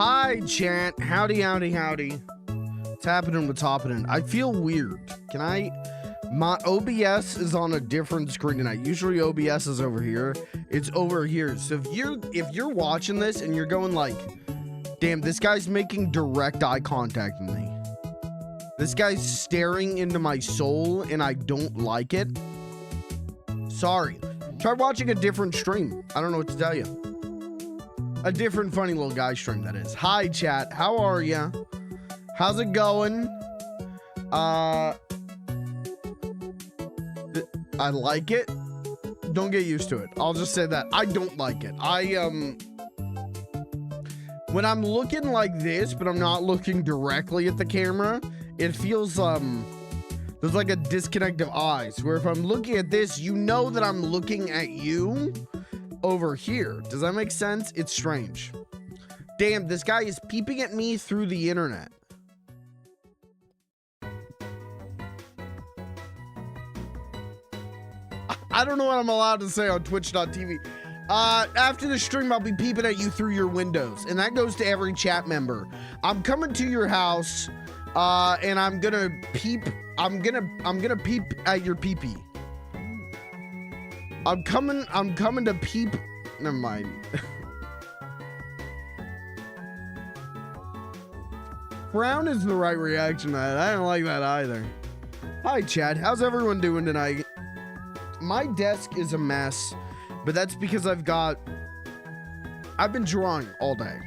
Hi, chat. Howdy, howdy, howdy. What's happening? What's happening? I feel weird. Can I... My OBS is on a different screen tonight. Usually OBS is over here. It's over here. So if you're watching this and you're going like, damn, this guy's making direct eye contact with me. This guy's staring into my soul and I don't like it. Sorry. Try watching a different stream. I don't know what to tell you. A different funny little guy stream, that is. Hi, chat. How are ya? How's it going? I like it. Don't get used to it. I'll just say that. I don't like it. When I'm looking like this, but I'm not looking directly at the camera, it feels, there's like a disconnect of eyes, where if I'm looking at this, you know that I'm looking at you over here. Does that make sense? It's strange. Damn, this guy is peeping at me through the internet. I don't know what I'm allowed to say on twitch.tv. After the stream, I'll be peeping at you through your windows, and that goes to every chat member. I'm coming to your house, and I'm gonna peep. I'm gonna peep at your pee-pee. I'm coming to peep. Never mind. Frown is the right reaction to that. I don't like that either. Hi, Chad. How's everyone doing tonight? My desk is a mess, but that's because I've been drawing all day.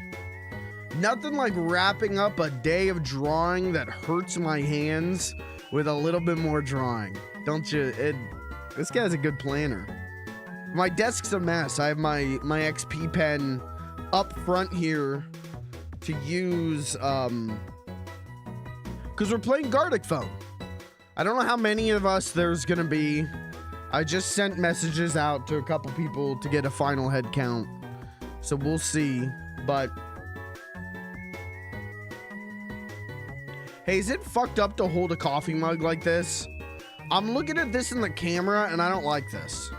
Nothing like wrapping up a day of drawing that hurts my hands with a little bit more drawing. Don't you? This guy's a good planner. My desk's a mess. I have my XP pen up front here to use, because we're playing Gartic phone. I don't know how many of us there's gonna be. I just sent messages out to a couple people to get a final head count. So we'll see, but... Hey, is it fucked up to hold a coffee mug like this? I'm looking at this in the camera and I don't like this.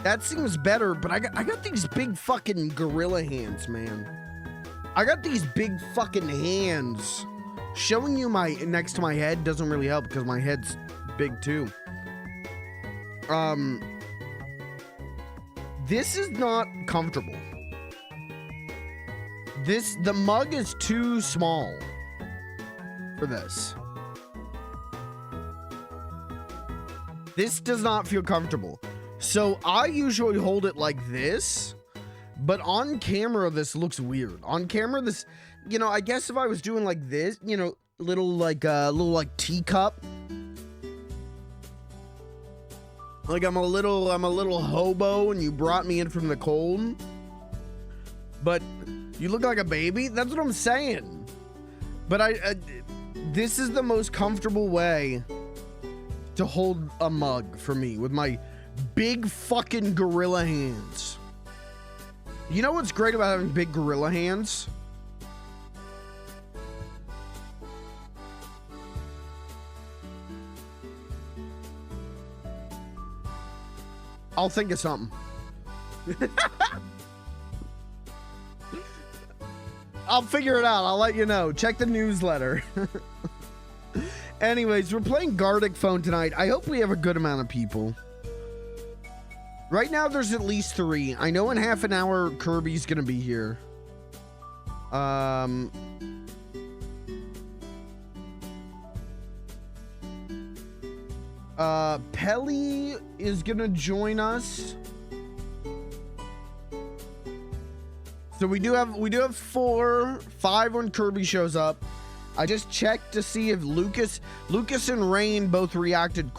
That seems better, but I got these big fucking gorilla hands, man. I got these big fucking hands. Showing you my next to my head doesn't really help because my head's big too. This is not comfortable. The mug is too small for this. This does not feel comfortable. So I usually hold it like this, but on camera this looks weird. On camera this, you know, I guess if I was doing like this, you know, little like teacup. Like I'm a little hobo and you brought me in from the cold. But you look like a baby. That's what I'm saying. But this is the most comfortable way to hold a mug for me with my big fucking gorilla hands. You know what's great about having big gorilla hands? I'll think of something. I'll figure it out. I'll let you know. Check the newsletter. Anyways, we're playing Gartic phone tonight. I hope we have a good amount of people. Right now, there's at least 3. I know in half an hour, Kirby's gonna be here. Pelly is gonna join us. So we do have 4, 5 when Kirby shows up. I just checked to see if Lucas and Rain both reacted ?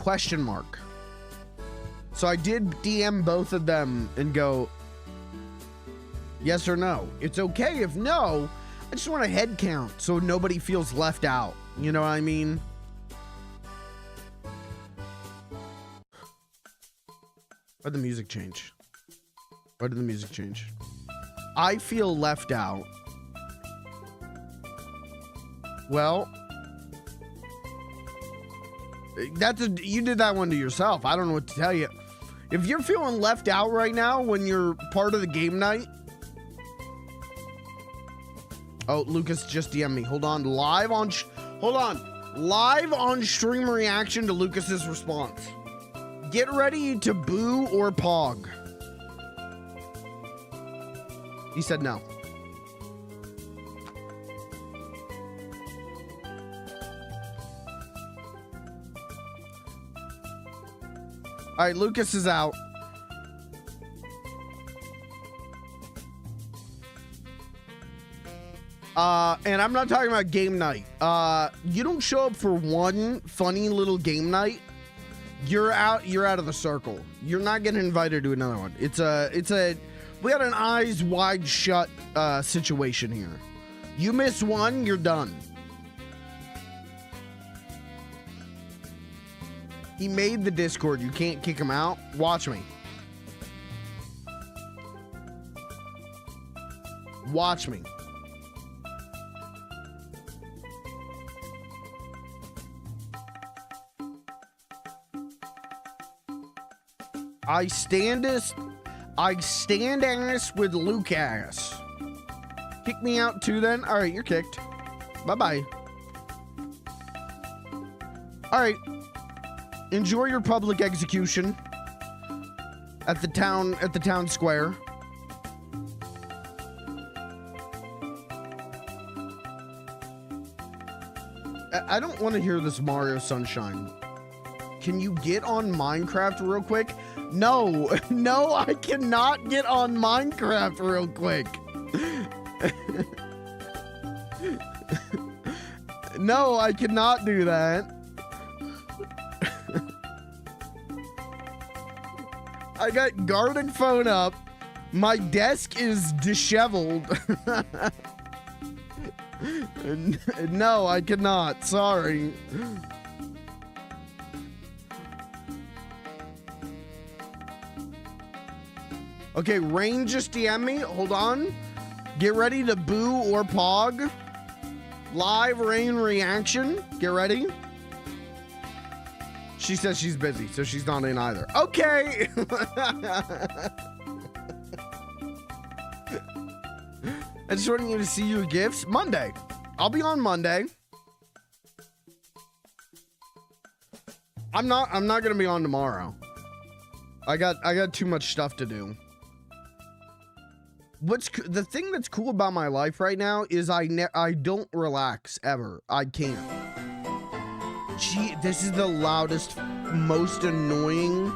So I did DM both of them and go yes or no. It's okay if no. I just want a head count so nobody feels left out. You know what I mean? Why'd the music change? Why did the music change? I feel left out. Well, you did that one to yourself. I don't know what to tell you. If you're feeling left out right now when you're part of the game night. Oh, Lucas just DM'd me. Hold on. Live on stream reaction to Lucas's response. Get ready to boo or pog. He said no. All right, Lucas is out. And I'm not talking about game night. You don't show up for one funny little game night, you're out of the circle. You're not getting invited to another one. We got an eyes wide shut situation here. You miss one, you're done. He made the Discord. You can't kick him out. Watch me. Watch me. I stand ass with Lucas. Kick me out too then? All right, you're kicked. Bye-bye. All right. Enjoy your public execution at the town square. I don't want to hear this Mario Sunshine. Can you get on Minecraft real quick? No, no, I cannot get on Minecraft real quick. No, I cannot do that. I got Gartic phone up. My desk is disheveled. No, I cannot. Sorry. Okay, Rain just DM me. Hold on. Get ready to boo or pog. Live Rain reaction. Get ready. She says she's busy, so she's not in either. Okay. I just wanted you to see your gifts Monday. I'll be on Monday. I'm not gonna be on tomorrow. I got too much stuff to do. The thing that's cool about my life right now is I don't relax ever. I can't. Gee, this is the loudest, most annoying,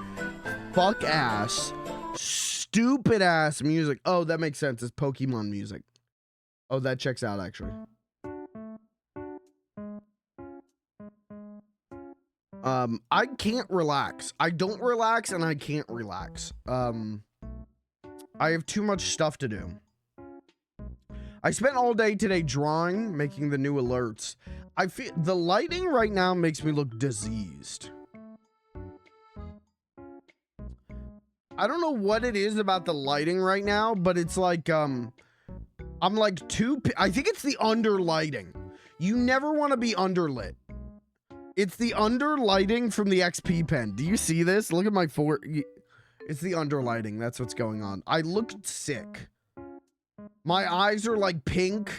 fuck ass, stupid ass music. Oh, that makes sense. It's Pokemon music. Oh, that checks out actually. I can't relax. I don't relax and I can't relax. I have too much stuff to do. I spent all day today drawing, making the new alerts. I feel the lighting right now makes me look diseased. I don't know what it is about the lighting right now, but it's like, I'm like I think it's the under lighting. You never want to be underlit. It's the under lighting from the XP pen. Do you see this? Look at my it's the under lighting. That's what's going on. I look sick. My eyes are like pink.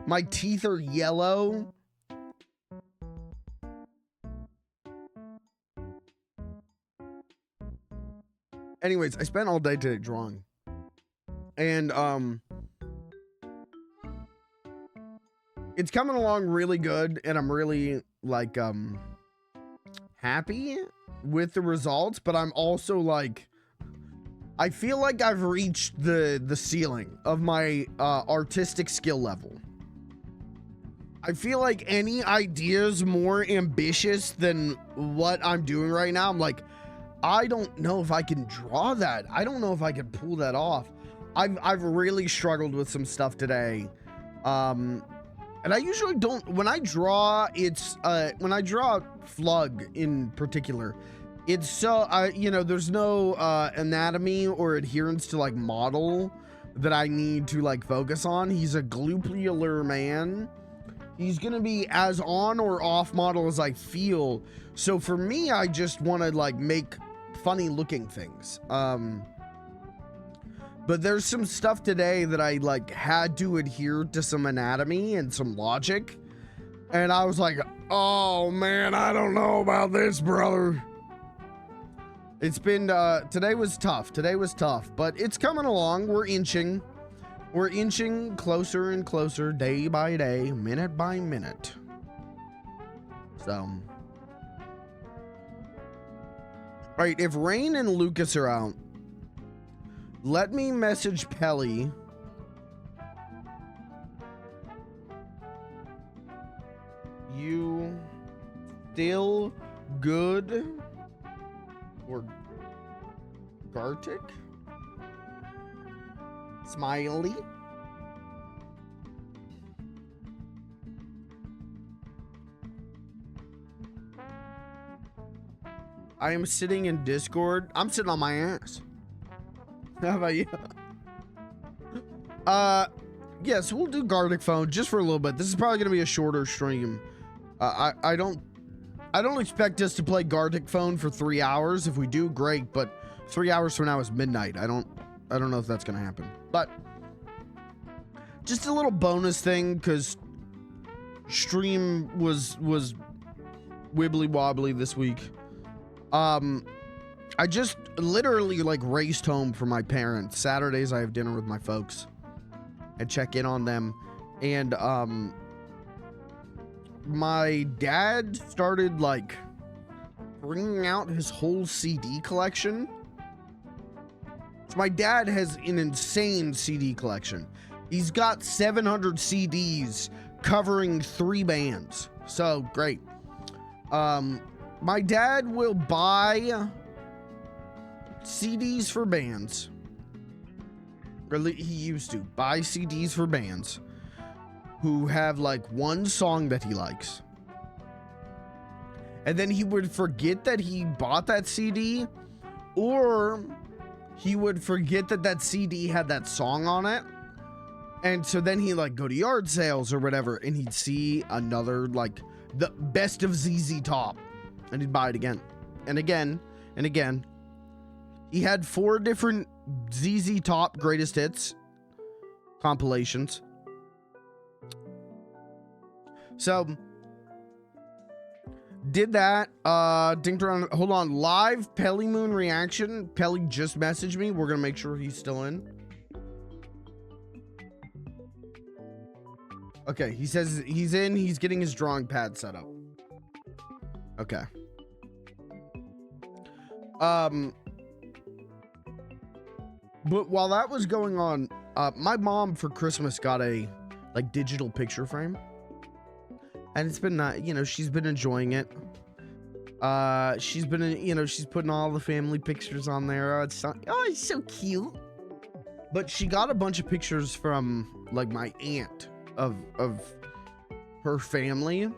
My teeth are yellow. Anyways, I spent all day today drawing. And it's coming along really good, and I'm really like happy with the results, but I'm also like I feel like I've reached the ceiling of my artistic skill level. I feel like any ideas more ambitious than what I'm doing right now, I'm like, I don't know if I can draw that. I don't know if I can pull that off. I've really struggled with some stuff today. And I usually don't, when I draw, it's, when I draw FLG in particular, it's so, you know, there's no anatomy or adherence to like model that I need to like focus on. He's a globular man. He's gonna be as on or off model as I feel. So for me, I just want to like make funny looking things. But there's some stuff today that I like had to adhere to some anatomy and some logic. And I was like, oh man, I don't know about this, brother. It's been, today was tough. Today was tough, but it's coming along. We're inching closer and closer day by day, minute by minute. So, all right, if Rain and Lucas are out, let me message Pelly. You still good? Or Gartic? Smiley? I am sitting in Discord. I'm sitting on my ass. How about you? Yes, we'll do Gartic phone just for a little bit. This is probably gonna be a shorter stream. I don't expect us to play Gartic phone for 3 hours. If we do, great, but 3 hours from now is midnight. I don't know if that's gonna happen. But just a little bonus thing, because stream was wibbly wobbly this week. I just literally like raced home from my parents. Saturdays I have dinner with my folks and check in on them. And my dad started like bringing out his whole CD collection. So my dad has an insane CD collection. He's got 700 CDs covering 3 bands. So great. My dad will buy CDs for bands. Or he used to buy CDs for bands who have like one song that he likes. And then he would forget that he bought that CD, or he would forget that that CD had that song on it. And so then he'd like go to yard sales or whatever, and he'd see another, like the best of ZZ Top, and he'd buy it again and again and again. He had 4 different ZZ Top greatest hits compilations. So did that, dinked around. Hold on, live Pelimoon reaction. Pelly just messaged me. We're gonna make sure he's still in. Okay, he says he's in. He's getting his drawing pad set up. Okay. But while that was going on, my mom for Christmas got a like digital picture frame, and it's been you know, she's been enjoying it. She's been, you know, she's putting all the family pictures on there. It's so cute. But she got a bunch of pictures from like my aunt of her family,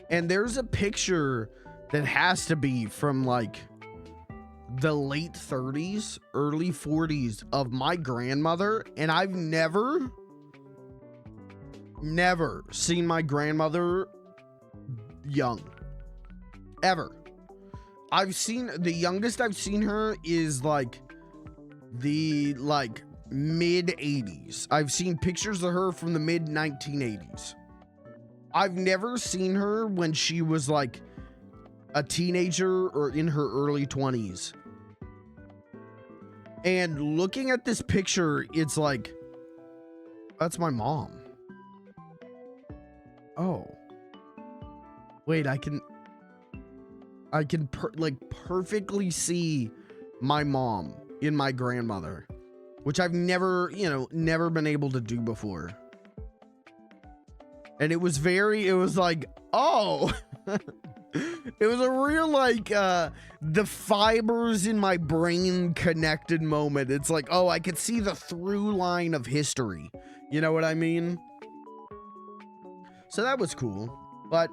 and there's a picture that has to be from like the late 30s, early 40s of my grandmother, and I've never seen my grandmother young, ever. I've seen, the youngest I've seen her is like the mid 80s. I've seen pictures of her from the mid 1980s. I've never seen her when she was like a teenager or in her early 20s. And looking at this picture, it's like, that's my mom. Oh, wait, I can perfectly see my mom in my grandmother, which I've never been able to do before. And it was like, oh, it was a real, like, the fibers in my brain connected moment. It's like, oh, I could see the through line of history. You know what I mean? So that was cool. But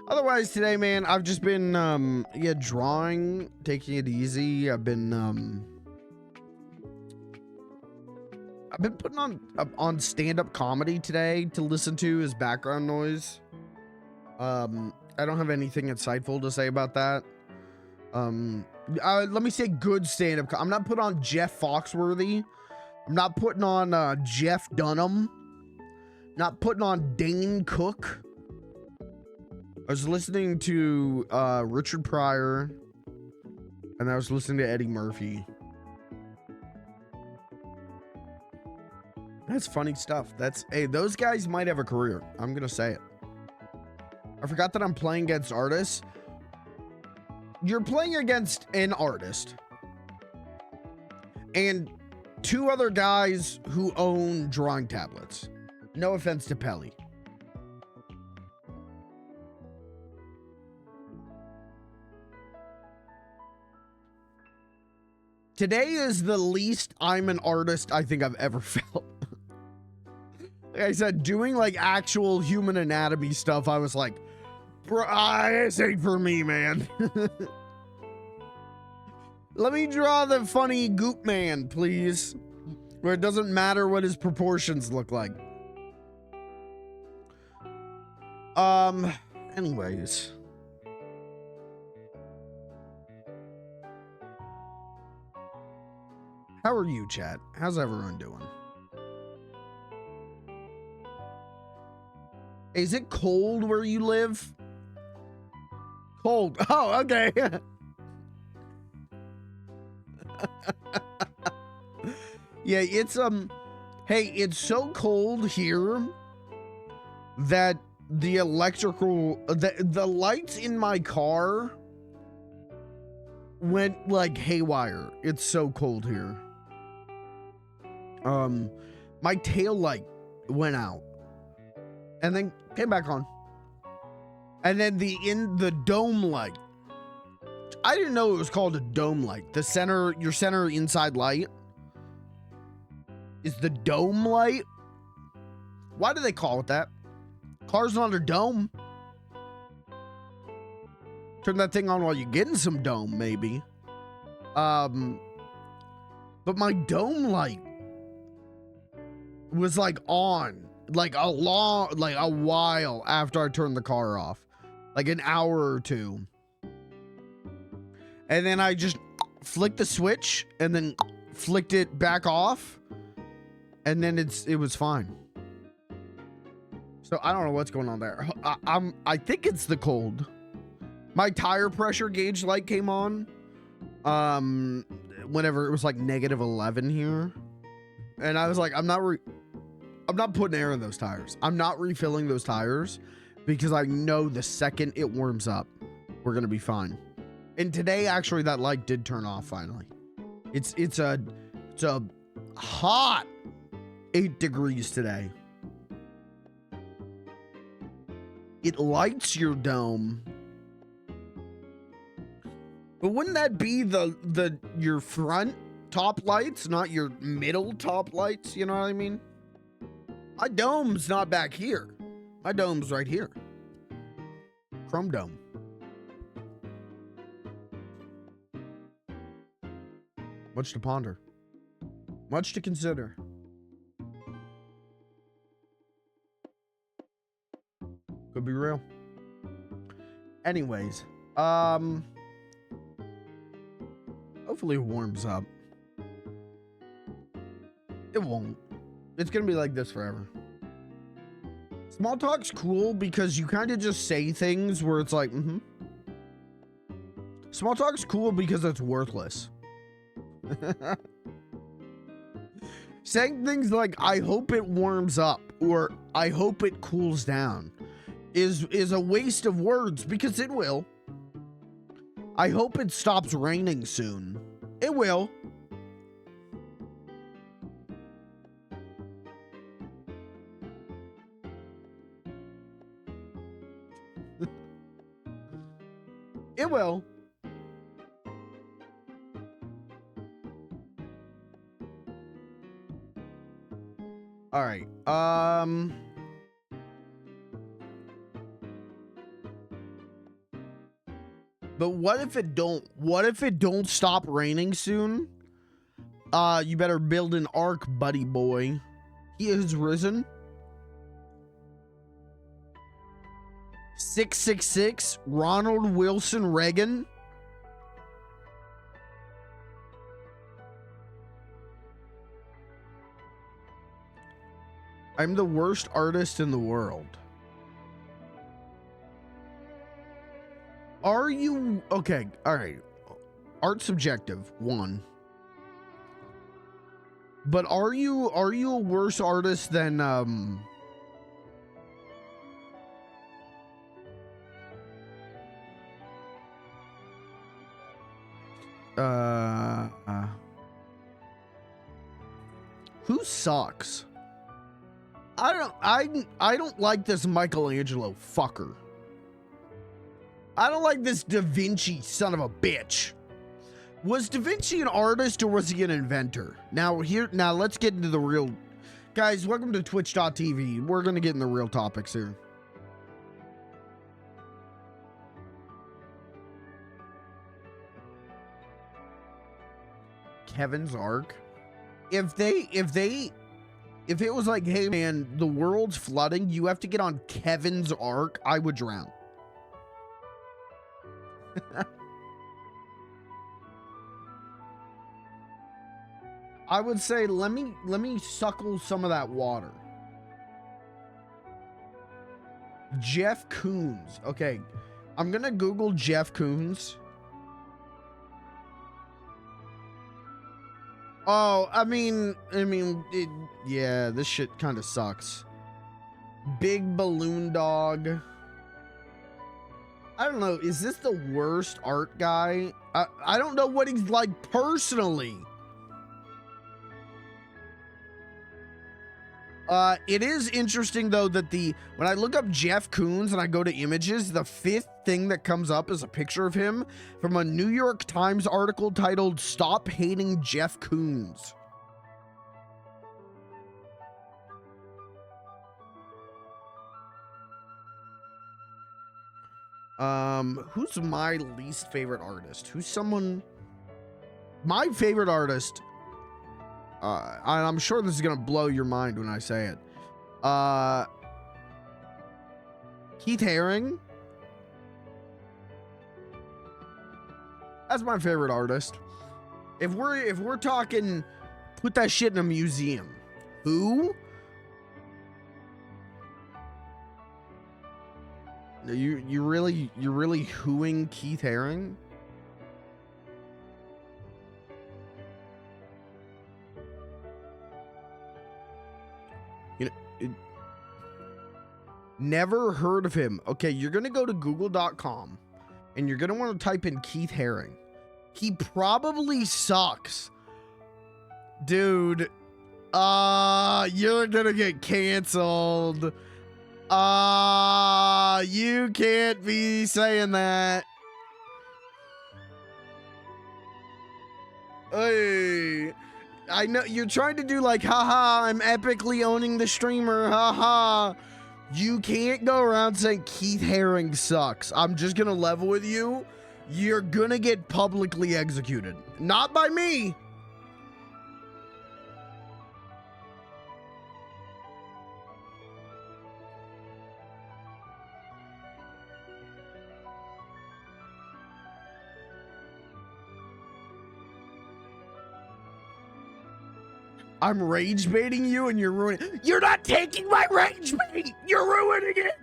otherwise today, man, I've just been, drawing, taking it easy. I've been putting on stand-up comedy today to listen to as background noise. I don't have anything insightful to say about that. Let me say good stand-up. I'm not putting on Jeff Foxworthy. I'm not putting on Jeff Dunham. Not putting on Dane Cook. I was listening to Richard Pryor, and I was listening to Eddie Murphy. That's funny stuff. Hey, those guys might have a career. I'm gonna say it. I forgot that I'm playing against artists. You're playing against an artist and two other guys who own drawing tablets. No offense to Pelly. Today is the least I'm an artist I think I've ever felt. Like I said, doing like actual human anatomy stuff, I was like, bro, this ain't for me, man. Let me draw the funny goop man, please. Where it doesn't matter what his proportions look like. Anyways. How are you, chat? How's everyone doing? Is it cold where you live? Cold. Oh, okay. Yeah, it's hey, it's so cold here that the electrical the lights in my car went like haywire. It's so cold here. My tail light went out and then came back on. And then the dome light. I didn't know it was called a dome light. Your center inside light is the dome light. Why do they call it that? Car's not a dome. Turn that thing on while you're getting some dome, maybe. But my dome light was like on, like a while after I turned the car off, like an hour or two. And then I just flicked the switch and then flicked it back off. And then it was fine. So I don't know what's going on there. I think it's the cold. My tire pressure gauge light came on. Whenever it was like -11 here. And I was like, I'm not putting air in those tires. I'm not refilling those tires because I know the second it warms up, we're going to be fine. And today, actually, that light did turn off finally. It's a hot 8 degrees today. It lights your dome. But wouldn't that be your front top lights, not your middle top lights? You know what I mean? My dome's not back here. My dome's right here. Chrome dome. Much to ponder. Much to consider. Could be real. Anyways, hopefully it warms up. It won't. It's gonna be like this forever. Small talk's cool because you kind of just say things where it's like, Small talk's cool because it's worthless. Saying things like, I hope it warms up or I hope it cools down is a waste of words because it will. I hope it stops raining soon. It will. It will. All right. But what if it don't stop raining soon? You better build an ark, buddy boy. He is risen. 666 Ronald Wilson Reagan. I'm the worst artist in the world. Are you okay? All right. Art subjective, one. But are you a worse artist than who sucks? I don't like this Michelangelo fucker. I don't like this Da Vinci son of a bitch. Was Da Vinci an artist or was he an inventor? Now let's get into the real guys. Welcome to twitch.tv. We're gonna get in the real topics here. Kevin's Ark. If it was like, hey man, the world's flooding, you have to get on Kevin's Ark, I would drown. I would say, let me suckle some of that water. Jeff Koons. Okay, I'm gonna Google Jeff Koons. Oh, I mean, yeah, this shit kind of sucks. Big Balloon Dog. I don't know. Is this the worst art guy? I don't know what he's like personally. It is interesting though that when I look up Jeff Koons and I go to images, the 5th thing that comes up is a picture of him from a New York Times article titled "Stop Hating Jeff Koons." Who's my least favorite artist? My favorite artist, I'm sure this is gonna blow your mind when I say it. Keith Haring. That's my favorite artist. If we're talking, put that shit in a museum. Who? You're really hooing Keith Haring? You know, never heard of him. Okay, you're gonna go to google.com and you're gonna want to type in Keith Haring. He probably sucks. Dude, you're gonna get canceled. You can't be saying that. Hey, I know you're trying to do like, haha, I'm epically owning the streamer, haha. You can't go around saying Keith Haring sucks. I'm just gonna level with you. You're gonna get publicly executed. Not by me. I'm rage baiting you and you're ruining. You're not taking my rage bait. You're ruining it.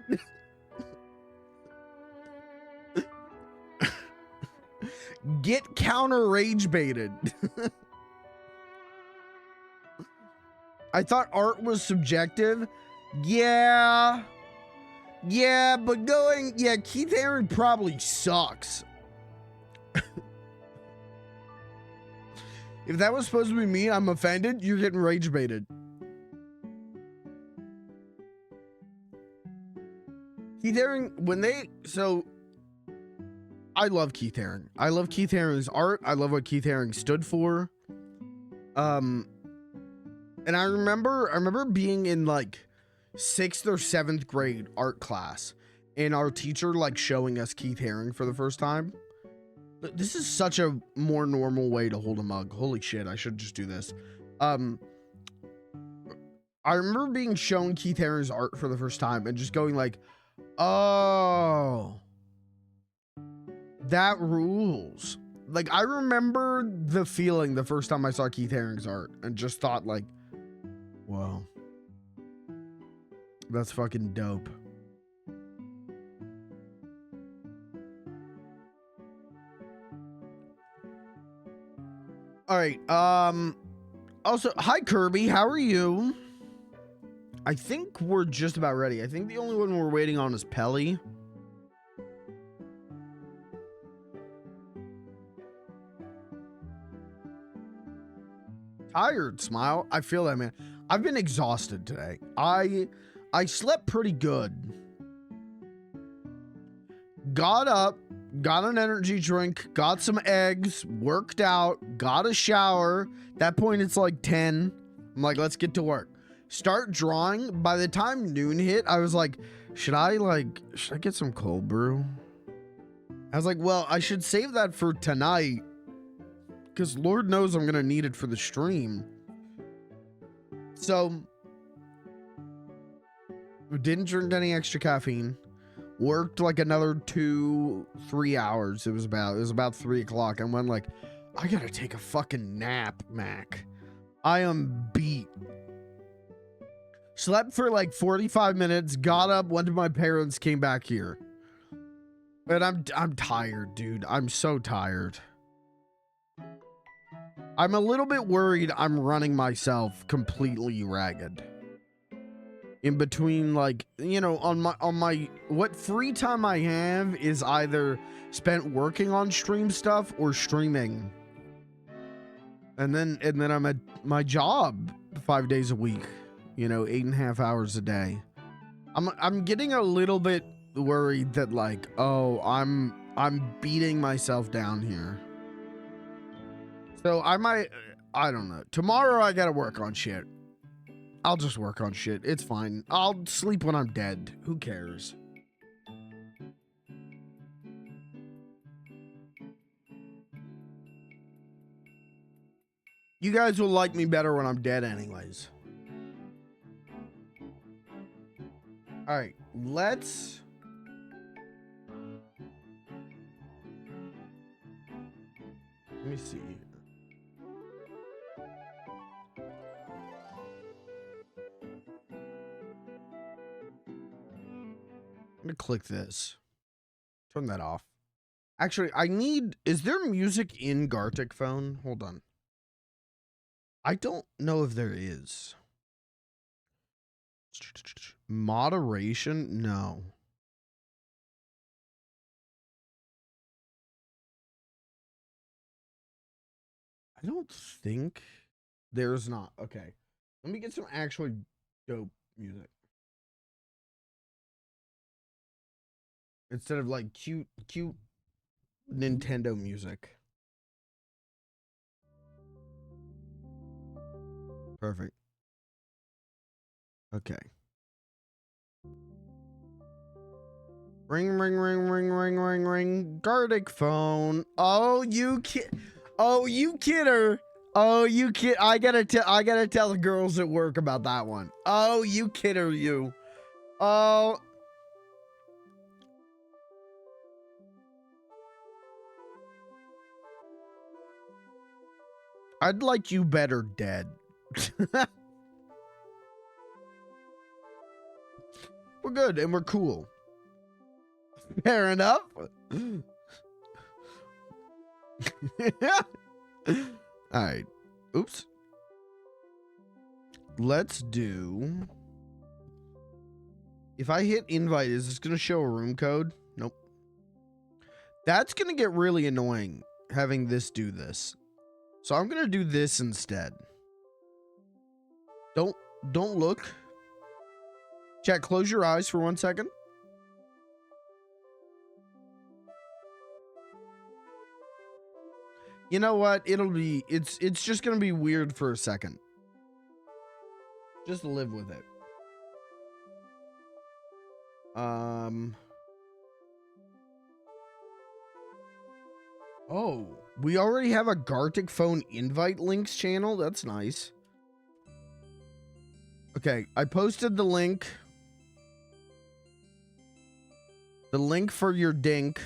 Get counter rage baited. I thought art was subjective. Yeah, but Keith Haring probably sucks. If that was supposed to be me, I'm offended. You're getting rage baited. Keith Haring, I love Keith Haring. I love Keith Haring's art. I love what Keith Haring stood for. And I remember being in like 6th or 7th grade art class and our teacher like showing us Keith Haring for the first time. This is such a more normal way to hold a mug. Holy shit, I should just do this. I remember being shown Keith Haring's art for the first time and just going like, oh, that rules. Like, I remember the feeling the first time I saw Keith Haring's art and just thought like, whoa. That's fucking dope. All right. Also, hi Kirby, how are you? I think we're just about ready. I think the only one we're waiting on is Pelly. Tired, Smile. I feel that, man. I've been exhausted today. I slept pretty good. Got up, got an energy drink, got some eggs, worked out, got a shower. At that point, it's like 10. I'm like, let's get to work. Start drawing. By the time noon hit, I was like, should I get some cold brew? I was like, well, I should save that for tonight, because Lord knows I'm gonna need it for the stream. So we didn't drink any extra caffeine. Worked like another 2-3 hours. It was about 3 o'clock. I went like, I gotta take a fucking nap, Mac. I am beat. Slept for like 45 minutes, got up, went to my parents, came back here. And I'm tired, dude. I'm so tired. I'm a little bit worried I'm running myself completely ragged. In between, like, you know, on my what free time I have is either spent working on stream stuff or streaming. And then I'm at my job 5 days a week, you know, 8.5 hours a day. I'm getting a little bit worried that, like, oh, I'm beating myself down here. So I don't know. Tomorrow I gotta work on shit. I'll just work on shit. It's fine. I'll sleep when I'm dead. Who cares? You guys will like me better when I'm dead anyways. All right, let's... Let me see. I'm gonna click this. Turn that off. Actually, is there music in Gartic phone? Hold on. I don't know if there is. Moderation? No. I don't think there's not. Okay. Let me get some actually dope music. Instead of like cute Nintendo music. Perfect. Okay. Ring, ring, ring, ring, ring, ring, ring. Gartic phone. Oh, you kidder. Oh, you kid. I gotta tell the girls at work about that one. Oh, you kidder, you. Oh. I'd like you better dead. We're good and we're cool. Fair enough. All right. Oops. Let's do... If I hit invite, is this going to show a room code? Nope. That's going to get really annoying, having this do this. So I'm going to do this instead. Don't look. Chat, close your eyes for 1 second. You know what? It's just going to be weird for a second. Just live with it. Oh, we already have a Gartic phone invite links channel. That's nice. Okay, I posted the link. The link for your dink.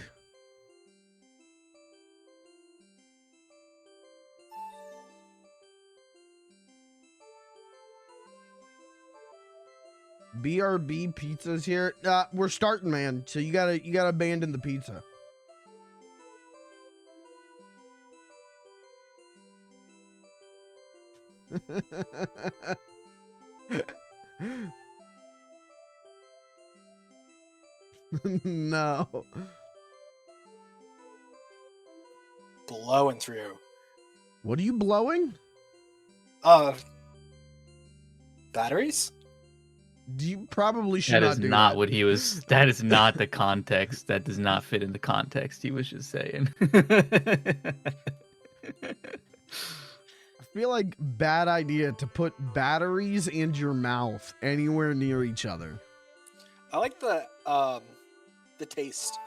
BRB Pizza's here. We're starting, man. So you gotta abandon the pizza. No. Blowing through. What are you blowing? Batteries? You probably should That not is do not that. what he was. That is not the context. That does not fit in the context he was just saying. I feel like bad idea to put batteries and your mouth anywhere near each other. I like the taste.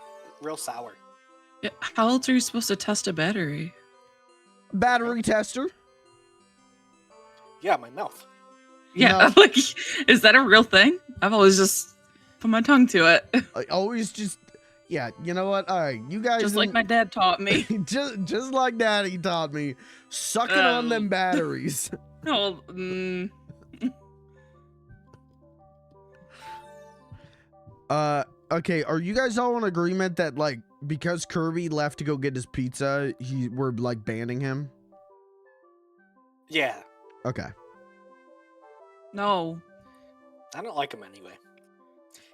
Real sour. Yeah, how else are you supposed to test a battery? Battery tester. Yeah, my mouth. Yeah, No. like, is that a real thing? I've always just put my tongue to it. I always just, yeah. You know what? All right, you guys. Just like my dad taught me. just like Daddy taught me, sucking on them batteries. Oh, Okay. Are you guys all in agreement that like because Kirby left to go get his pizza, we're like banning him? Yeah. Okay. no. I don't like him anyway.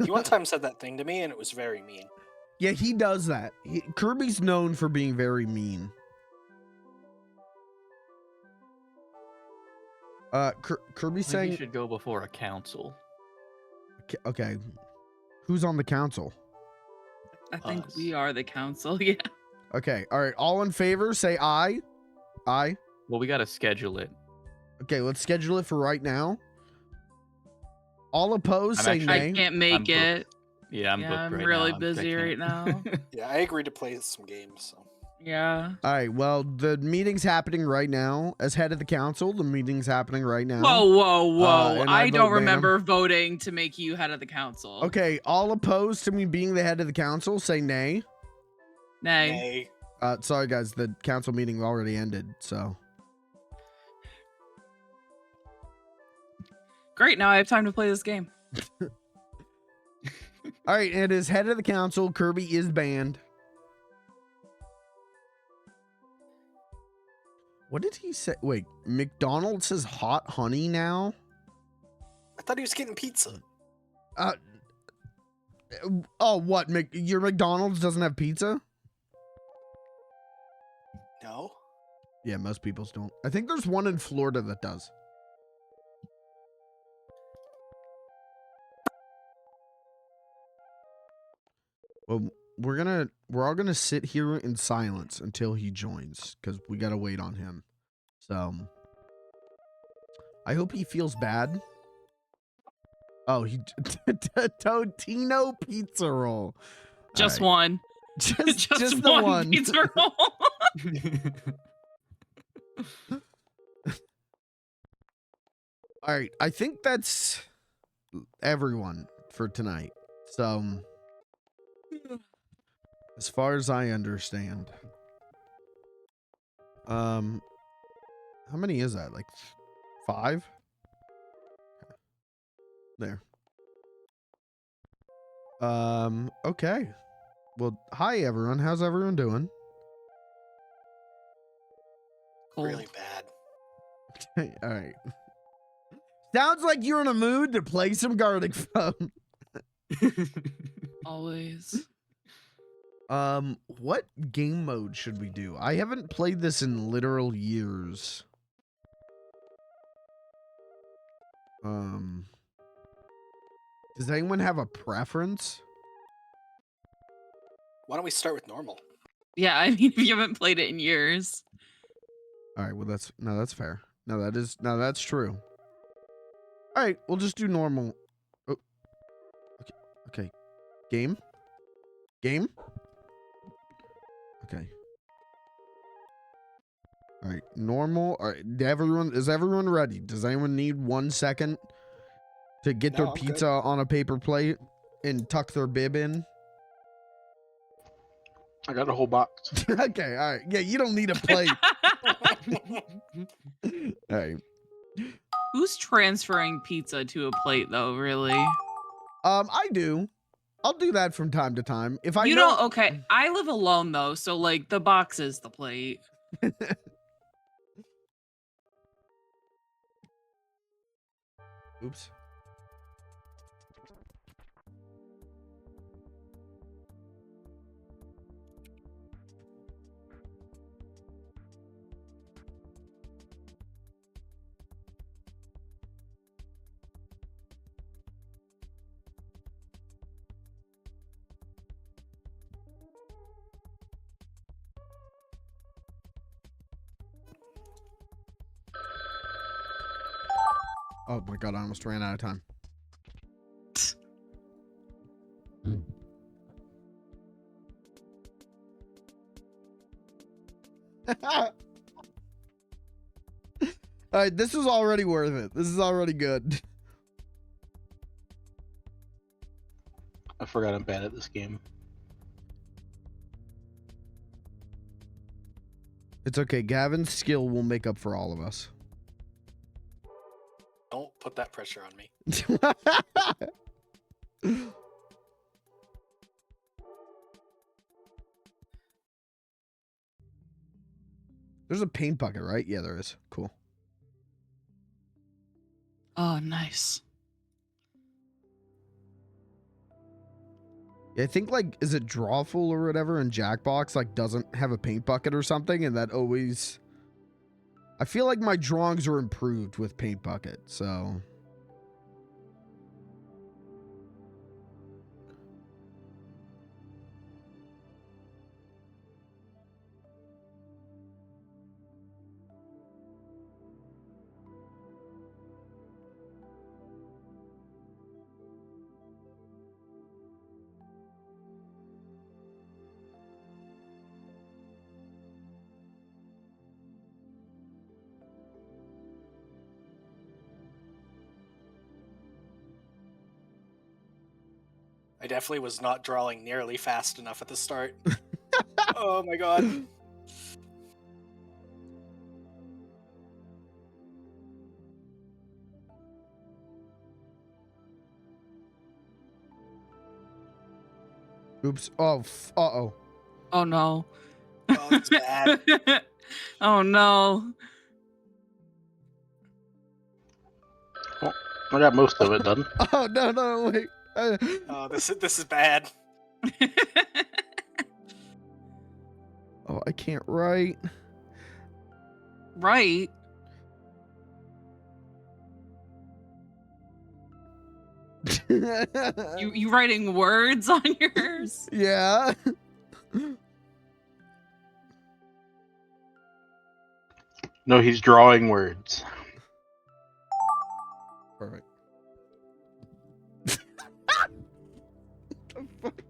He one time said that thing to me, and it was very mean. Yeah, he does that. Kirby's known for being very mean. Kirby's He saying, should go before a council. okay, who's on the council? I think Us. we are the council. Yeah. Okay, all right, all in favor, say aye. Aye. Well, we gotta schedule it. Okay, let's schedule it for right now. All opposed, I'm say actually- nay. I can't make booked. it. Yeah, I'm Yeah, booked I'm right really now. busy can't- right now. Yeah, I agreed to play some games. So. Yeah. All right, well, the meeting's happening right now. As head of the council, the meeting's happening right now. Whoa. and I I vote don't ban 'em. remember voting to make you head of the council. Okay, all opposed to me being the head of the council, say nay. Nay. Nay. Sorry, guys, the council meeting already ended, so. Great. Now I have time to play this game. All right, and as head of the council, Kirby is banned. What did he say? Wait, McDonald's says hot honey now? I thought he was getting pizza. Oh, what? Your McDonald's doesn't have pizza? No. Yeah, most people's don't. I think there's one in Florida that does. Well, we're all gonna sit here in silence until he joins because we gotta wait on him. So I hope he feels bad. Oh, he Totino pizza roll. Just All right. one. Just the one one. pizza roll. All right, I think that's everyone for tonight. So, as far as I understand, how many is that? Like 5? There. Okay. Well, hi everyone. How's everyone doing? Really bad. All right. Sounds like you're in a mood to play some Gartic phone. Always. What game mode should we do? I haven't played this in literal years. Does anyone have a preference? Why don't we start with normal? Yeah, I mean, if you haven't played it in years. All right, well that's fair. No, that's true. All right, we'll just do normal. Oh. Okay. Game? Okay. All right, normal. All right, is everyone ready? Does anyone need 1 second to get their No, I'm good. pizza on a paper plate and tuck their bib in? I got a whole box. Okay, all right. Yeah, you don't need a plate. All right. Who's transferring pizza to a plate, though, really? I do. I'll do that from time to time. If I You know. don't. Okay, I live alone though, so like the box is the plate. Oops. Oh my god, I almost ran out of time. Alright, this is already worth it. This is already good. I forgot I'm bad at this game. It's okay. Gavin's skill will make up for all of us. Don't put that pressure on me. There's a paint bucket, right? Yeah, there is. Cool. Oh, nice. Yeah, I think like, is it Drawful or whatever in Jackbox like doesn't have a paint bucket or something, and that always. I feel like my drawings are improved with paint bucket, so. I definitely was not drawing nearly fast enough at the start. Oh my god. Oops. Oh, uh-oh. Oh no. Oh, it's bad. Oh no. Well, I got most of it done. Oh, no, wait. Oh, this is bad. Oh, I can't write. Right. You writing words on yours? Yeah. No, he's drawing words. Perfect. The fuck?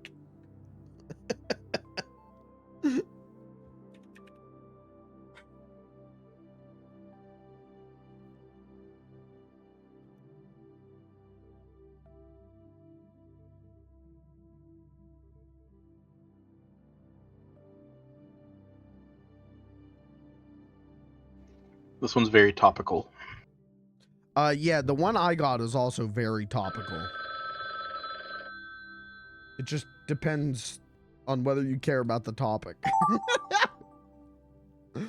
This one's very topical. Yeah, the one I got is also very topical. It just depends on whether you care about the topic. Oh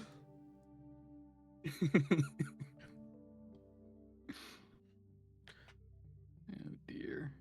dear.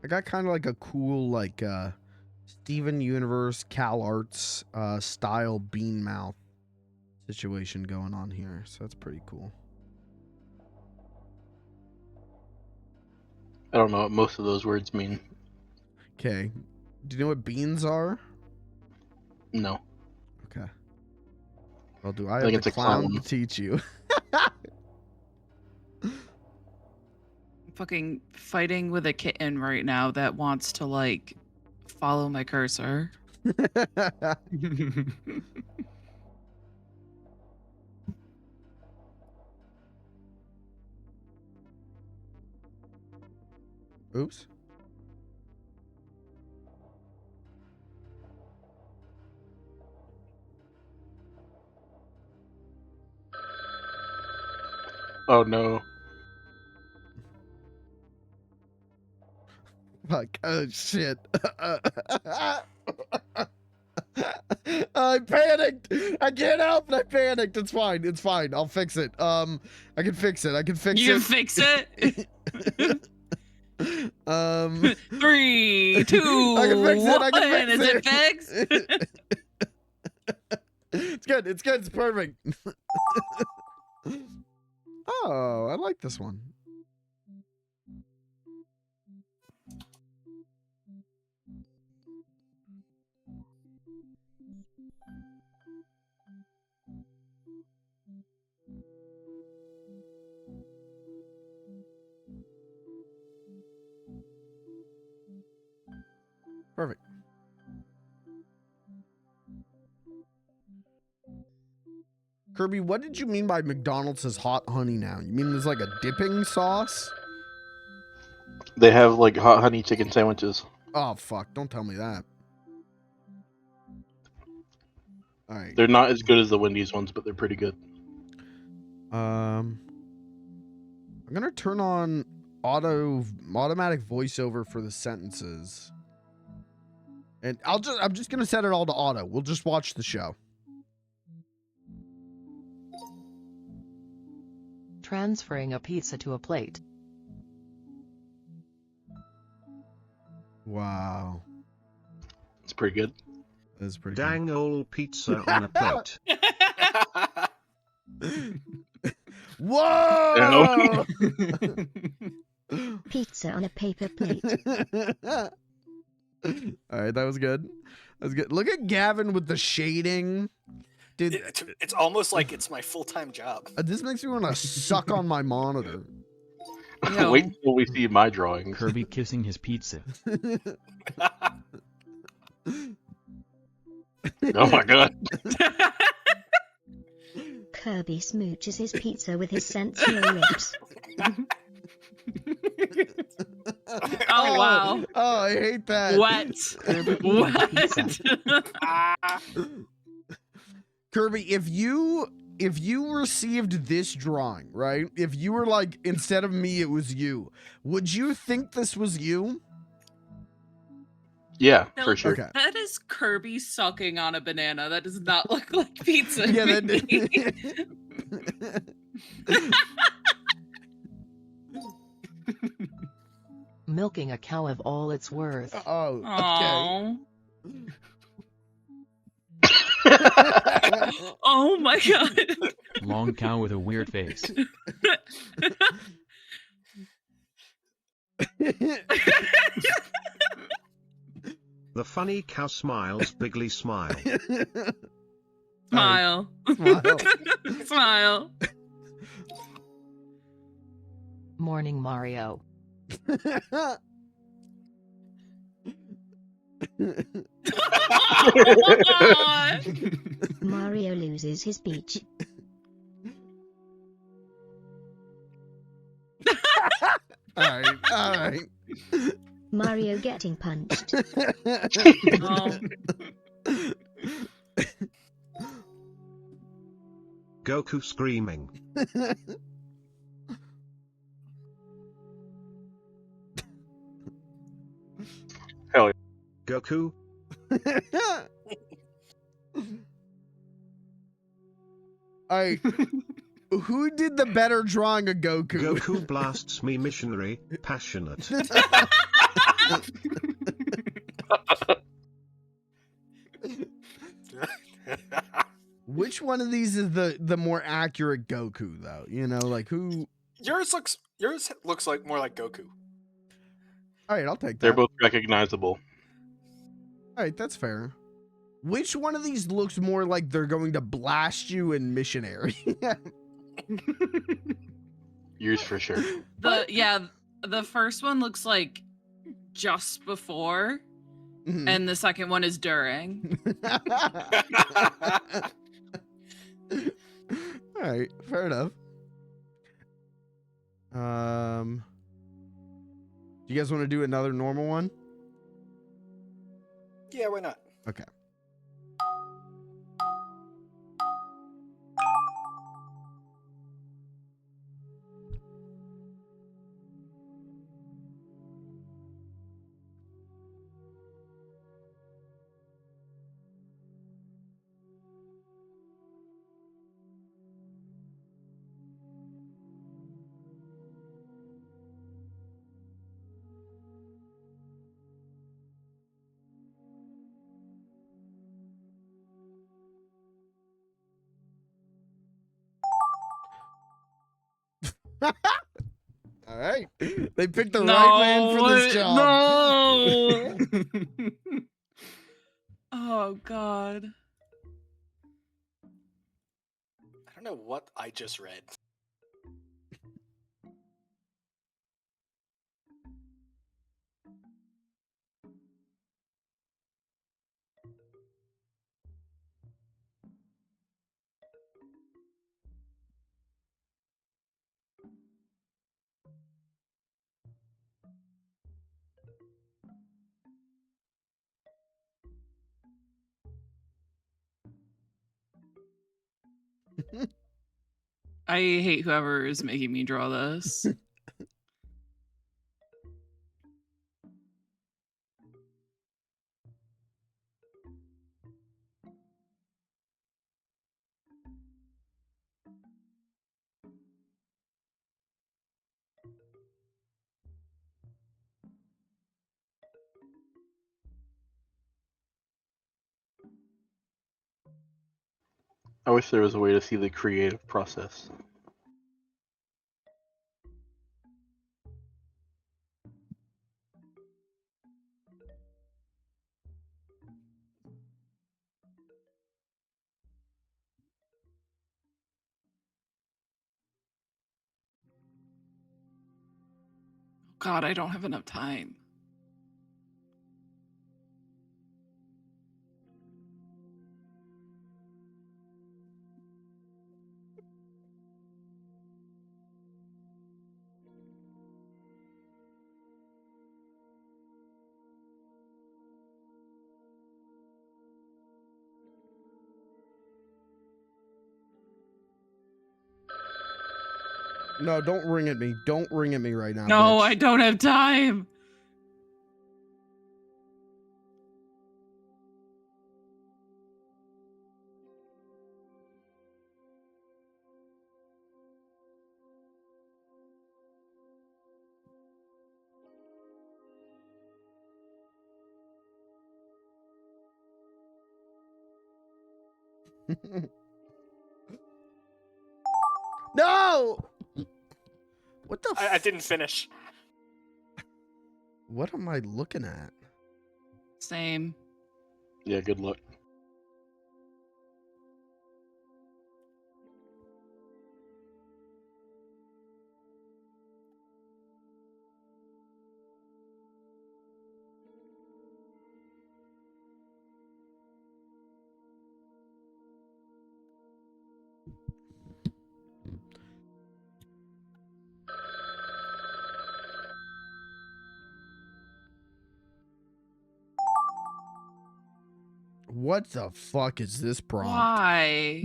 I got kind of like a cool, like, Steven Universe, Cal Arts style bean mouth situation going on here. So that's pretty cool. I don't know what most of those words mean. Okay. Do you know what beans are? No. Okay. Well, do I think have it's the a clown clown. to teach you? Fucking fighting with a kitten right now that wants to like follow my cursor. Oops. Oh no. Fuck. Oh shit. I panicked. I can't help it. I panicked. It's fine. It's fine. I'll fix it. I can fix it. I can fix You it. fix it. 3, 2, I can fix it. I 1. can fix Is it fixed? It's good. It's good. It's perfect. Oh, I like this one. Perfect. Kirby, what did you mean by McDonald's has hot honey now? You mean there's like a dipping sauce? They have like hot honey chicken sandwiches. Oh, fuck. Don't tell me that. All right. They're not as good as the Wendy's ones, but they're pretty good. I'm gonna turn on automatic voiceover for the sentences. And I'm just gonna set it all to auto. We'll just watch the show. Transferring a pizza to a plate. Wow. It's pretty good. That's pretty Dang old pizza on a plate. good. Whoa! Pizza on a paper plate. All right, that was good. That was good. Look at Gavin with the shading. Dude, It's almost like it's my full-time job. this makes me want to suck on my monitor. Yo. Wait until we see my drawings. Kirby kissing his pizza. Oh my god. Kirby smooches his pizza with his sensual lips. Oh wow. Oh, I hate that. What? What? Kirby, if you received this drawing, right? If you were like, instead of me, it was you, would you think this was you? Yeah, for sure. Okay. That is Kirby sucking on a banana. That does not look like pizza. Yeah, to me. Milking a cow of all it's worth. Oh, okay. Aw. Oh my god. Long cow with a weird face. The funny cow smiles, bigly smile. Smile. Smile. Smile. Morning Mario. Aw. Mario loses his peach. All right. Mario getting punched. Oh. Goku screaming. Hell yeah. Goku. All right. Who did the better drawing of Goku? Goku blasts me missionary, passionate. Which one of these is the more accurate Goku though? You know, like who? Yours looks like more like Goku. All right, I'll take They're that. both recognizable. All right, that's fair. Which one of these looks more like they're going to blast you in missionary? Yours for sure. The first one looks like just before, Mhm. and the second one is during. All right, fair enough. Do you guys want to do another normal one? Yeah, why not? Okay. All right. They picked the right man for this job. No. Oh God. I don't know what I just read. I hate whoever is making me draw this. I wish there was a way to see the creative process. God, I don't have enough time. No, don't ring at me. Don't ring at me right now. No, bitch. I don't have time. No! What the I didn't finish. What am I looking at? Same. Yeah, good luck. What the fuck is this prompt? Why?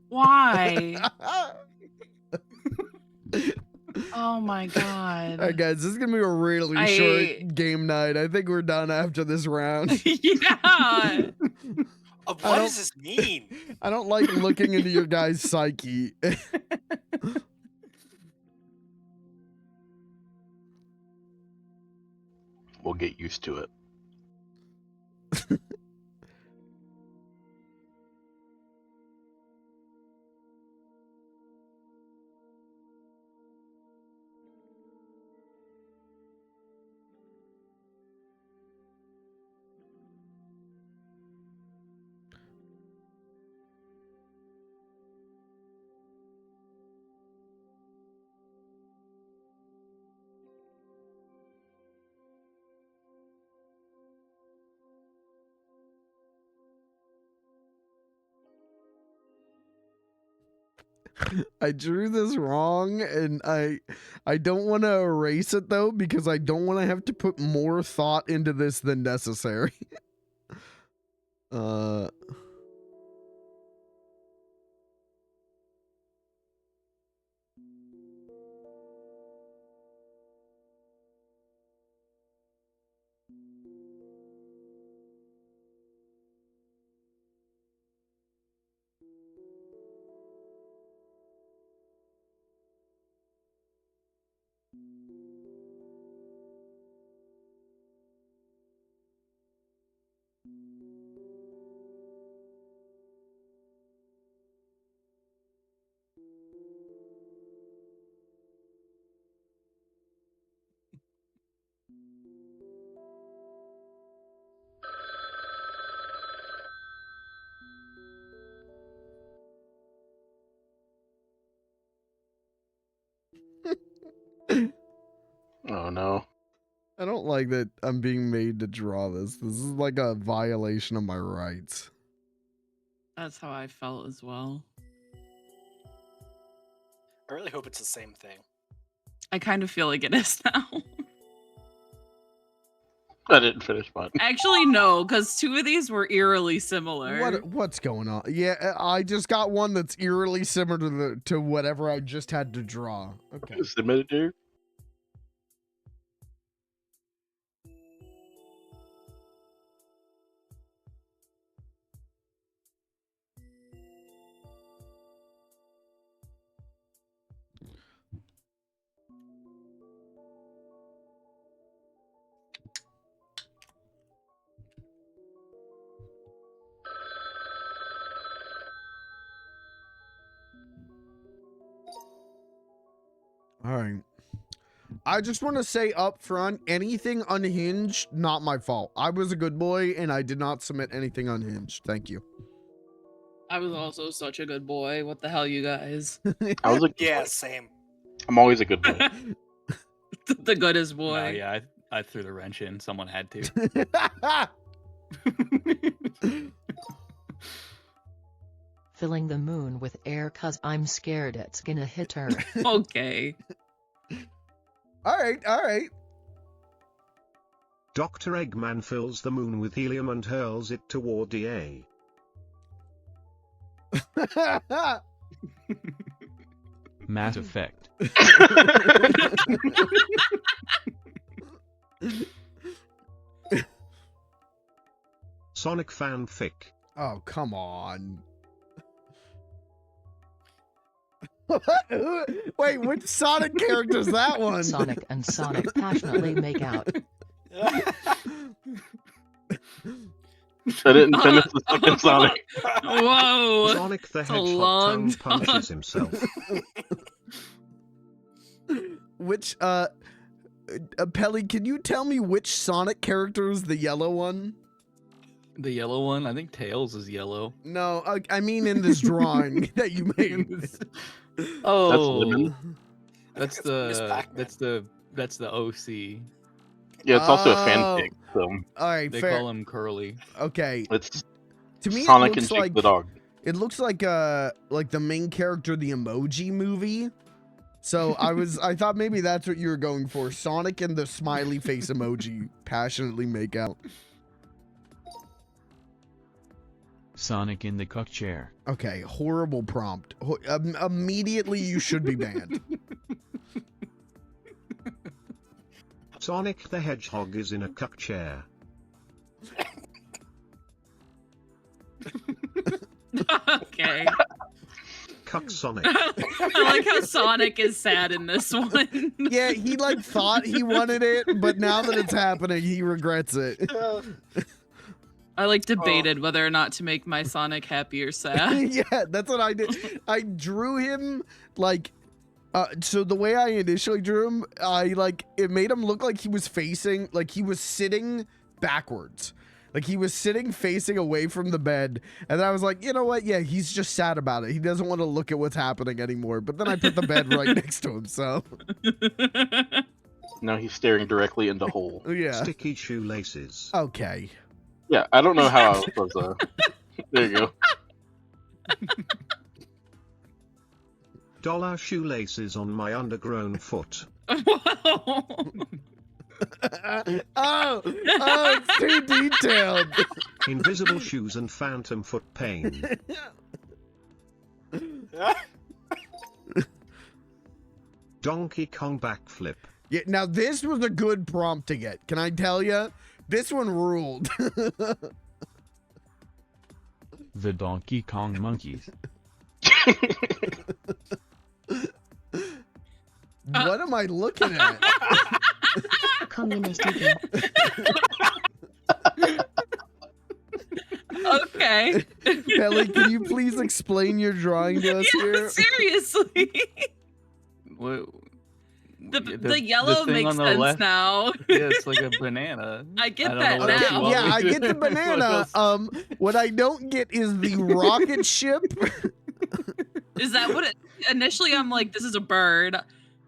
Why? Oh my God. All right, guys, this is gonna be a really short game night. I think we're done after this round. Yeah. What does this mean? I don't like looking into your guys' psyche. We'll get used to it. I drew this wrong, and I don't want to erase it though because I don't want to have to put more thought into this than necessary. Oh no. I don't like that I'm being made to draw this. This is like a violation of my rights. That's how I felt as well. I really hope it's the same thing. I kind of feel like it is now. I didn't finish mine. Actually, no, because 2 of these were eerily similar. What's going on? Yeah, I just got one that's eerily similar to whatever I just had to draw. Okay. Submitted here. All right. I just want to say up front, anything unhinged, not my fault. I was a good boy and I did not submit anything unhinged. Thank you. I was also such a good boy. What the hell, you guys? I was a Yeah, same. I'm always a good boy. The goodest boy. No, yeah, I threw the wrench in. Someone had to. Filling the moon with air 'cause I'm scared it's gonna hit her. Okay. All right. Dr. Eggman fills the moon with helium and hurls it toward DA. Mass Effect. Sonic fanfic. Oh, come on. Wait, which Sonic character is that one? Sonic and Sonic passionately make out. I didn't finish the second Sonic. Whoa. Sonic the a Hedgehog long tongue punches himself. Which, Pelly, can you tell me which Sonic character is the yellow one? The yellow one? I think Tails is yellow. No, I mean in this drawing that you made. Oh, Lemon. that's Miss the Pac-Man. that's the OC. Yeah, it's also a Oh. fanfic. So All right, They fair. call him Curly. Okay, it's to me Sonic it and looks Jake like the dog. it looks like the main character of the Emoji Movie. So I thought maybe that's what you were going for. Sonic and the smiley face emoji passionately make out. Sonic in the cuck chair. Okay, horrible prompt. Immediately you should be banned. Sonic the Hedgehog is in a cuck chair. Okay. Cuck Sonic. I like how Sonic is sad in this one. Yeah, he like thought he wanted it, but now that it's happening, he regrets it. I like debated whether or not to make my Sonic happy or sad. Yeah, that's what I did. I drew him like so the way I initially drew him, it made him look like he was facing, like he was sitting backwards. Like he was sitting facing away from the bed. And then I was like, you know what? Yeah, he's just sad about it. He doesn't want to look at what's happening anymore. But then I put the bed right next to him, so. Now he's staring directly into hole. Yeah. Sticky shoelaces. Okay. Yeah, I don't know how I was there you go. $5 shoelaces on my undergrown foot. Oh, it's too detailed. Invisible shoes and phantom foot pain. Donkey Kong backflip. Yeah, now this was a good prompt to get. Can I tell you? This one ruled. The Donkey Kong monkeys. What am I looking at? Communist eagle. Okay. Kelly, can you please explain your drawing to us Yeah, here? seriously. What, The yellow thing makes on the sense left- now. Yeah, it's like a banana. I get don't that know what else now. you want Yeah, me I to- get the what banana. else? What I don't get is the rocket ship. Is that what it initially I'm like, this is a bird,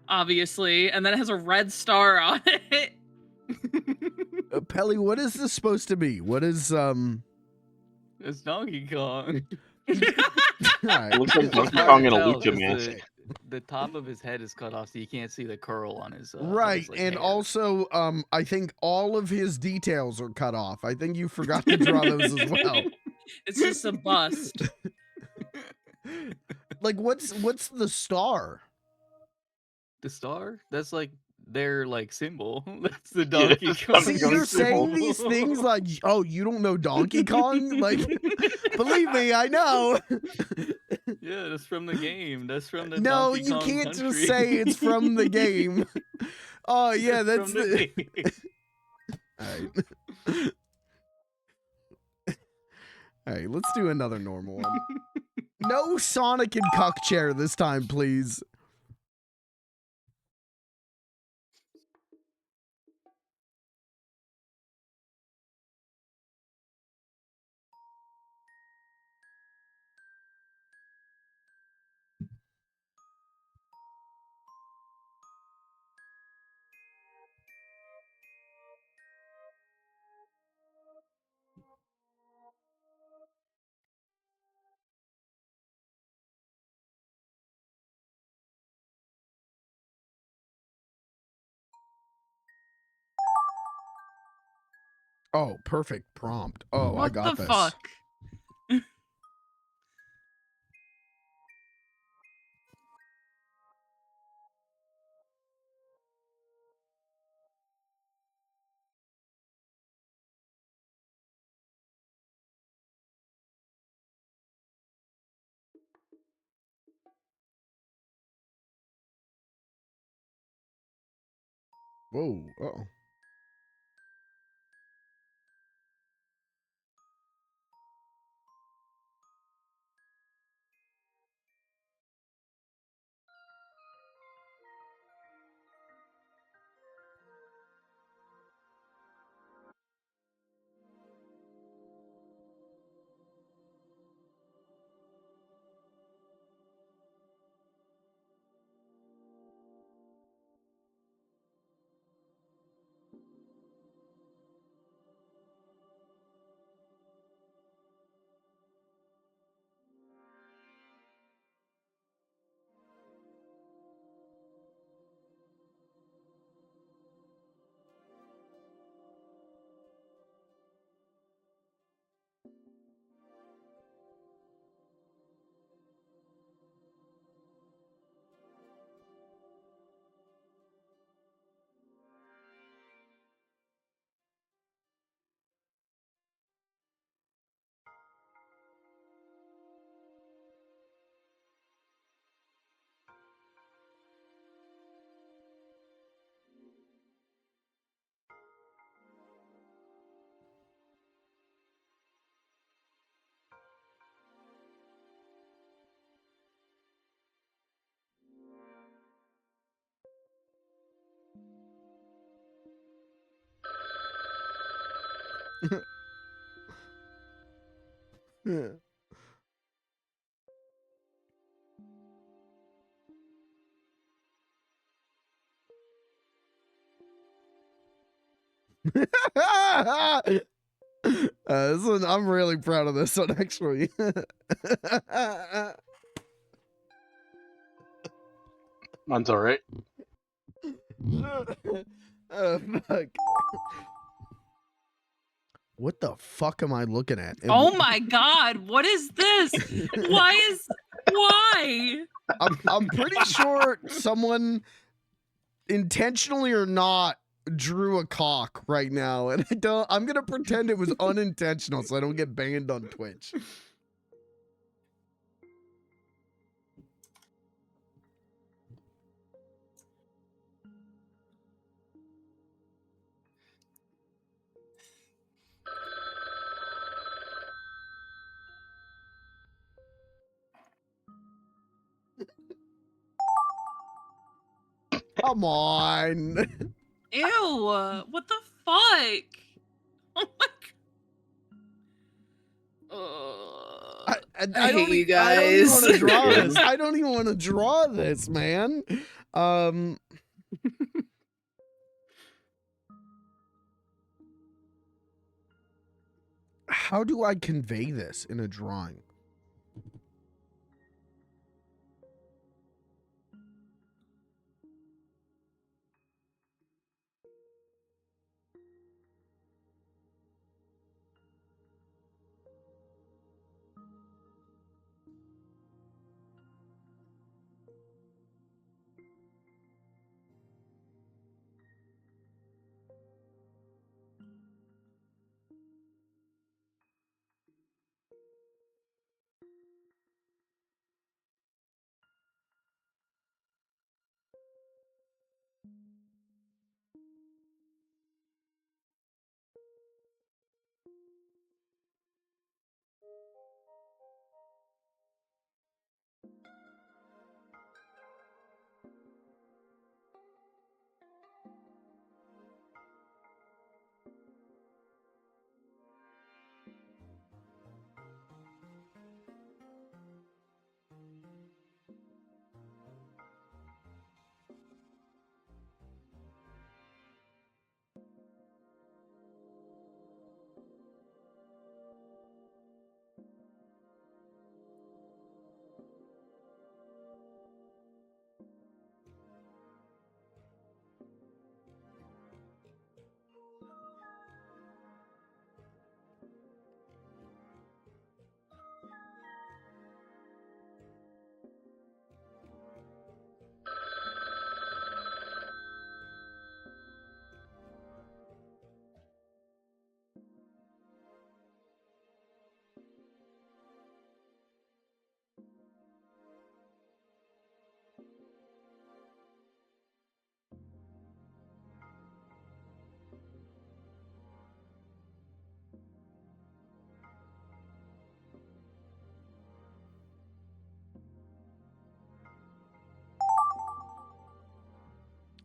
obviously, and then it has a red star on it. Pelly, what is this supposed to be? What is It's Donkey Kong. alright. Looks like Donkey Hard Kong to in a tell, lucha 'cause mask. the top of his head is cut off, so you can't see the curl on his Right, like, and hair. also, I think all of his details are cut off. I think you forgot to draw those as well. It's just a bust. Like, what's the star? The star? That's like their like symbol. That's the Donkey Yeah, Kong. See, Donkey you're saying Kong. these things like, oh, you don't know Donkey Kong? Like, believe me, I know. Yeah, that's from the game. That's from the No, Donkey you Kong can't country. just say it's from the game. Oh, yeah, that's from the. game. Alright. Alright, let's do another normal one. No Sonic and Cuck Chair this time, please. Oh, perfect prompt. Oh, I What got the this. fuck? Whoa. Uh-oh. Yeah. This one, I'm really proud of this one, actually. Mine's alright. Fuck. What the fuck am I looking at? Oh my god, what is this? Why? I'm pretty sure someone, intentionally or not, drew a cock right now, and I'm gonna pretend it was unintentional so I don't get banned on Twitch. Come on. Ew, what the fuck? Oh my god. I hate you I don't even guys. want to draw this. I don't even want to draw this, man. How do I convey this in a drawing?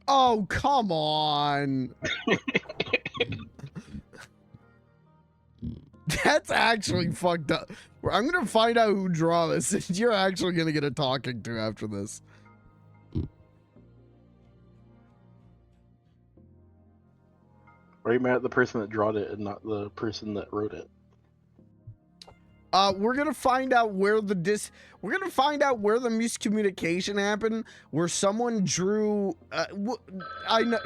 Oh, come on. That's actually fucked up. I'm gonna find out who draw this, and you're actually gonna get a talking to after this. Are you mad at the person that drawed it and not the person that wrote it? We're gonna find out where the miscommunication happened, where someone drew. I know.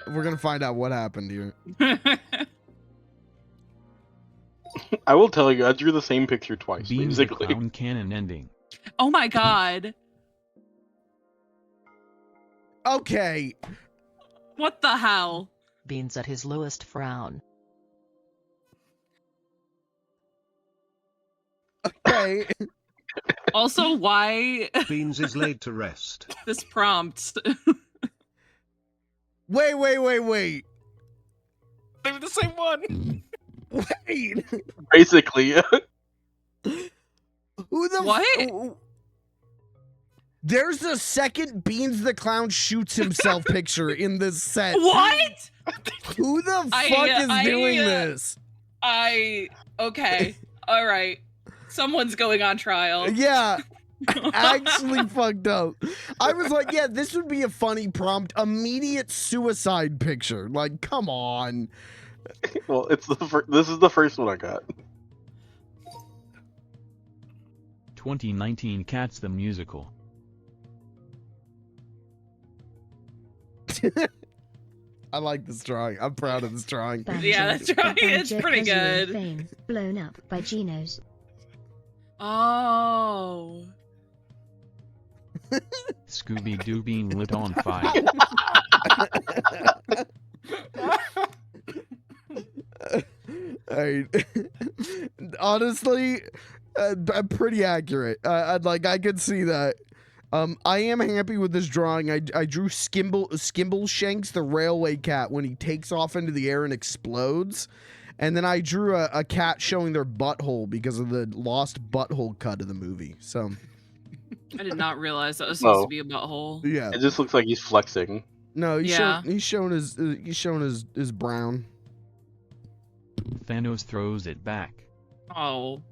We're gonna find out what happened here. I will tell you, I drew the same picture twice, Beans the basically. clown cannon ending. Oh my god. Okay. What the hell? Beans at his lowest frown. Okay. Also, why Beans is laid to rest. this prompt? Wait. They were the same one. Wait. Basically, yeah. Who the What? There's a second Beans the Clown shoots himself picture in this set. What? Who the fuck is doing this? Okay. All right. Someone's going on trial. Yeah. Actually fucked up. I was like, yeah, this would be a funny prompt. Immediate suicide picture. Like, come on. Well, it's this is the first one I got. 2019 Cats the Musical. I like this drawing. I'm proud of this drawing. Yeah, that's right. It's pretty good. Fame, blown up by Genos. Oh. Scooby-Doo being lit on fire. Alright. Honestly, pretty accurate. I could see that. I am happy with this drawing. I drew Skimbleshanks, the railway cat, when he takes off into the air and explodes. And then I drew a cat showing their butthole because of the lost butthole cut of the movie. So I did not realize that was supposed to be a butthole. yeah, It just looks like he's flexing. no, Yeah. he's showing his brown. Thanos throws it back. Oh.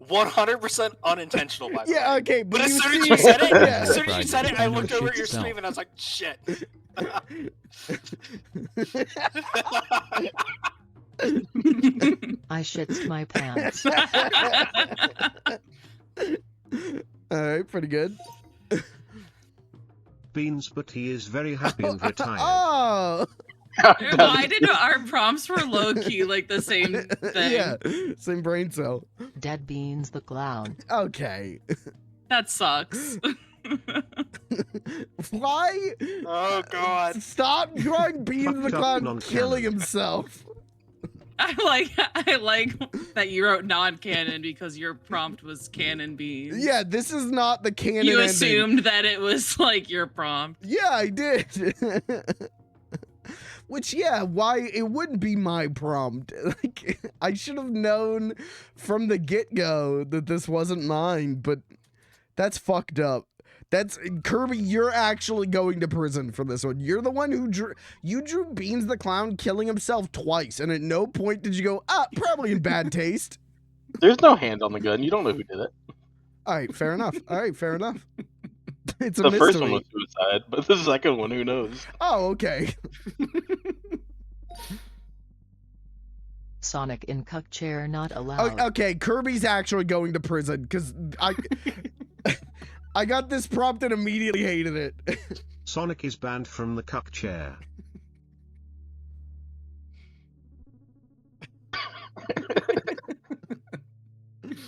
100% unintentional, by the way. Yeah, okay, but But as you soon as see- you said it, Yeah. as soon as you said it, I looked over at Thanos your shits stream and I was like, shit. I shits my pants. All right, pretty good. Beans, but he is very happy and retired. Oh, Why did our prompts were low key like the same thing? yeah, same brain cell. Dead Beans the clown. Okay, That sucks. why? Oh, God. Stop drawing Beans the Fucked up Clown non-canon. killing himself. I like that you wrote non-canon because your prompt was canon beans. Yeah, this is not the canon. You ending. assumed that it was like your prompt. Yeah, I did. Which, yeah, why it wouldn't be my prompt. Like, I should have known from the get-go that this wasn't mine, but that's fucked up. That's Kirby, you're actually going to prison for this one. You're the one who drew Beans the Clown killing himself twice, and at no point did you go, probably in bad taste. There's no hand on the gun. You don't know who did it. All right, fair enough. All right, fair enough. It's a The mystery. first one was suicide, but the second one, who knows? Oh, okay. Sonic in cuck chair not allowed. Okay, Kirby's actually going to prison because I got this prompt and immediately hated it. Sonic is banned from the cuck chair.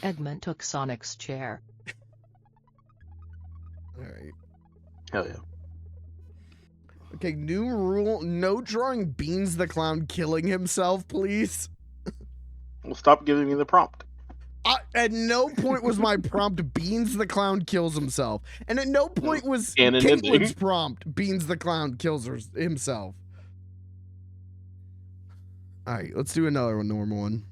Eggman took Sonic's chair. All right. Hell yeah. Okay, new rule: no drawing Beans the Clown killing himself, please. Well, stop giving me the prompt. At no point was my prompt Beans the Clown kills himself, and at no point was Canon Caitlin's ending. prompt Beans the Clown kills himself. All right, let's do another one, normal one.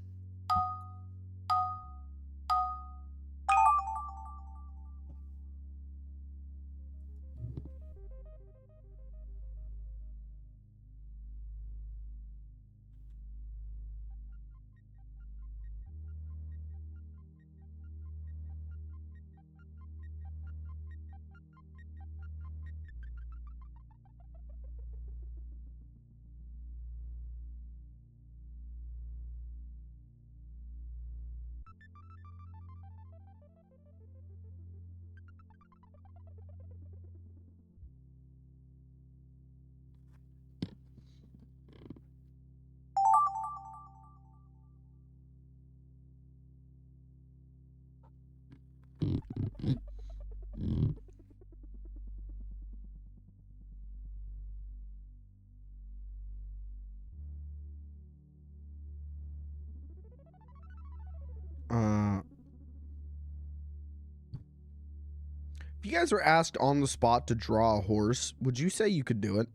If you guys were asked on the spot to draw a horse, would you say you could do it?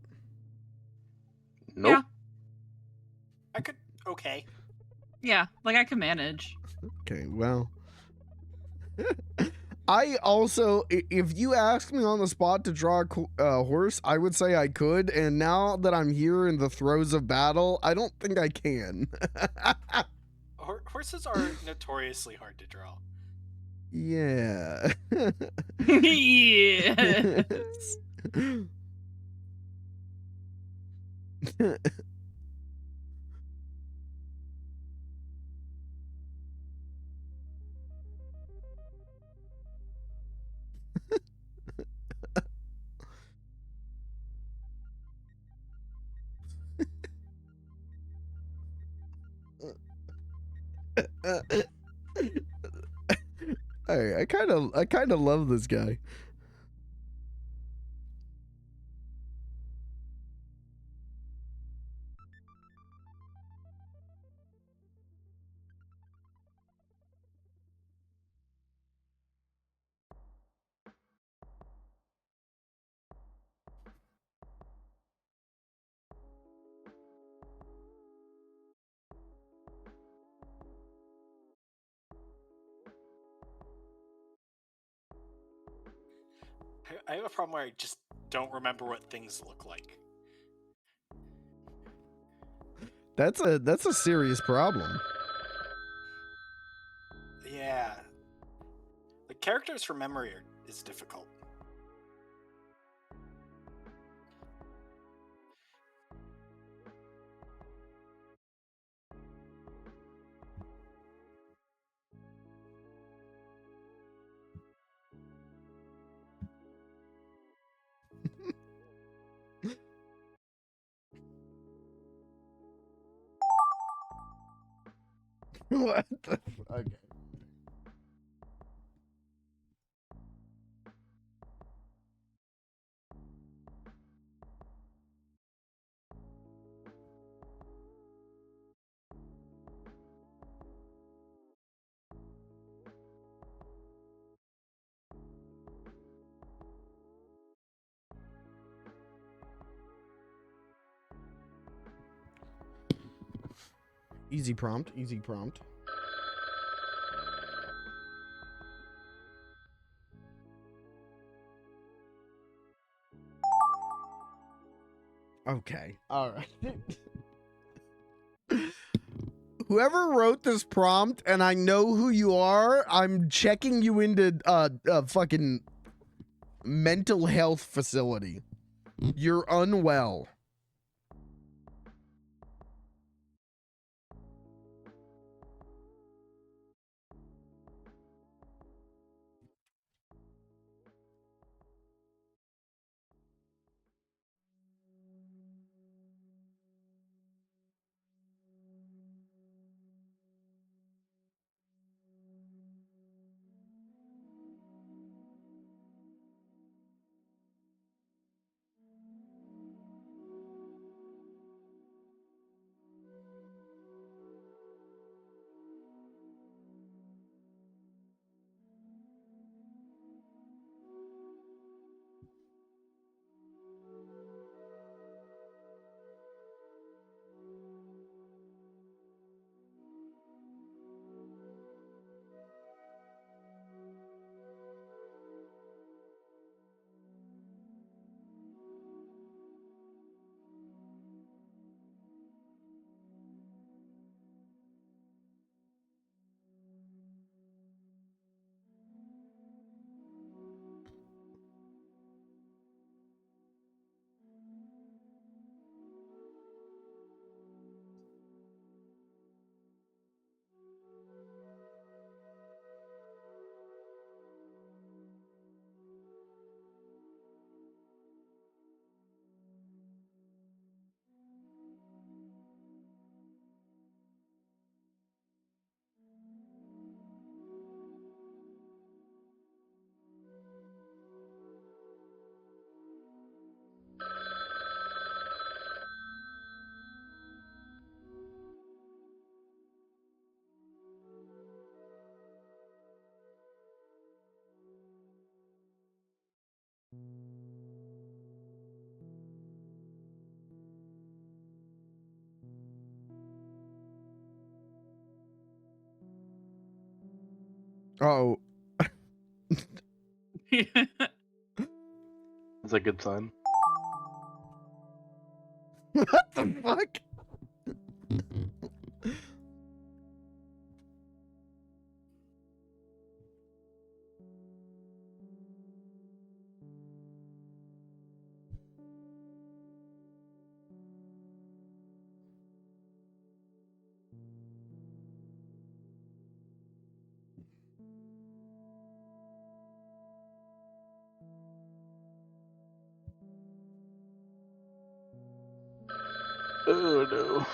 Nope. Yeah. I could, okay. Yeah, like I can manage. Okay, well. I also, if you asked me on the spot to draw a horse, I would say I could. And now that I'm here in the throes of battle, I don't think I can. Horses are notoriously hard to draw. Yeah. Yes. I kind of love this guy. I have a problem where I just don't remember what things look like. That's a serious problem. Yeah. The characters from memory is difficult. What the fuck? Easy prompt, easy prompt. Okay, all right. Whoever wrote this prompt, and I know who you are, I'm checking you into a fucking mental health facility. You're unwell. Oh. That's a good sign. What the fuck? Oh no.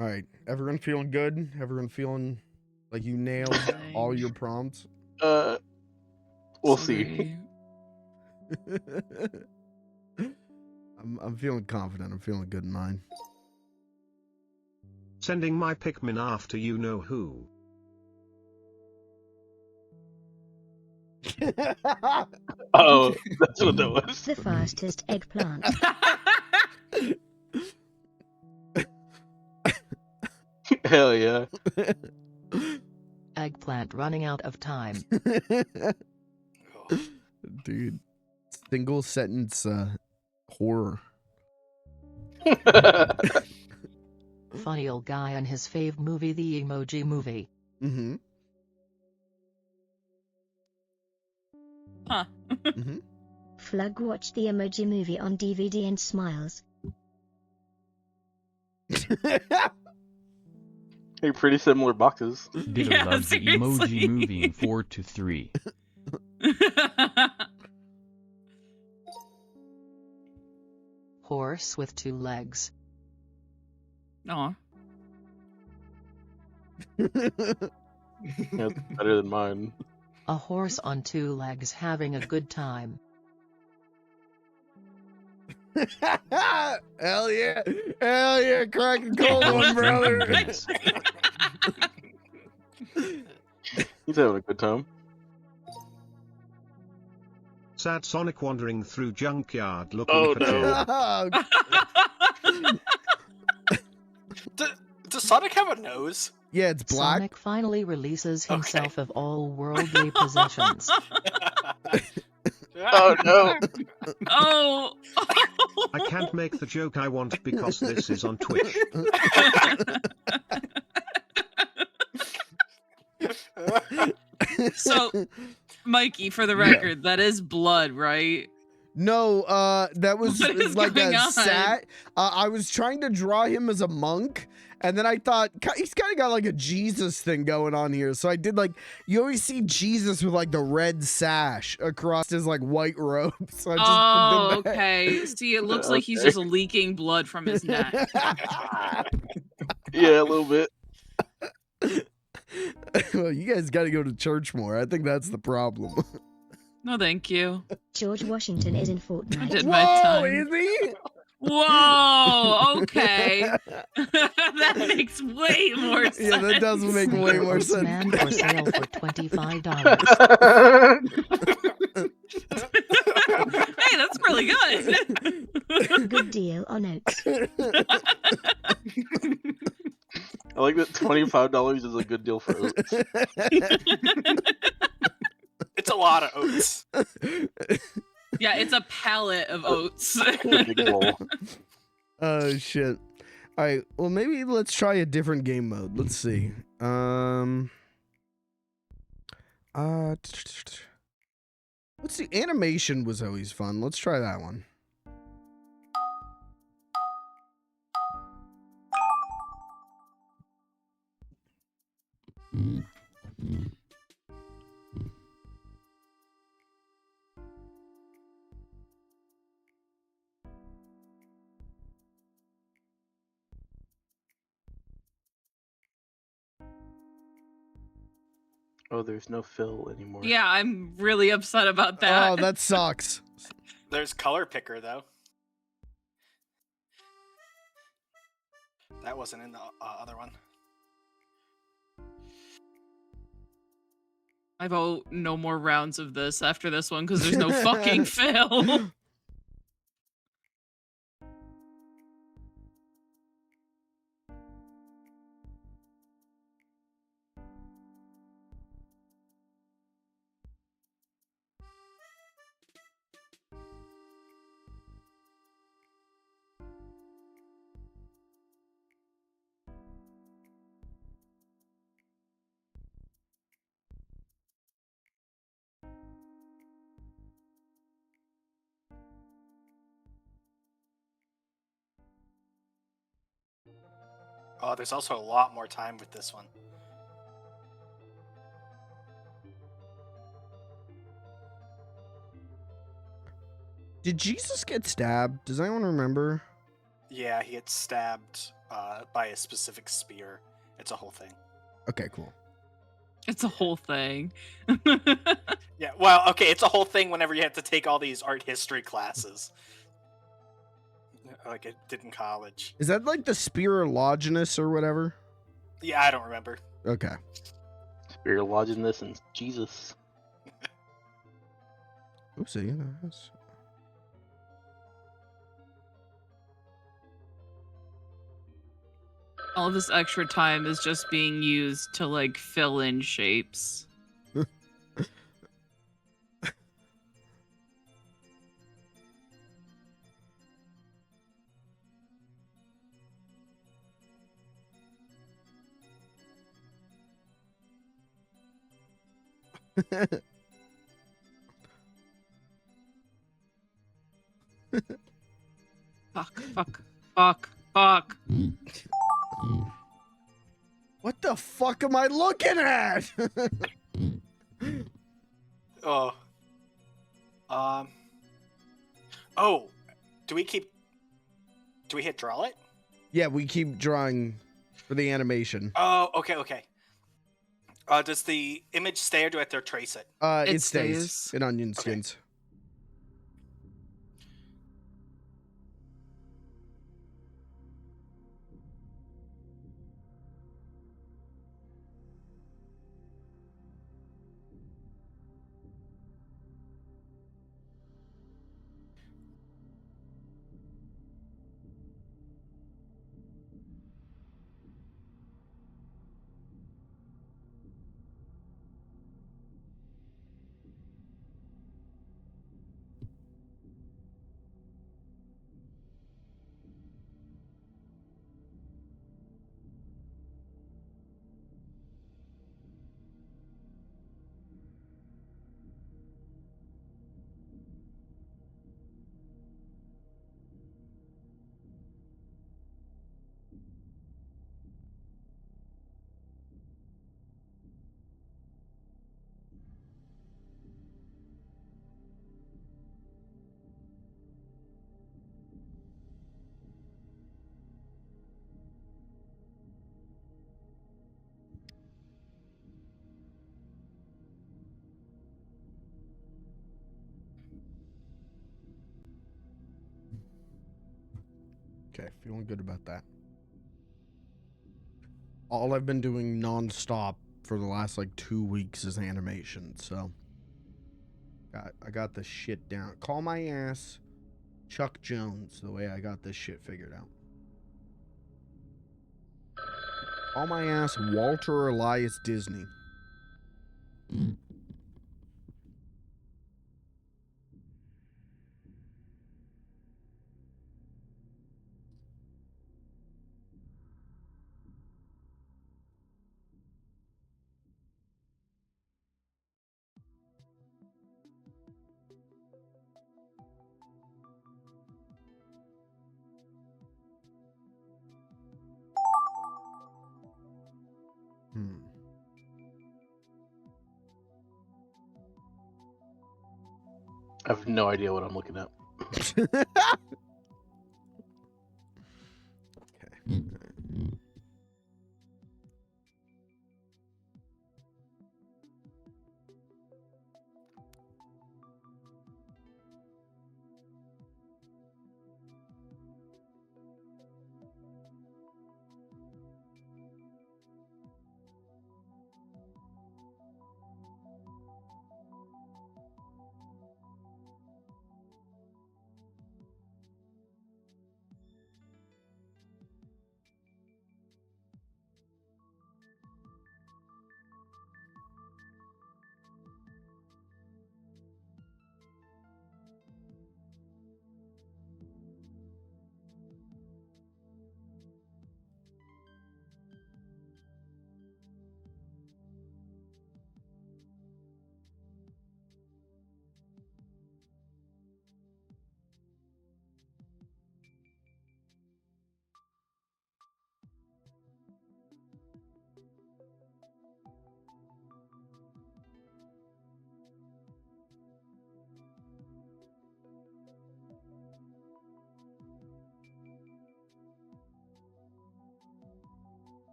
All right, everyone feeling good? Everyone feeling like you nailed all your prompts? We'll So see. great. I'm feeling confident. I'm feeling good in mine. Sending my Pikmin after you know who. Oh, that's what that was. The fastest eggplant. Hell yeah. Eggplant running out of time. Dude, single sentence horror. Funny old guy and his fave movie, the Emoji Movie. Mm-hmm. Huh. Mm-hmm. Flug watched the Emoji Movie on DVD and smiles. Hey, pretty similar boxes. Ditto Yeah, loves the seriously. emoji movie in 4-3. Horse with 2 legs. Aw. That's better than mine. A horse on 2 legs having a good time. Hell yeah. Hell yeah. Crack a cold one, brother. He's having a good time. Sad Sonic wandering through junkyard looking Oh, for no. Ted. Does Sonic have a nose? Yeah, it's black. Sonic finally releases Okay. himself of all worldly possessions. Oh no. Oh. I can't make the joke I want because this is on Twitch. So, Mikey, for the record, that is blood, right? No, that was What is like going a on? sat. I was trying to draw him as a monk, and then I thought he's kind of got like a Jesus thing going on here. So I did like, you always see Jesus with like the red sash across his like white robe. So I just Oh, did that. okay. See, it looks like he's Okay. just leaking blood from his neck. Yeah, a little bit. Well, you guys got to go to church more. I think that's the problem. No, thank you. George Washington is in I Fortnite. did my Whoa, time. is he? Whoa, okay. That makes way more sense. Yeah, that does make way more Oats sense. man for sale for $25. Hey, that's really good. Good deal on oats. I like that $25 is a good deal for oats. It's a lot of oats. Yeah, it's a pallet of oats. Big bowl. Oh shit. All right, well maybe let's try a different game mode. Let's see. Let's see. Animation was always fun. Let's try that one. Oh, there's no fill anymore. Yeah, I'm really upset about that. Oh, that sucks. There's color picker though. That wasn't in the other one. I vote no more rounds of this after this one because there's no fucking fill. Oh, there's also a lot more time with this one. Did Jesus get stabbed? Does anyone remember? Yeah, he gets stabbed by a specific spear. It's a whole thing. Okay, cool. It's a whole thing. Yeah, well, okay, it's a whole thing whenever you have to take all these art history classes. Like I did in college. Is that like the Spirologinus or whatever? Yeah, I don't remember. Okay. Spirit lodging this and Jesus. Oopsie. All this extra time is just being used to like fill in shapes. Fuck. What the fuck am I looking at? Oh. Oh, do we hit draw it? Yeah, we keep drawing for the animation. Oh, okay. Does the image stay or do I have to trace it? It stays in onion Okay. skins. Okay, feeling good about that. All I've been doing non-stop for the last like 2 weeks is animation, so I got this shit down. Call my ass Chuck Jones, the way I got this shit figured out. Call my ass Walter Elias Disney. I have no idea what I'm looking at. Okay.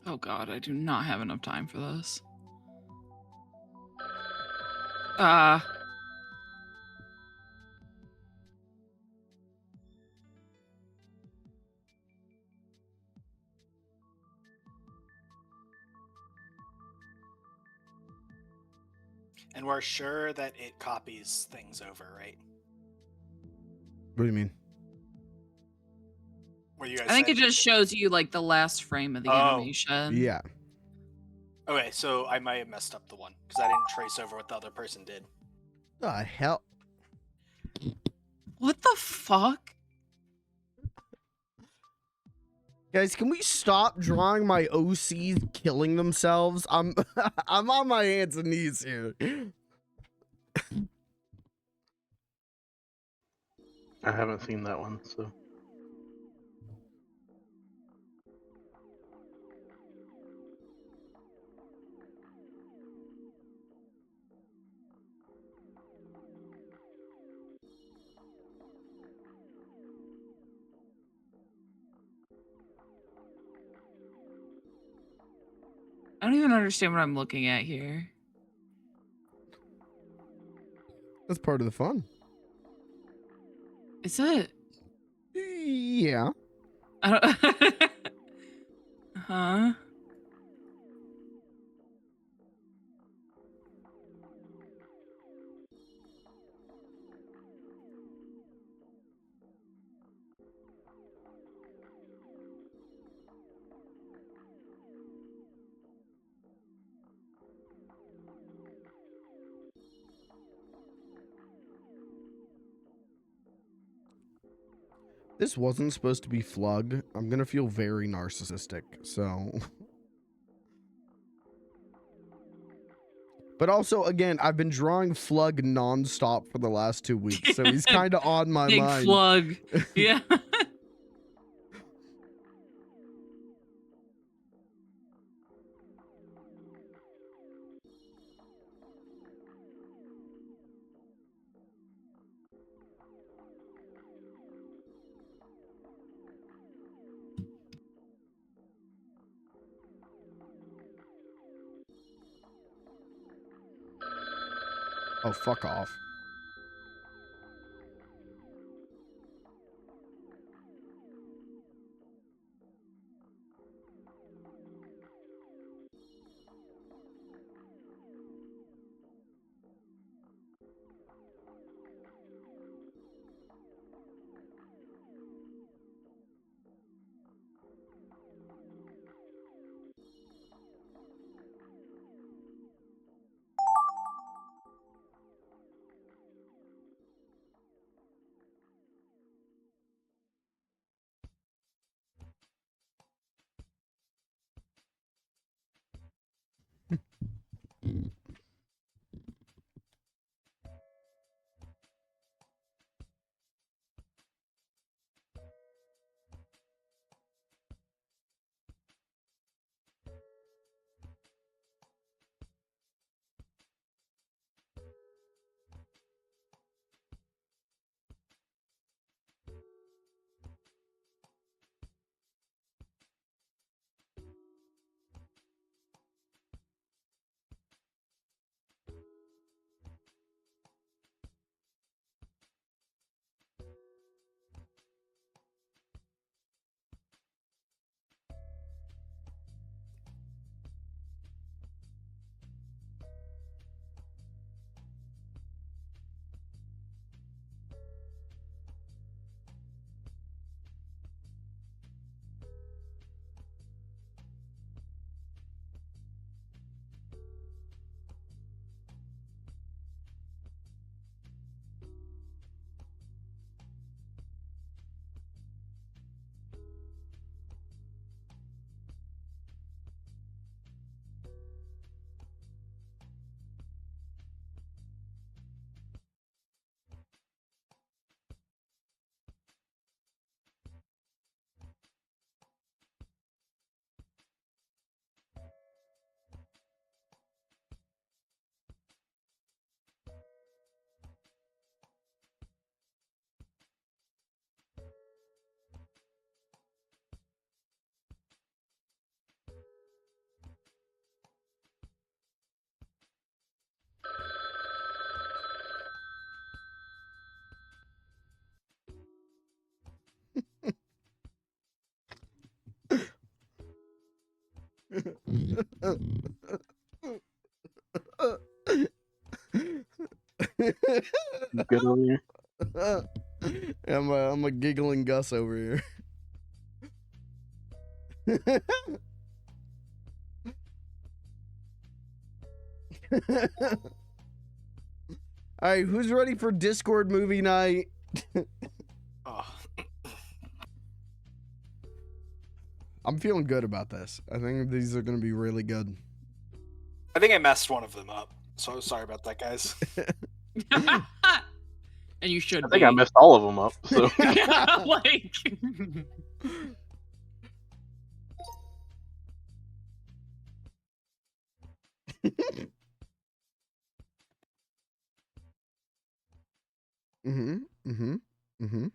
Oh god, I do not have enough time for this. Uh And we're sure that it copies things over, right? What do you mean? Where you guys I think said it just shows you like the last frame of the Oh. animation. Yeah. Okay, so I might have messed up the one because I didn't trace over what the other person did. The hell? What the fuck? Guys, can we stop drawing my OCs killing themselves? I'm I'm on my hands and knees here. I haven't seen that one, so. I don't even understand what I'm looking at here. That's part of the fun. Is it? Yeah. I don't Huh? This wasn't supposed to be FLG. I'm gonna feel very narcissistic, so. But also, again, I've been drawing FLG nonstop for the last 2 weeks, so he's kind of on my Big mind. flug. Yeah. Oh, fuck off. You good over here? I'm a giggling Gus over here. All right, who's ready for Discord movie night? Oh. I'm feeling good about this. I think these are going to be really good. I think I messed one of them up, so sorry about that, guys. And you should I think I messed all of them up. So like Mm-hmm. Mm-hmm. Mm-hmm.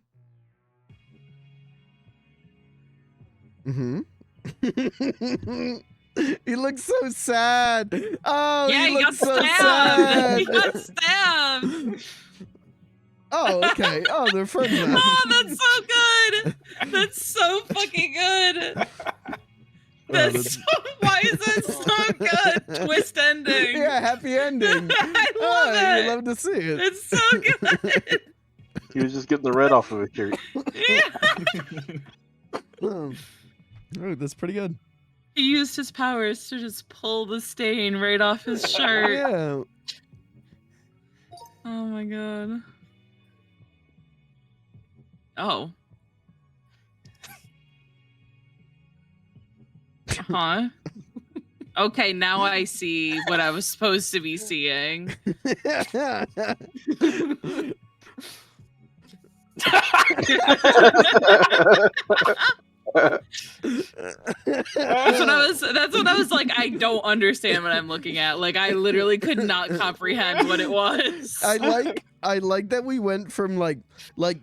Mm-hmm. He looks so sad. Oh, yeah, he he got looks so stabbed. sad. He got stabbed. Oh, okay. Oh, they're friends now. Oh, that's so good. That's so fucking good. That's so, why is that so good? Twist ending. Yeah, happy ending. I love it. You love to see it. It's so good. he was just getting the red off of his shirt. Yeah. Oh, that's pretty good. He used his powers to just pull the stain right off his shirt. Yeah. Oh my god. Oh. Huh? Okay, now I see what I was supposed to be seeing. That's what I was like, I don't understand what I'm looking at. Like I literally could not comprehend what it was. I like that we went from like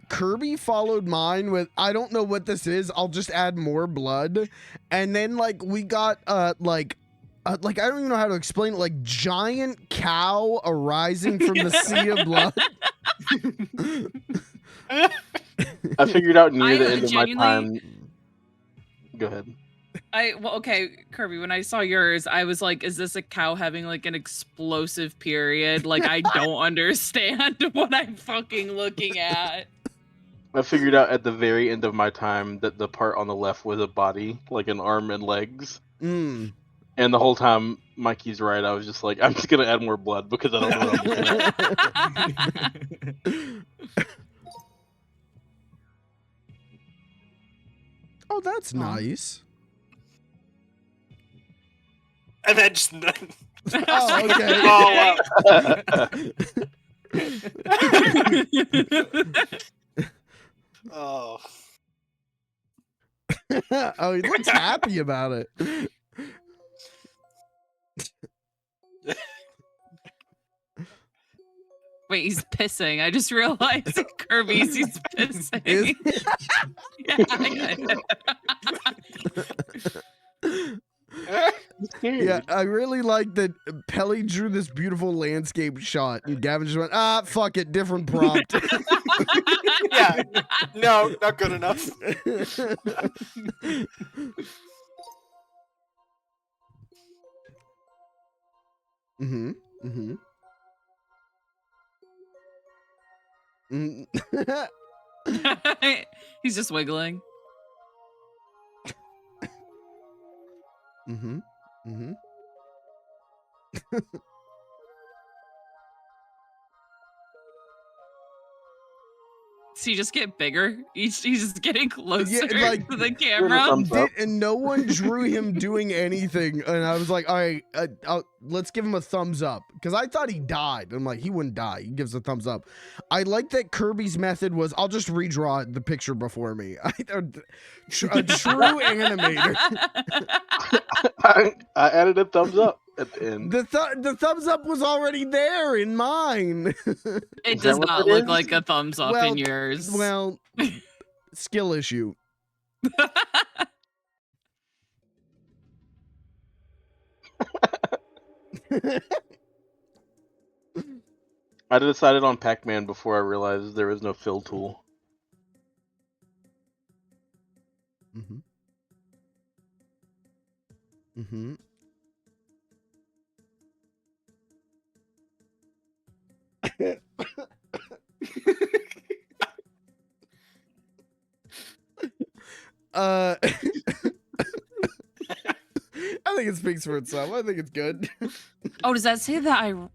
Kirby followed mine with I don't know what this is, I'll just add more blood. And then like we got like I don't even know how to explain it, like giant cow arising from the sea of blood. I figured out near the I end of my genuinely- time. Go ahead. Well, okay, Kirby, when I saw yours, I was like, is this a cow having like an explosive period? Like, I don't understand what I'm fucking looking at. I figured out at the very end of my time that the part on the left was a body, like an arm and legs. Mm. And the whole time, Mikey's right. I was just like, I'm just gonna add more blood because I don't know what I'm looking at. Oh, that's nice. And then just Oh, okay. Oh, wow. Oh. Oh, he looks happy about it. Wait, he's pissing. I just realized Kirby's he's pissing. Is- Yeah, I really like that Pelly drew this beautiful landscape shot and Gavin just went, fuck it, different prompt. Yeah. No, not good enough. Mm-hmm. Mm-hmm. Mm. He's just wiggling. Mm-hmm. Mm-hmm. Does he just get bigger? He's just getting closer like, to the camera. thumbs up. And no one drew him doing anything. And I was like, all right, let's give him a thumbs up. Because I thought he died. I'm like, he wouldn't die. He gives a thumbs up. I like that Kirby's method was, I'll just redraw the picture before me. A true animator. I added a thumbs up at the end. The thumbs up was already there in mine. It Is does that what not it look is? like a thumbs up in yours. Well, skill issue. I decided on Pac-Man before I realized there was no fill tool. Mm-hmm. Mm-hmm. I think it speaks for itself. I think it's good. Oh, does that say that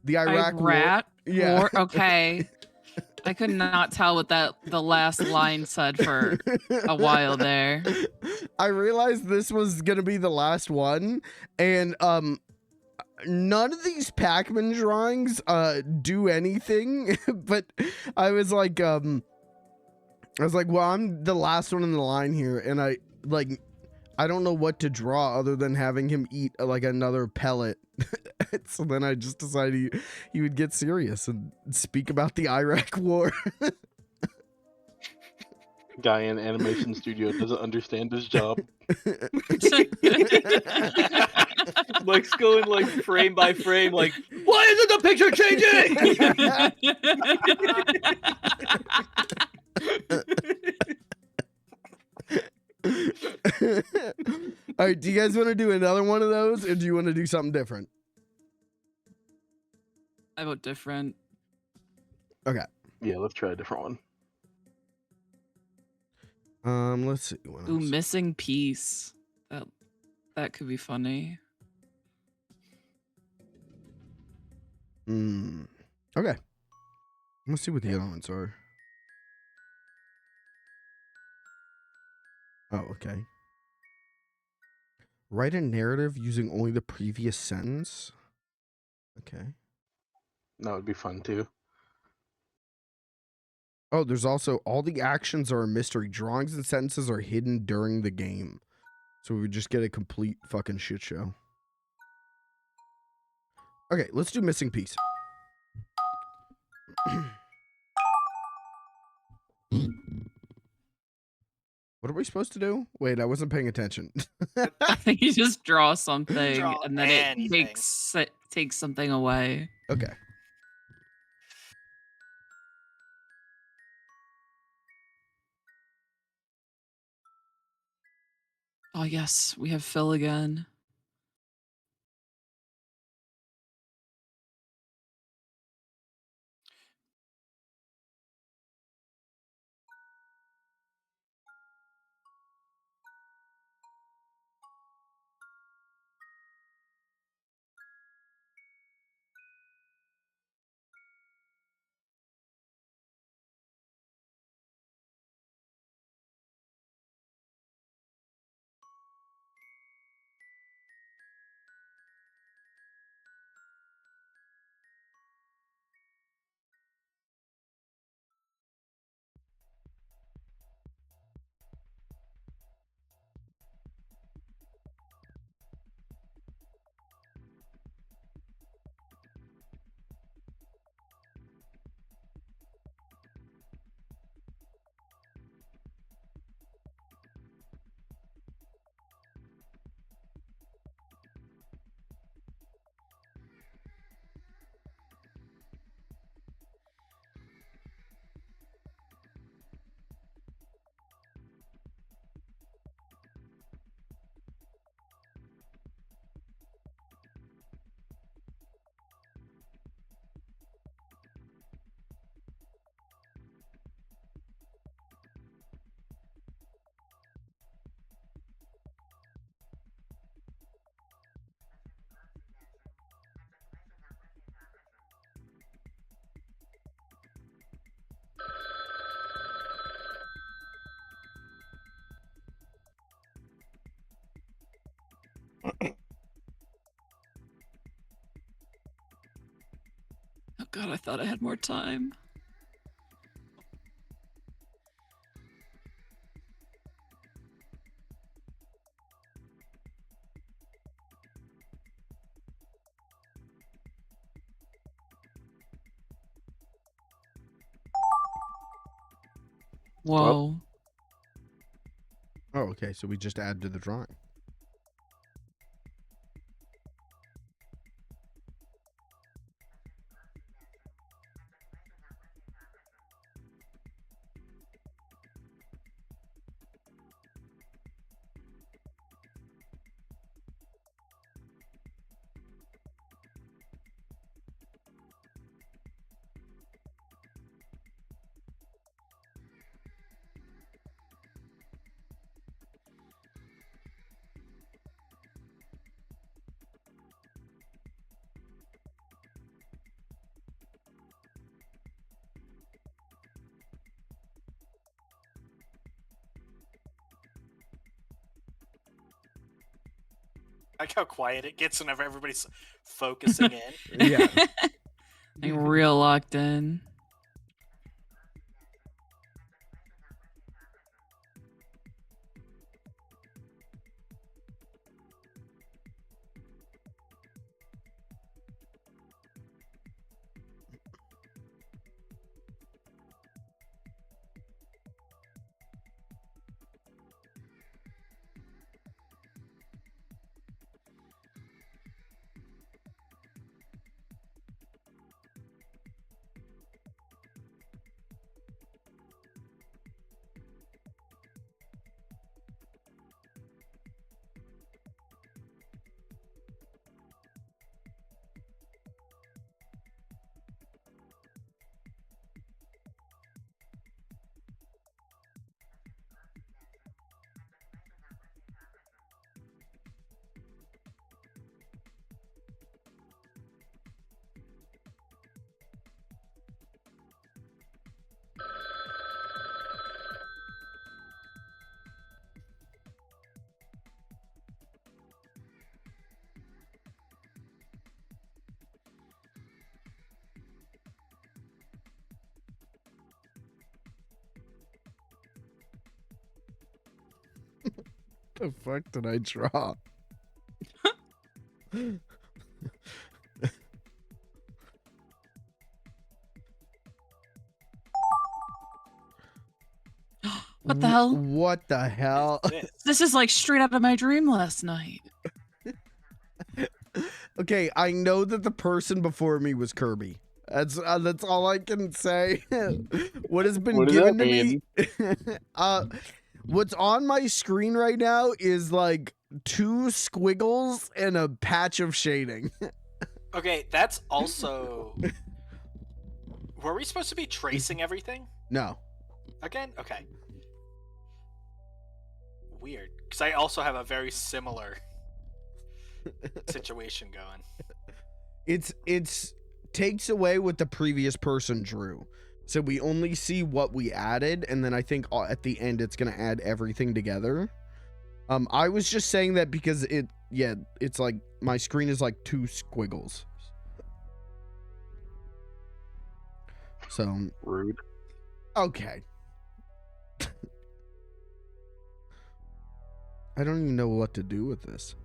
The Iraq War. Iraq Yeah. War? Okay. I could not tell what the last line said for a while there. I realized this was gonna be the last one, and none of these Pac-Man drawings do anything, but I was like, well, I'm the last one in the line here, and I don't know what to draw other than having him eat like another pellet. So then I just decided he would get serious and speak about the Iraq War. Guy in animation studio doesn't understand his job. Mike's going like frame by frame, like, why isn't the picture changing? All right, do you guys want to do another one of those, or do you want to do something different? I vote different. Okay. Yeah, let's try a different one. Let's see. What Ooh, else? missing piece. That could be funny. Okay. Let's see what the elements are. Oh, okay. Write a narrative using only the previous sentence. Okay. That would be fun too. Oh, there's also all the actions are a mystery. Drawings and sentences are hidden during the game. So we would just get a complete fucking shit show. Okay, let's do missing piece. What are we supposed to do? Wait, I wasn't paying attention. I think you just draw something Draw and then anything. it takes something away. Okay. Oh yes, we have Phil again. Oh god, I thought I had more time. Whoa. Oh, okay. So we just add to the drawing. I like how quiet it gets whenever everybody's focusing in. Yeah. Like real locked in. The fuck did I draw? What the hell? What the hell? This is like straight out of my dream last night. Okay, I know that the person before me was Kirby. That's all I can say. What has been What does given that to me? What's on my screen right now is like 2 squiggles and a patch of shading. Okay, that's also. Were we supposed to be tracing everything No. again? Okay. Weird, because I also have a very similar situation going. It's takes away what the previous person drew. So we only see what we added, and then I think at the end it's gonna add everything together. I was just saying that because it's like my screen is like 2 squiggles. So Rude. okay. I don't even know what to do with this.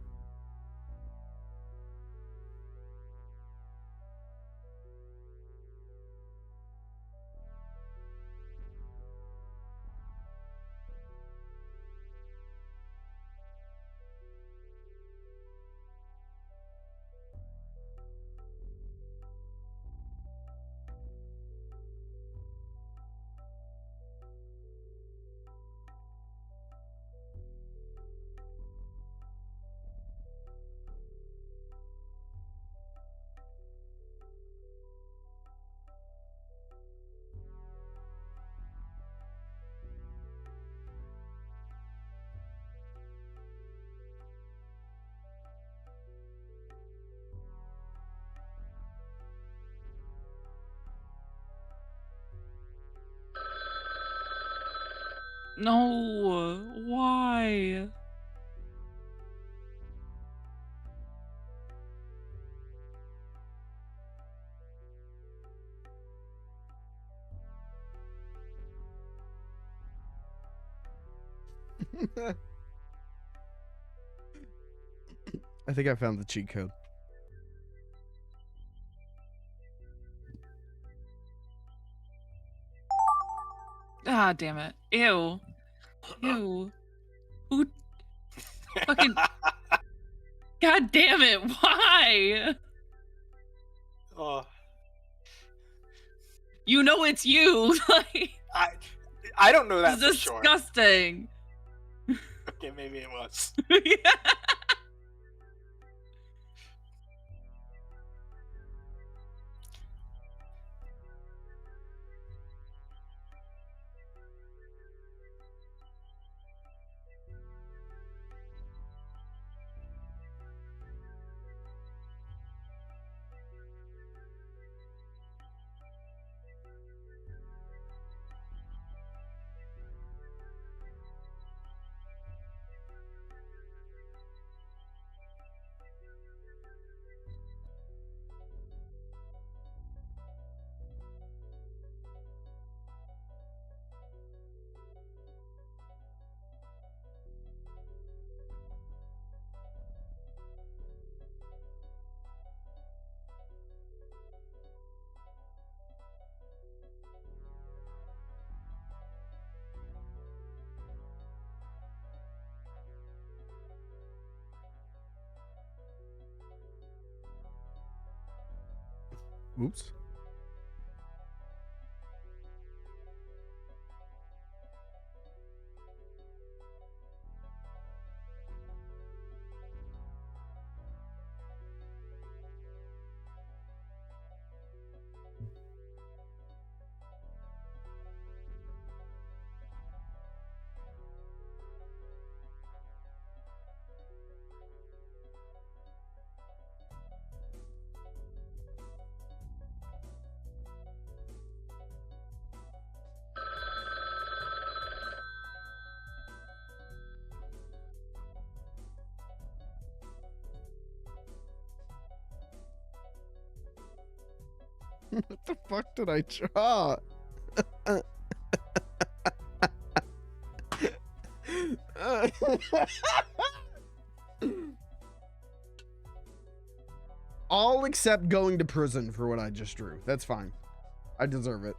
No, why? I think I found the cheat code. Ah, damn it. Ew. Ew. Who fucking God damn it, why? Oh, You know it's you. Like I don't know that it's for sure. disgusting. Okay, maybe it was. Yeah. Oops. What the fuck did I draw? All except going to prison for what I just drew. That's fine. I deserve it.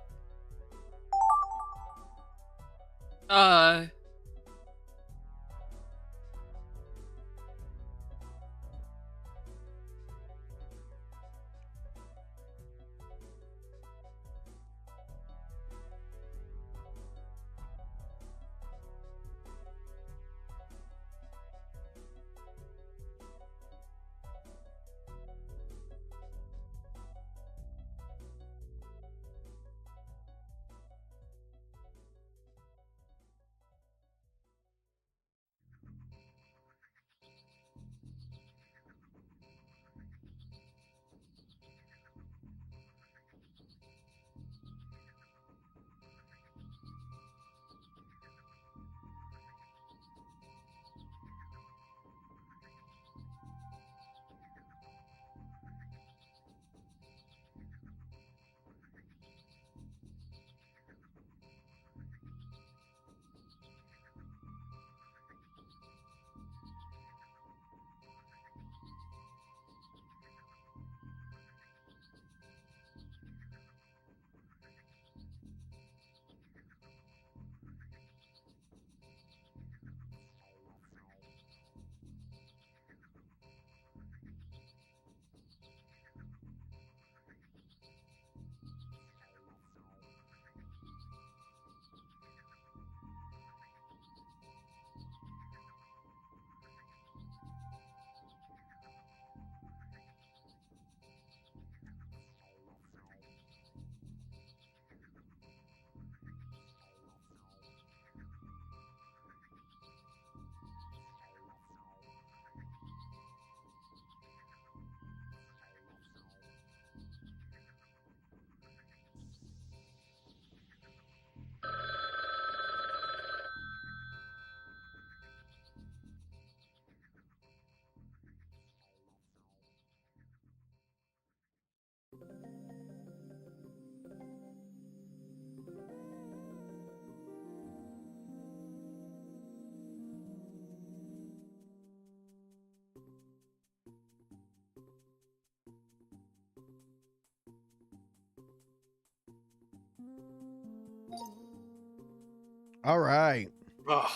All right. Ugh.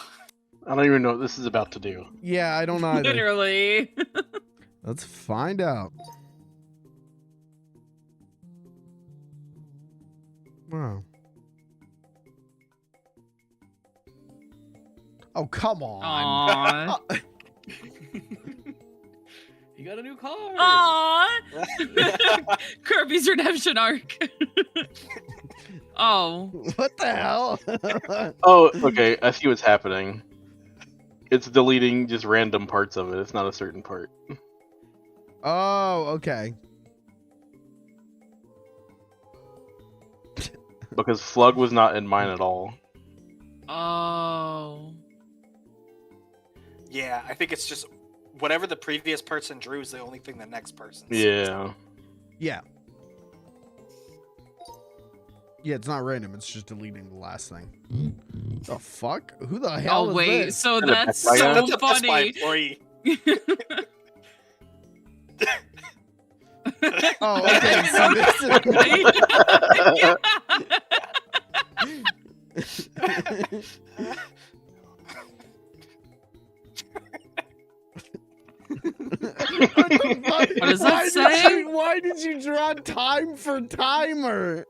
I don't even know what this is about to do. Yeah, I don't either. Literally. Let's find out. Wow. Oh, come on. Aww. You got a new car. Aww. Kirby's redemption arc. Oh. What the hell? Oh, okay. I see what's happening. It's deleting just random parts of it. It's not a certain part. Oh, okay. Because Flug was not in mine at all. Oh. Yeah, I think it's just whatever the previous person drew is the only thing the next person sees. Yeah. Yeah. Yeah, it's not random. It's just deleting the last thing. The fuck? Who the hell Oh is wait, this? so Kinda that's Best Buy guy? so That's a Best Buy funny. employee. Oh, okay. So this is... What does that say? Why Why did you draw time for timer?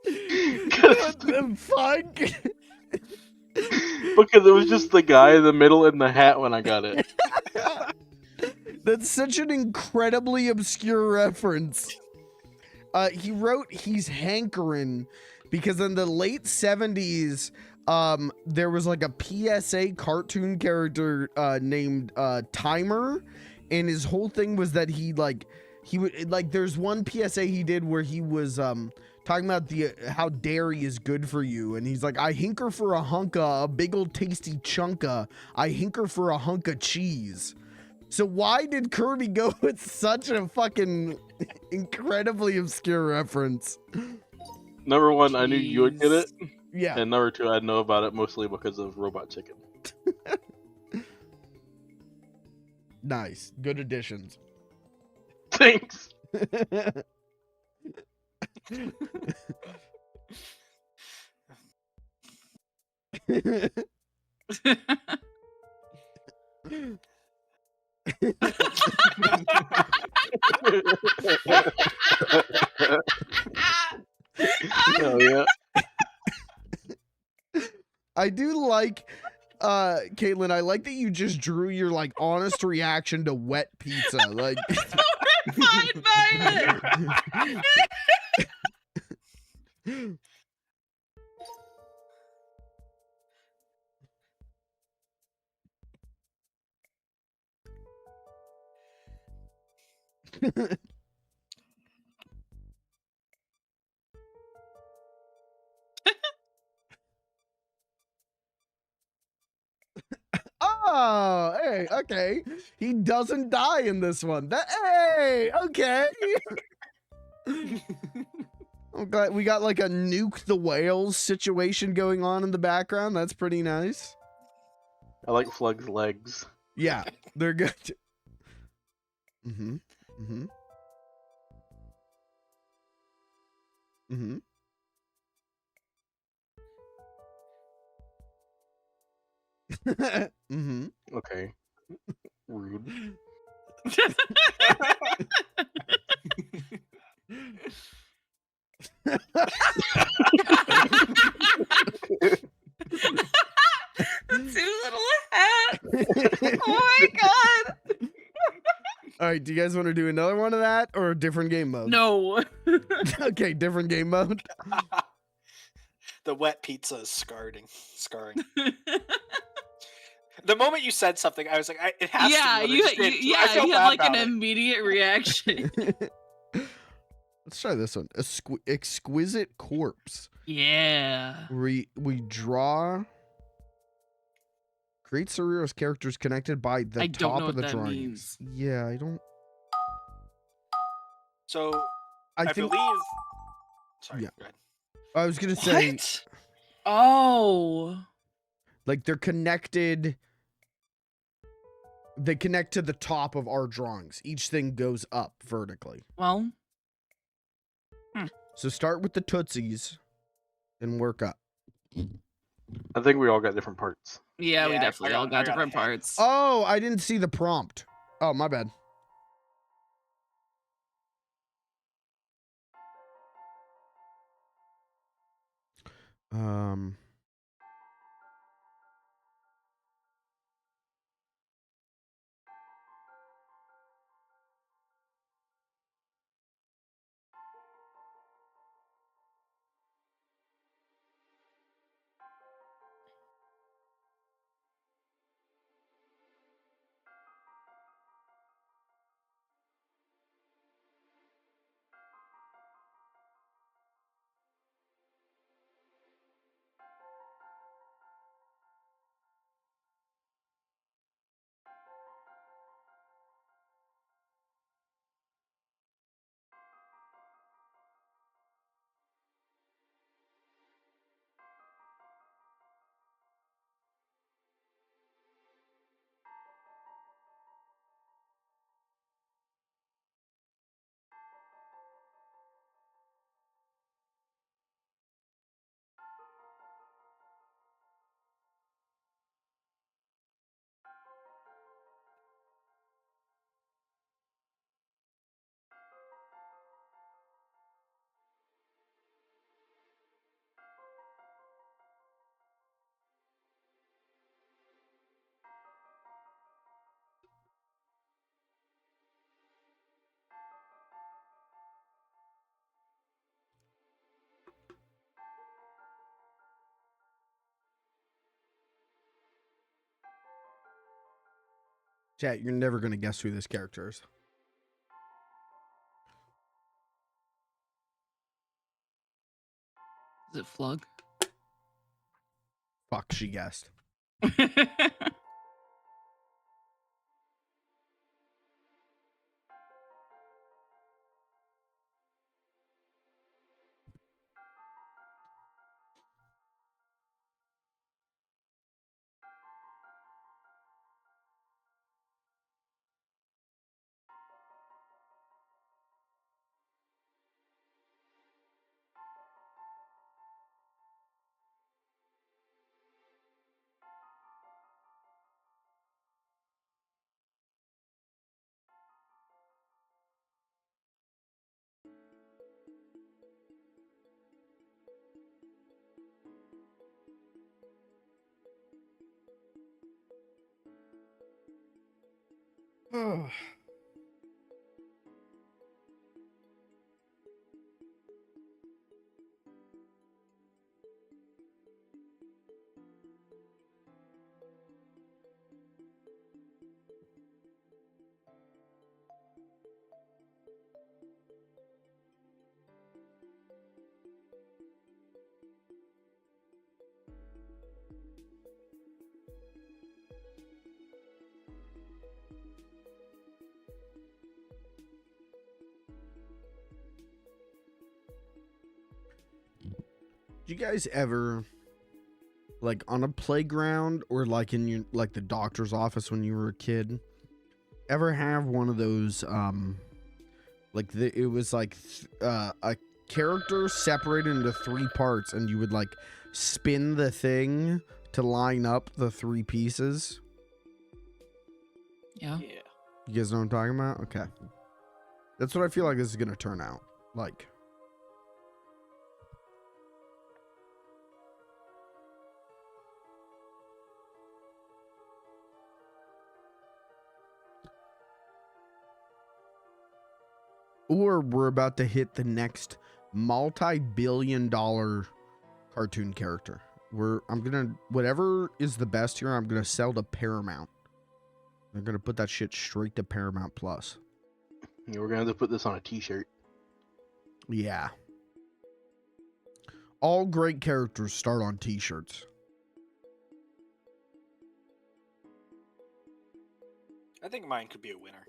What the fuck? Because it was just the guy in the middle in the hat when I got it. That's such an incredibly obscure reference. He wrote he's hankering because in the late 70s, there was like a PSA cartoon character named Timer, and his whole thing was that he would like there's one PSA he did where he was talking about how dairy is good for you, and he's like, I hinker for a hunka, a big old tasty chunka. I hinker for a hunk of cheese. So why did Kirby go with such a fucking incredibly obscure reference? Number one, I knew you would get it. Yeah. And number two, I know about it mostly because of Robot Chicken. Nice. Good additions. Thanks. Hell yeah. I do like, Caitlin, I like that you just drew your like honest reaction to wet pizza. Like Horrified by it. Oh, hey, okay. He doesn't die in this one. Hey, okay. I'm glad we got like a nuke the whales situation going on in the background. That's pretty nice. I like Flug's legs. Yeah, they're good. Mm-hmm. Okay. Rude. Too little hat. Oh my god. All right, do you guys want to do another one of that or a different game mode? No. Okay, different game mode. The wet pizza is scarring. The moment you said something, I was like, it has yeah, to be. you I feel have bad like an about it. immediate reaction. Let's try this one. Exquisite corpse. Yeah. We draw. Create Surrealist characters connected by the I don't top know of what the that drawings. means. Yeah, I don't. So I I think. believe. Sorry. Yeah. Go ahead. I was gonna say, What? Oh. like they're connected. They connect to the top of our drawings. Each thing goes up vertically. Well. So start with the tootsies and work up. I think we all got different parts. Yeah, we Yeah, definitely all I got got different a head. parts. Oh, I didn't see the prompt. Oh, my bad. Chat, you're never gonna guess who this character is. Is it Flug? Fuck, she guessed. Do you guys ever, like on a playground or like in your like the doctor's office when you were a kid, ever have one of those like it was like a character separated into 3 parts and you would like spin the thing to line up the 3 pieces? Yeah. Yeah. You guys know what I'm talking about? Okay. That's what I feel like this is gonna turn out like. Or we're about to hit the next multi-billion-dollar cartoon character. I'm gonna, whatever is the best here, I'm gonna sell to Paramount. They're gonna put that shit straight to Paramount Plus. Yeah, we're gonna have to put this on a t-shirt. Yeah. All great characters start on t-shirts. I think mine could be a winner.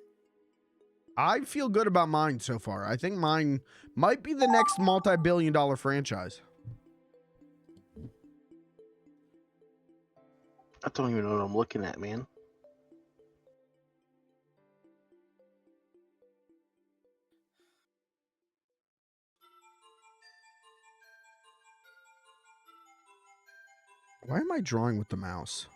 I feel good about mine so far. I think mine might be the next multi-billion-dollar franchise. I don't even know what I'm looking at, man. Why am I drawing with the mouse?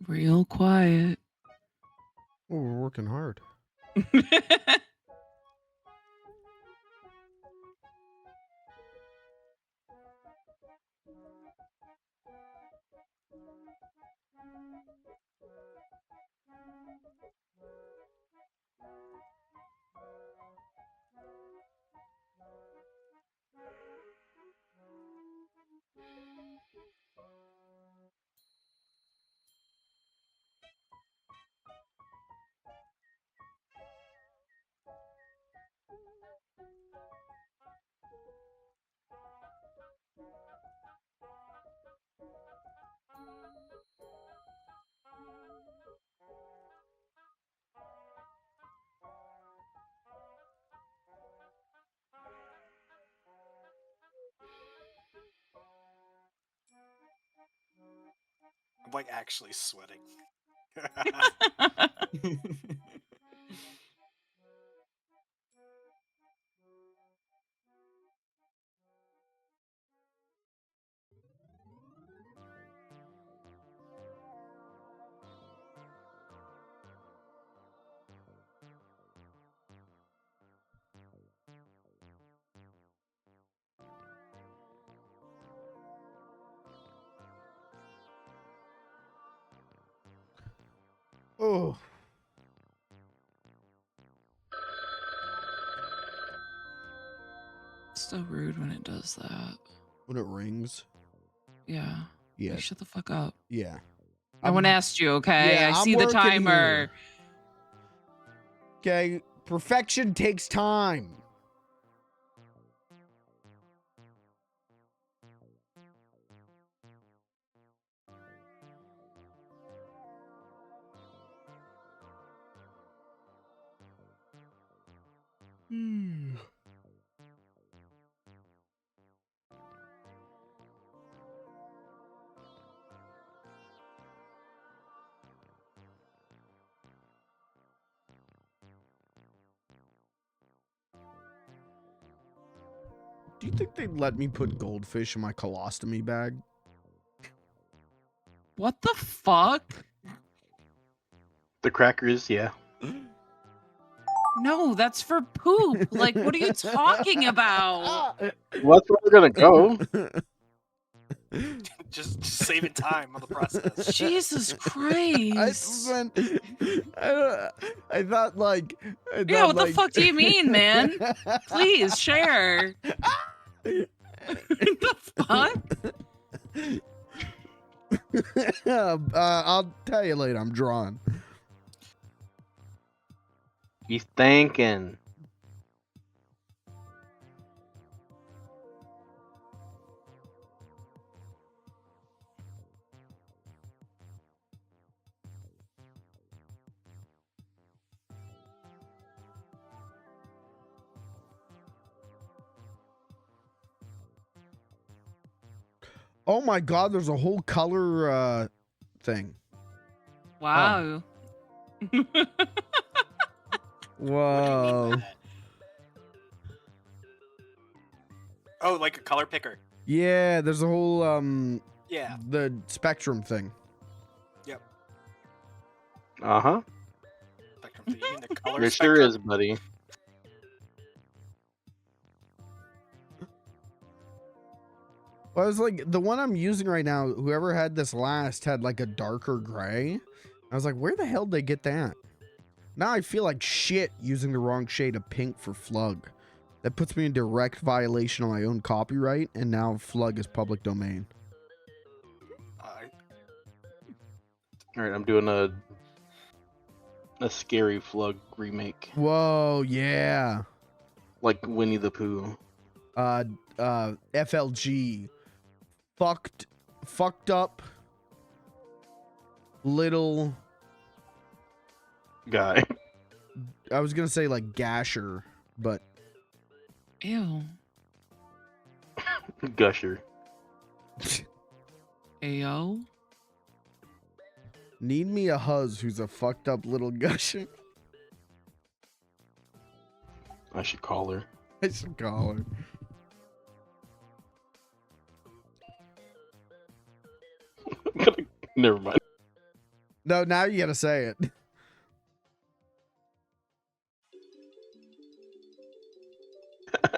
Real quiet. Oh, we're working hard. I'm like actually sweating. Oh. So rude when it does that. When it rings. Yeah. Yeah. Like, shut the fuck up. Yeah. No one asked you, okay? Yeah, I I'm see the working timer. here. Okay. Perfection takes time. Do you think they'd let me put goldfish in my colostomy bag? What the fuck? The crackers, yeah. No, that's for poop. Like, what are you talking about? Well, that's where we're gonna go. just saving time on the process. Jesus I, Christ. man, I thought like. Yeah, what the fuck do you mean, man? Please share. The fuck? I'll tell you later. I'm drawing. He's thinking. Oh my god, there's a whole color thing. Wow. Whoa. Oh, like a color picker. Yeah, there's a whole Yeah. the spectrum thing. Yep. Uh-huh. Spectrum. You mean the color There spectrum? sure is, buddy. Well, I was like, the one I'm using right now, whoever had this last had like a darker gray. I was like, where the hell did they get that? Now I feel like shit using the wrong shade of pink for FLG. That puts me in direct violation of my own copyright, and now FLG is public domain. Alright, I'm doing a scary FLG remake. Whoa, yeah. Like Winnie the Pooh. FLG. Fucked up little Guy. I was gonna say like Gasher, but Ew. Gusher. Ayo. need me a huz who's a fucked up little Gusher. I should call her. I should call her. Never mind. No, now you gotta say it.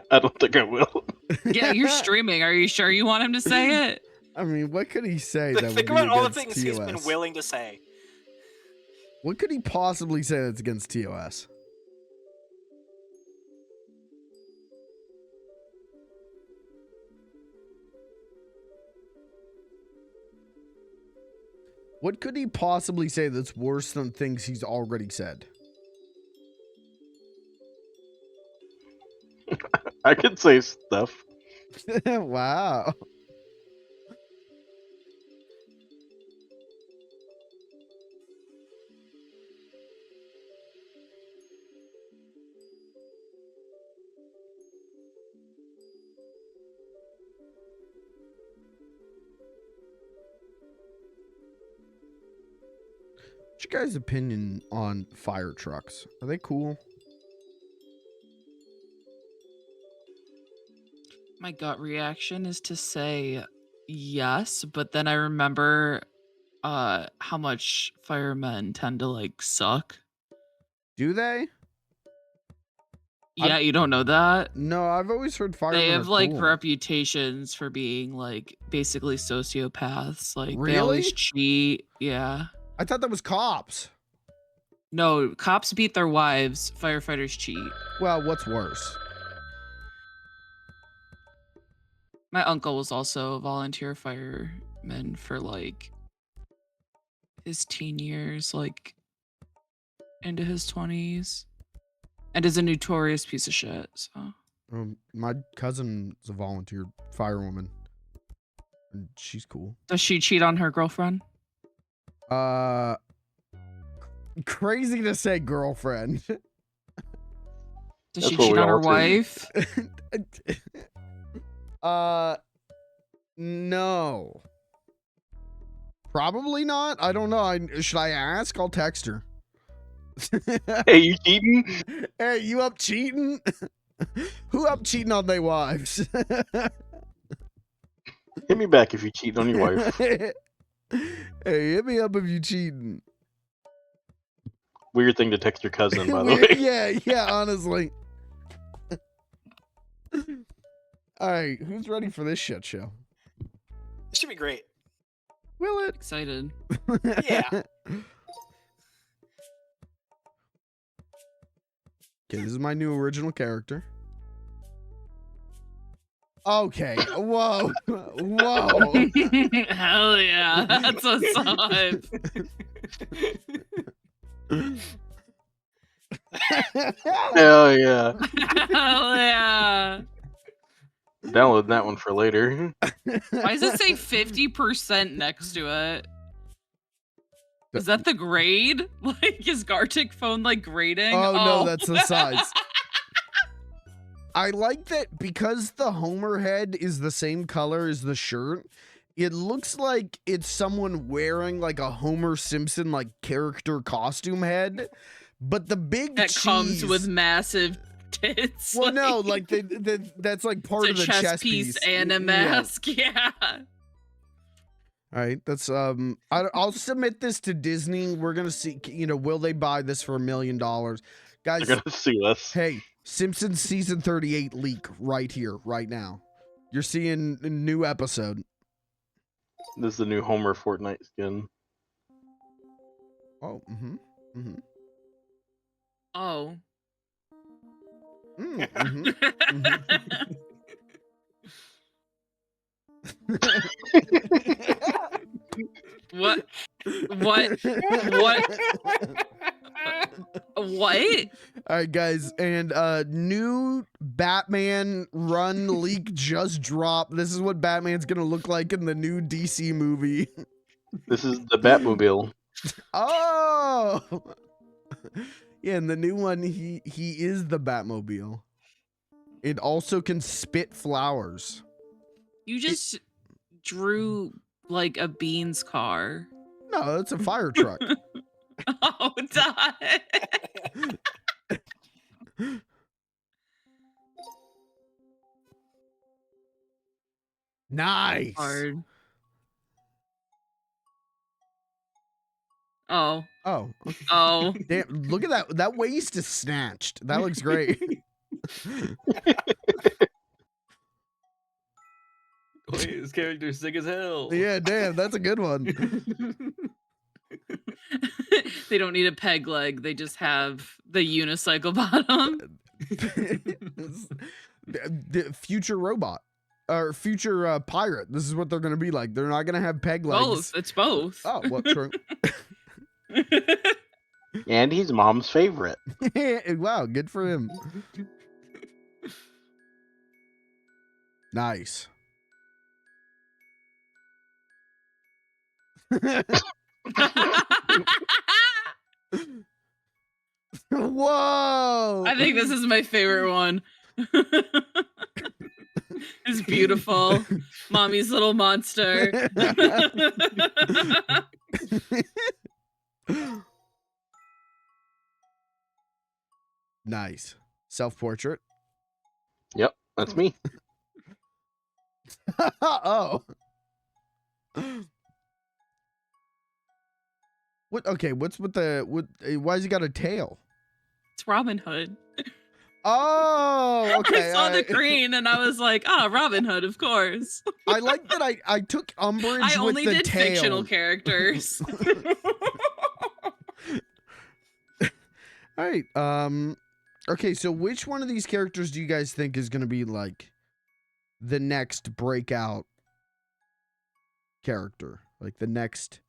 I don't think I will. Yeah, you're streaming. Are you sure you want him to say it? I mean, what could he say that would Think be about all the against things he's been TOS? willing to say. What could he possibly say that's against TOS? What could he possibly say that's worse than things he's already said? I could say stuff. Wow. What's your guys' opinion on fire trucks? Are they cool? My gut reaction is to say yes, but then I remember how much firemen tend to like suck. Do they? Yeah, you don't know that? No, I've always heard firemen They are have like cool. reputations for being like basically sociopaths. Like they Really? always cheat. Yeah. I thought that was cops. No, cops beat their wives, firefighters cheat. Well, what's worse? My uncle was also a volunteer fireman for like his teen years, like into his 20s, and is a notorious piece of shit. So My cousin's a volunteer firewoman, and she's cool. does she cheat on her girlfriend? Crazy to say girlfriend. Does That's she what cheat we on her all think. wife? No. Probably not. I don't know. Should I ask? I'll text her. Hey, you cheating? Hey, you up cheating? Who up cheating on their wives? Hit me back if you cheat on your wife. Hey, hit me up if you cheating. Weird thing to text your cousin, by the way. Yeah, honestly. All right, who's ready for this shit show? It should be great. Will it? Excited. Yeah. Okay, this is my new original character. Okay, whoa, whoa. Hell yeah, that's a sign. Hell yeah. Hell yeah. Download that one for later. Why does it say 50% next to it? Is that the grade? Like, is Gartic phone like grading? Oh, no, that's the size. I like that because the Homer head is the same color as the shirt. It looks like it's someone wearing like a Homer Simpson like character costume head, but the big that cheese comes with massive tits. Well, no, like that's like part of it's the a chess piece and a Yeah. mask. Yeah. All right, that's I'll submit this to Disney. We're gonna see, will they buy this for $1 million, guys? They're gonna sue us. Hey, Simpsons season 38 leak right here, right now. You're seeing a new episode. This is the new Homer Fortnite skin. Oh, Oh. What? What? What? All right, guys, and new Batman run leak just dropped. This is what Batman's gonna look like in the new DC movie. This is the Batmobile. Oh, yeah, in the new one, he is the Batmobile. It also can spit flowers. You just drew like a beans car. No, that's a fire truck. Oh, die. Nice. Hard. Oh. Oh. Oh. Damn, look at that. That waist is snatched. That looks great. Wait, this character's sick as hell. Yeah, damn, that's a good one. They don't need a peg leg. They just have the unicycle bottom. The future robot or future pirate. This is what they're gonna be like. They're not gonna have peg legs. Both. It's both. Oh, well, true. And he's mom's favorite. Wow, good for him. Nice. Whoa! I think this is my favorite one. It's beautiful. Mommy's little monster. Nice. Self-portrait. Yep, that's me. Oh. What? Okay. What's with the? What? Why has he got a tail? It's Robin Hood. Oh, okay. I saw the green and I was like, "Ah, Robin Hood, of course." I like that. I took umbrage I with only the did tail. fictional characters. All right. Okay. So, which one of these characters do you guys think is going to be like the next breakout character? Like the next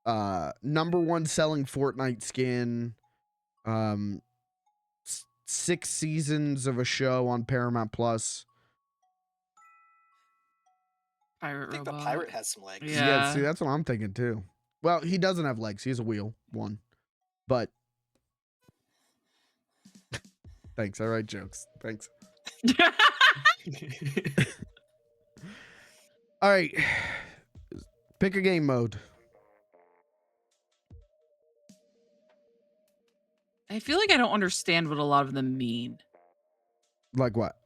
#1 selling Fortnite skin. 6 seasons of a show on Paramount Plus. Pirate I think robot. the pirate has some legs. Yeah. See, that's what I'm thinking too. Well, he doesn't have legs. He has a wheel, one. But thanks. I write jokes. Thanks. All right. Pick a game mode. I feel like I don't understand what a lot of them mean. Like what?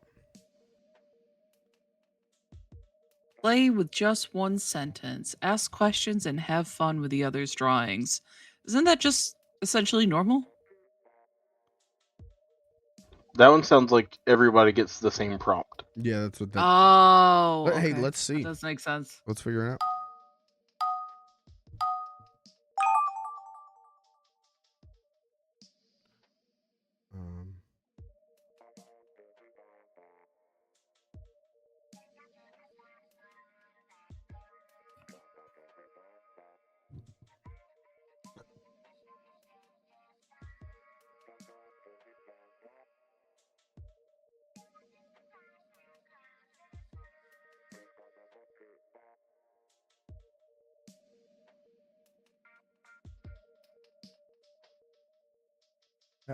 Play with just one sentence. Ask questions and have fun with the other's drawings. Isn't that just essentially normal? That one sounds like everybody gets the same prompt. Yeah, that's what that. Oh. But hey, okay. let's see. That does make sense. Let's figure it out.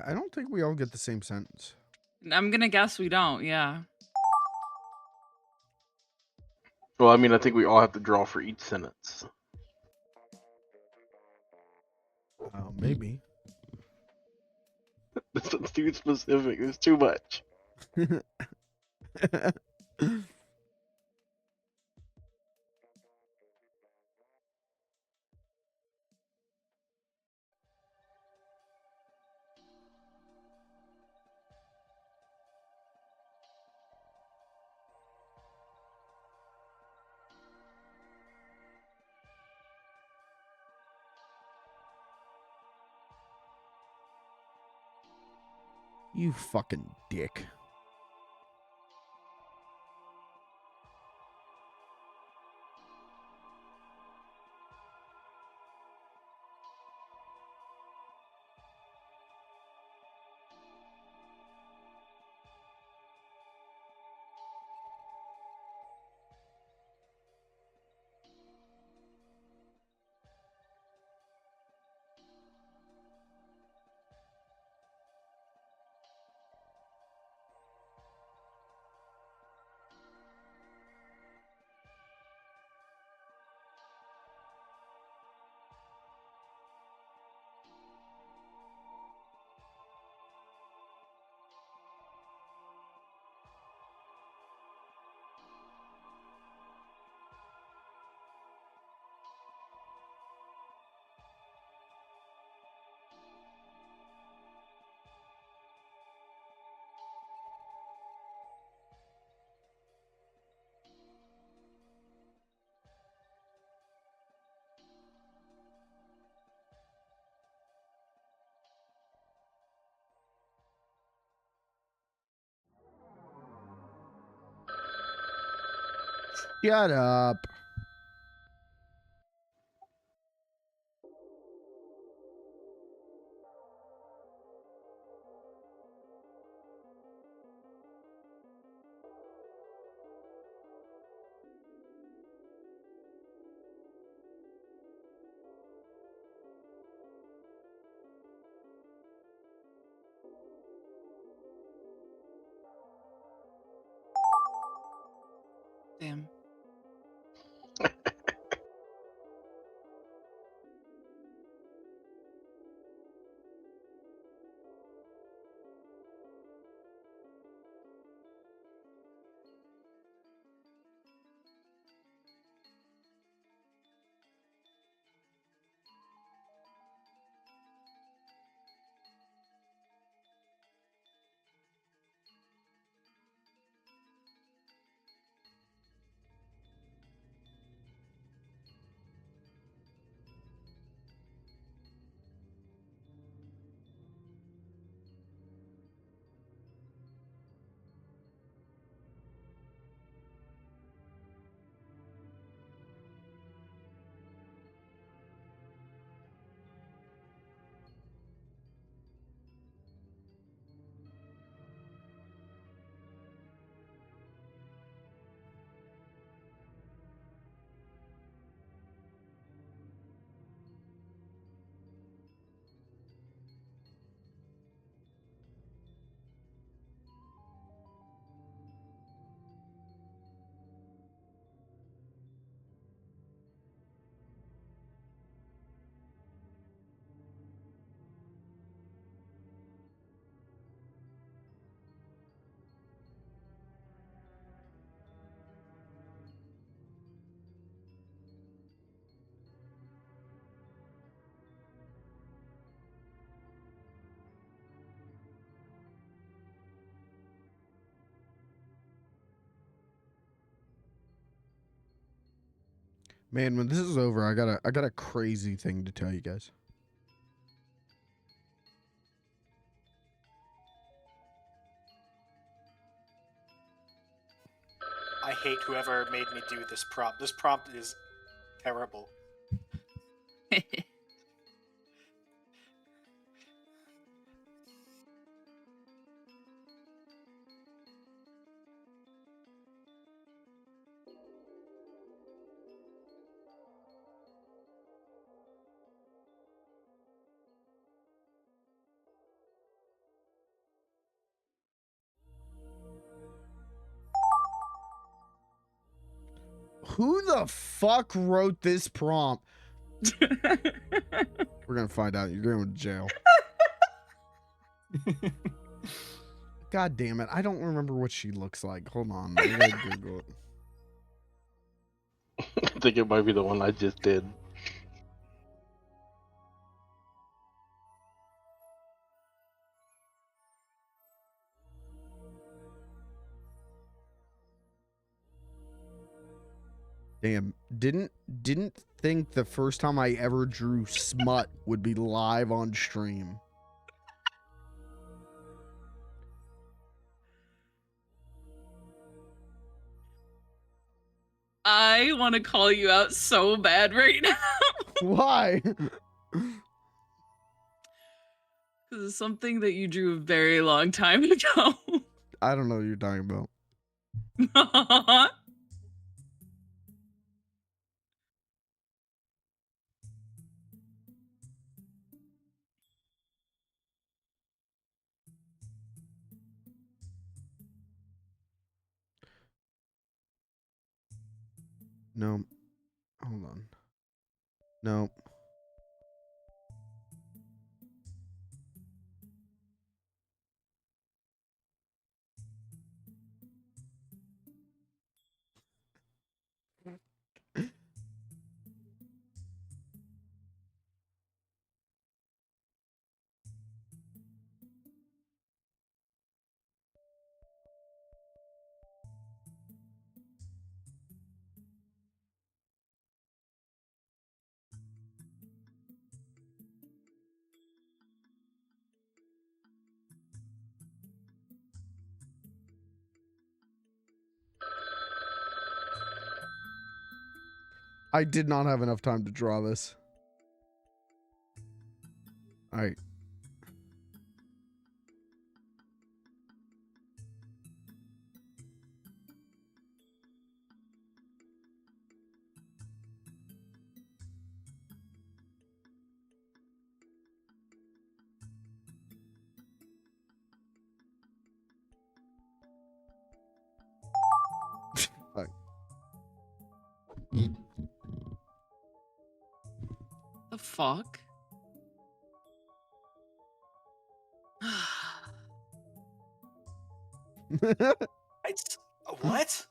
I don't think we all get the same sentence. I'm gonna guess we don't. Yeah. Well, I mean, I think we all have to draw for each sentence. Maybe. This one's too specific. There's too much. You fucking dick. Shut up. Damn. Man, when this is over, I got a crazy thing to tell you guys. I hate whoever made me do this prompt. This prompt is terrible. Who the fuck wrote this prompt? We're gonna find out. You're going to jail. God damn it. I don't remember what she looks like. Hold on. I gotta Google it. I think it might be the one I just did. Damn. Didn't think the first time I ever drew smut would be live on stream. I want to call you out so bad right now. Why? Because it's something that you drew a very long time ago. I don't know what you're talking about. No. Hold on. No. I did not have enough time to draw this. All right. Fuck. The fuck? What?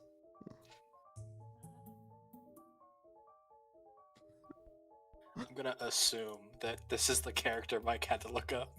I'm gonna assume that this is the character Mike had to look up.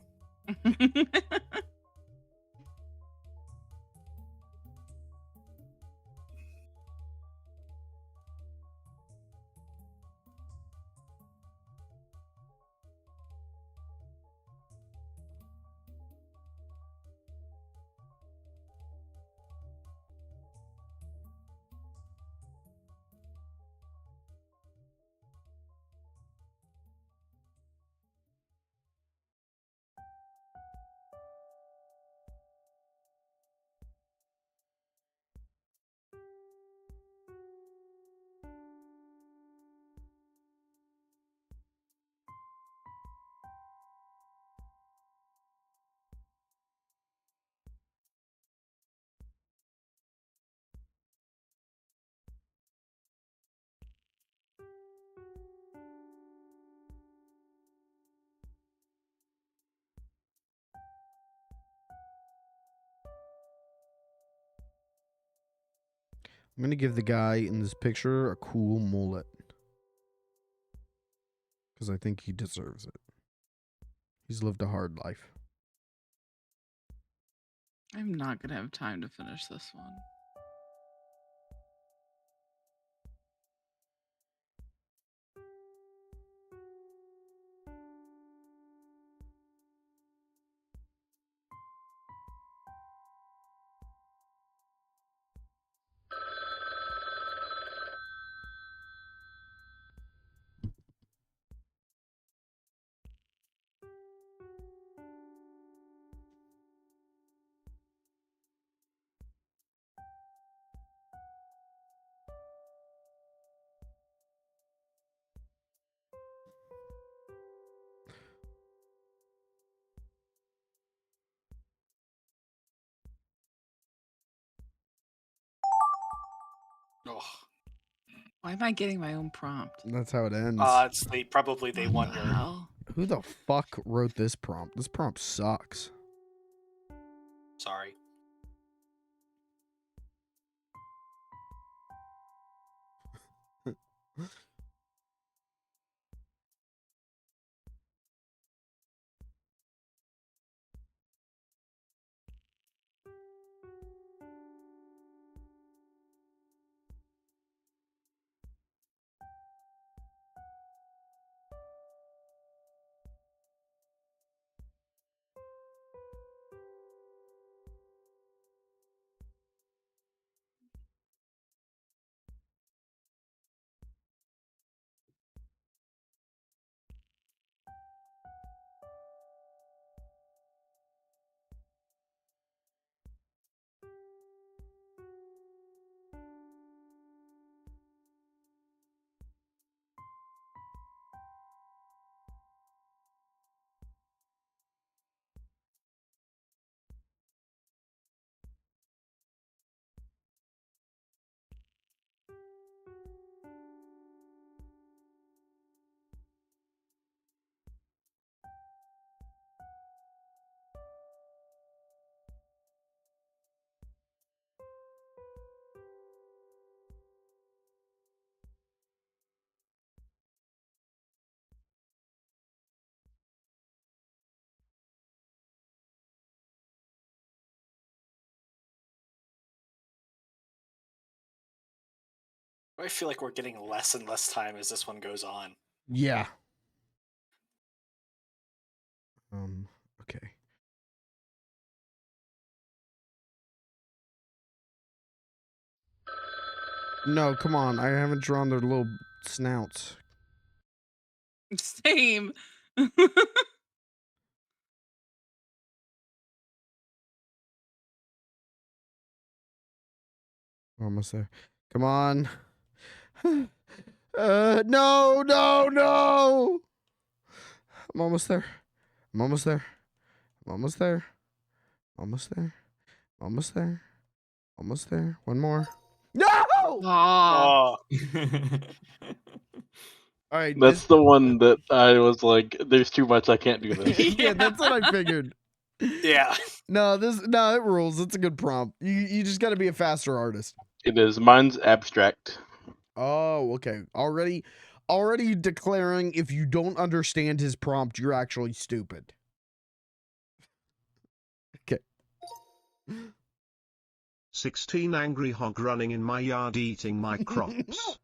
I'm gonna give the guy in this picture a cool mullet. Because I think he deserves it. He's lived a hard life. I'm not gonna have time to finish this one. Ugh. Why am I getting my own prompt? That's how it ends. It's probably they won your. Wow. Who the fuck wrote this prompt? This prompt sucks. Sorry. I feel like we're getting less and less time as this one goes on. Yeah. Okay. No, come on. I haven't drawn their little snouts. Same. Almost there. Come on. No, no, no. I'm almost there. I'm almost there. I'm almost there. Almost there. Almost there. Almost there. One more. No! Aw. Oh, All right. That's the one that I was like, there's too much, I can't do this. Yeah, that's what I figured. yeah. No, it rules. It's a good prompt. You just got to be a faster artist. It is. Mine's abstract. Oh, okay. Already declaring if you don't understand his prompt, you're actually stupid. Okay. 16 angry hog running in my yard eating my crops.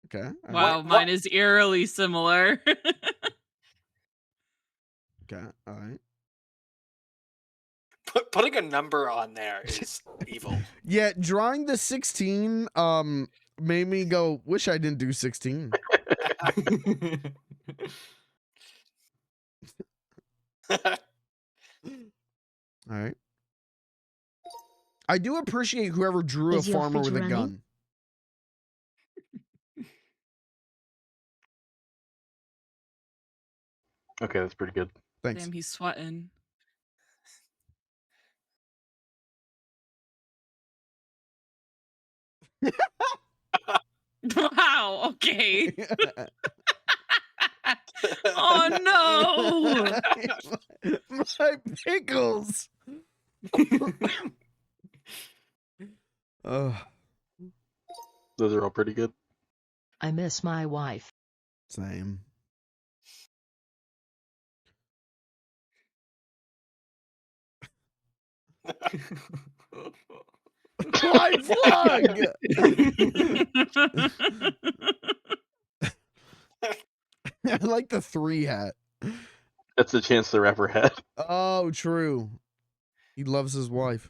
Okay. all Wow, right, mine is eerily similar. Okay. All right. Putting a number on there is evil. Yeah, drawing the 16 made me go, wish I didn't do 16. All right. I do appreciate whoever drew Is a your farmer fridge with a running? gun. Okay, that's pretty good. Thanks. Damn, he's sweating. Wow, okay. Oh no! My pickles. Oh, Those are all pretty good. I miss my wife. same. My plug. I like the 3 hat. That's the Chance the Rapper had. Oh, true. He loves his wife.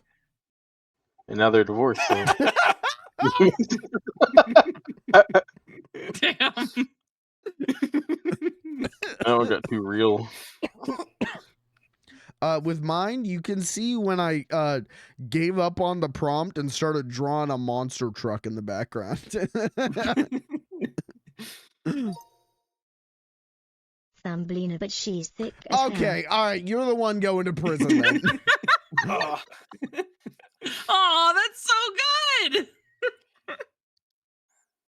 And now they're divorced, so. Damn. That one got too real. With mine, you can see when I gave up on the prompt and started drawing a monster truck in the background. Thumbelina, but she's thick as hell. Okay, all right, you're the one going to prison then. Oh, Oh, that's so good.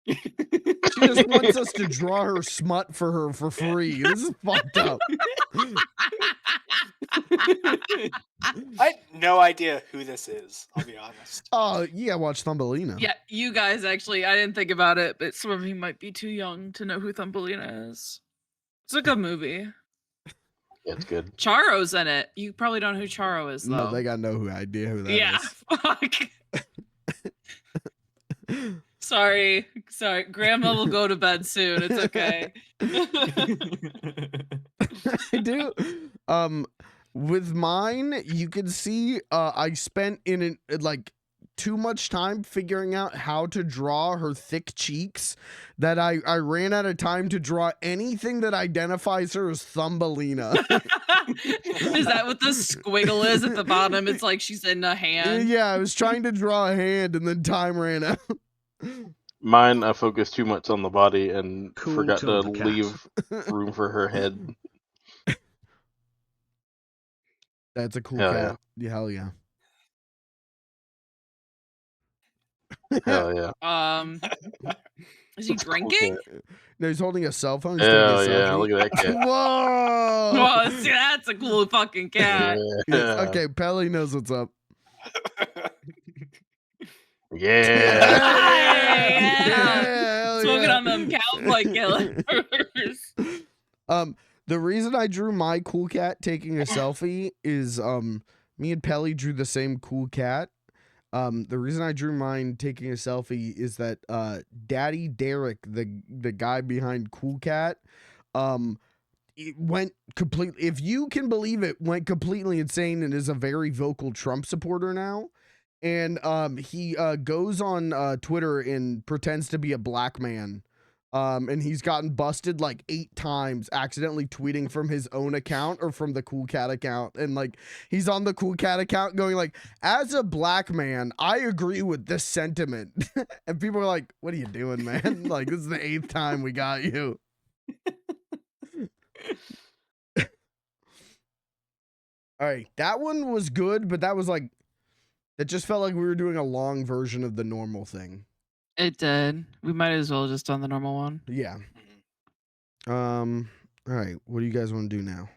She just wants us to draw her smut for her for free. This is fucked up. I had no idea who this is, I'll be honest. Oh, yeah, watch Thumbelina. Yeah, you guys actually, I didn't think about it, but some of you might be too young to know who Thumbelina is. It's a good movie. Yeah, it's good. Charo's in it. You probably don't know who Charo is, though. No, they got no idea who that is. Yeah, fuck. Sorry. Grandma will go to bed soon. It's okay. I do. With mine, you can see I spent like too much time figuring out how to draw her thick cheeks that I ran out of time to draw anything that identifies her as Thumbelina. Is that what the squiggle is at the bottom? It's like she's in a hand. Yeah, I was trying to draw a hand and then time ran out. Mine, I focused too much on the body and Cool forgot to Tilda cat. leave room for her head. That's a cool Hell cat. Yeah, hell yeah. Hell yeah. Is he drinking? No, he's holding a cell phone. He's Hell taking a yeah, selfie. look at that cat. Whoa! Oh, see, that's a cool fucking cat. Yes, okay, Pelly knows what's up. Yeah. hell Smoking yeah. on them cowboy killers. The reason I drew my cool cat taking a selfie is me and Pelly drew the same cool cat. The reason I drew mine taking a selfie is that Daddy Derek, the guy behind Cool Cat, it went completely, if you can believe it, went completely insane and is a very vocal Trump supporter now. and he goes on Twitter and pretends to be a black man. And he's gotten busted like 8 times accidentally tweeting from his own account or from the Cool Cat account. And like he's on the Cool Cat account going like, as a black man, I agree with this sentiment. And people are like, what are you doing, man? Like, this is the 8th time we got you. All right, that one was good, but that was like, it just felt like we were doing a long version of the normal thing. It did. We might as well just done the normal one. Yeah. Mhm. All right, what do you guys want to do now?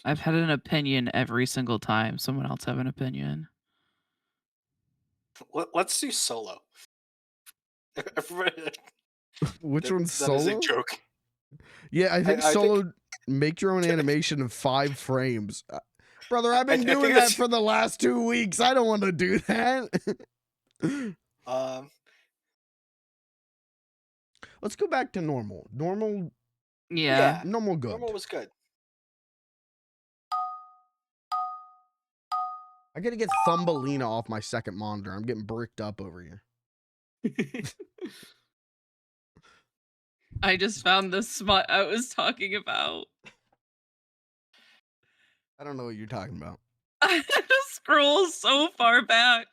I've had an opinion every single time someone else have an opinion. Let's do solo. Everybody- Which one's that is a solo? joke. Yeah, I think I solo make your own animation in 5 frames. Brother, I've been I doing think that that's- for the last 2 weeks. I don't want to do that. Let's go back to normal. Normal Yeah. normal good. Normal was good. I gotta get Thumbelina off my second monitor. I'm getting bricked up over here. I just found the smut I was talking about. I don't know what you're talking about. I had to scroll so far back.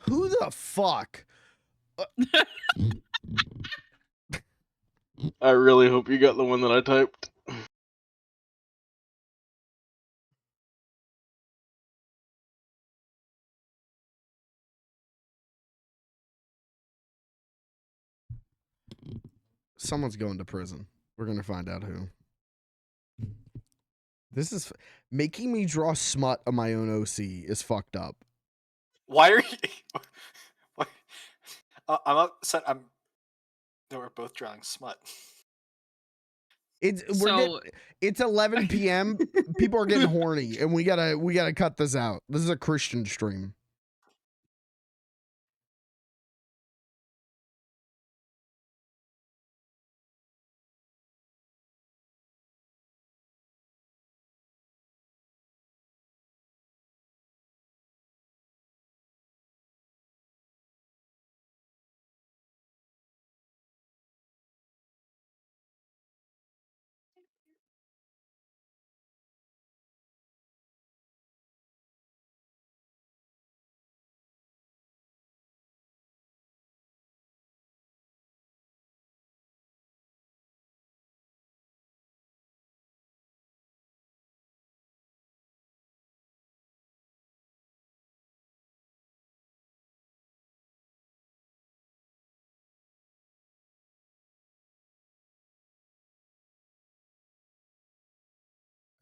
Who the fuck? I really hope you got the one that I typed. Someone's going to prison. We're gonna find out who. This is making me draw smut on my own OC is fucked up. Why are you? Why? I'm upset. They were both drawing smut. It's So- it's 11 p.m. People are getting horny, and we gotta cut this out. This is a Christian stream.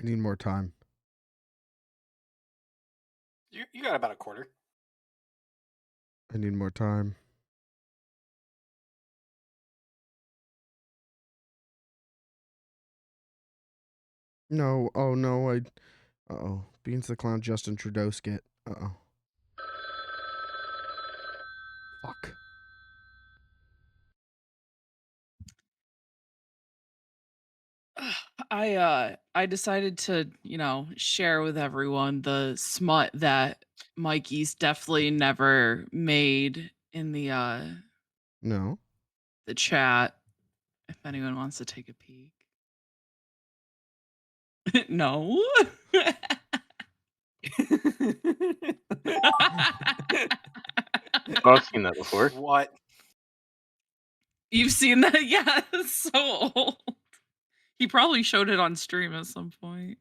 I need more time. You got about a quarter. I need more time. No. Oh no. Uh-oh. Beans the Clown, Justin Trudeau skit. Uh-oh. Fuck. I decided to, share with everyone the smut that Mikey's definitely never made in the No. chat. If anyone wants to take a peek. No. I've seen that before. What? You've seen that? Yeah, it's so old. He probably showed it on stream at some point.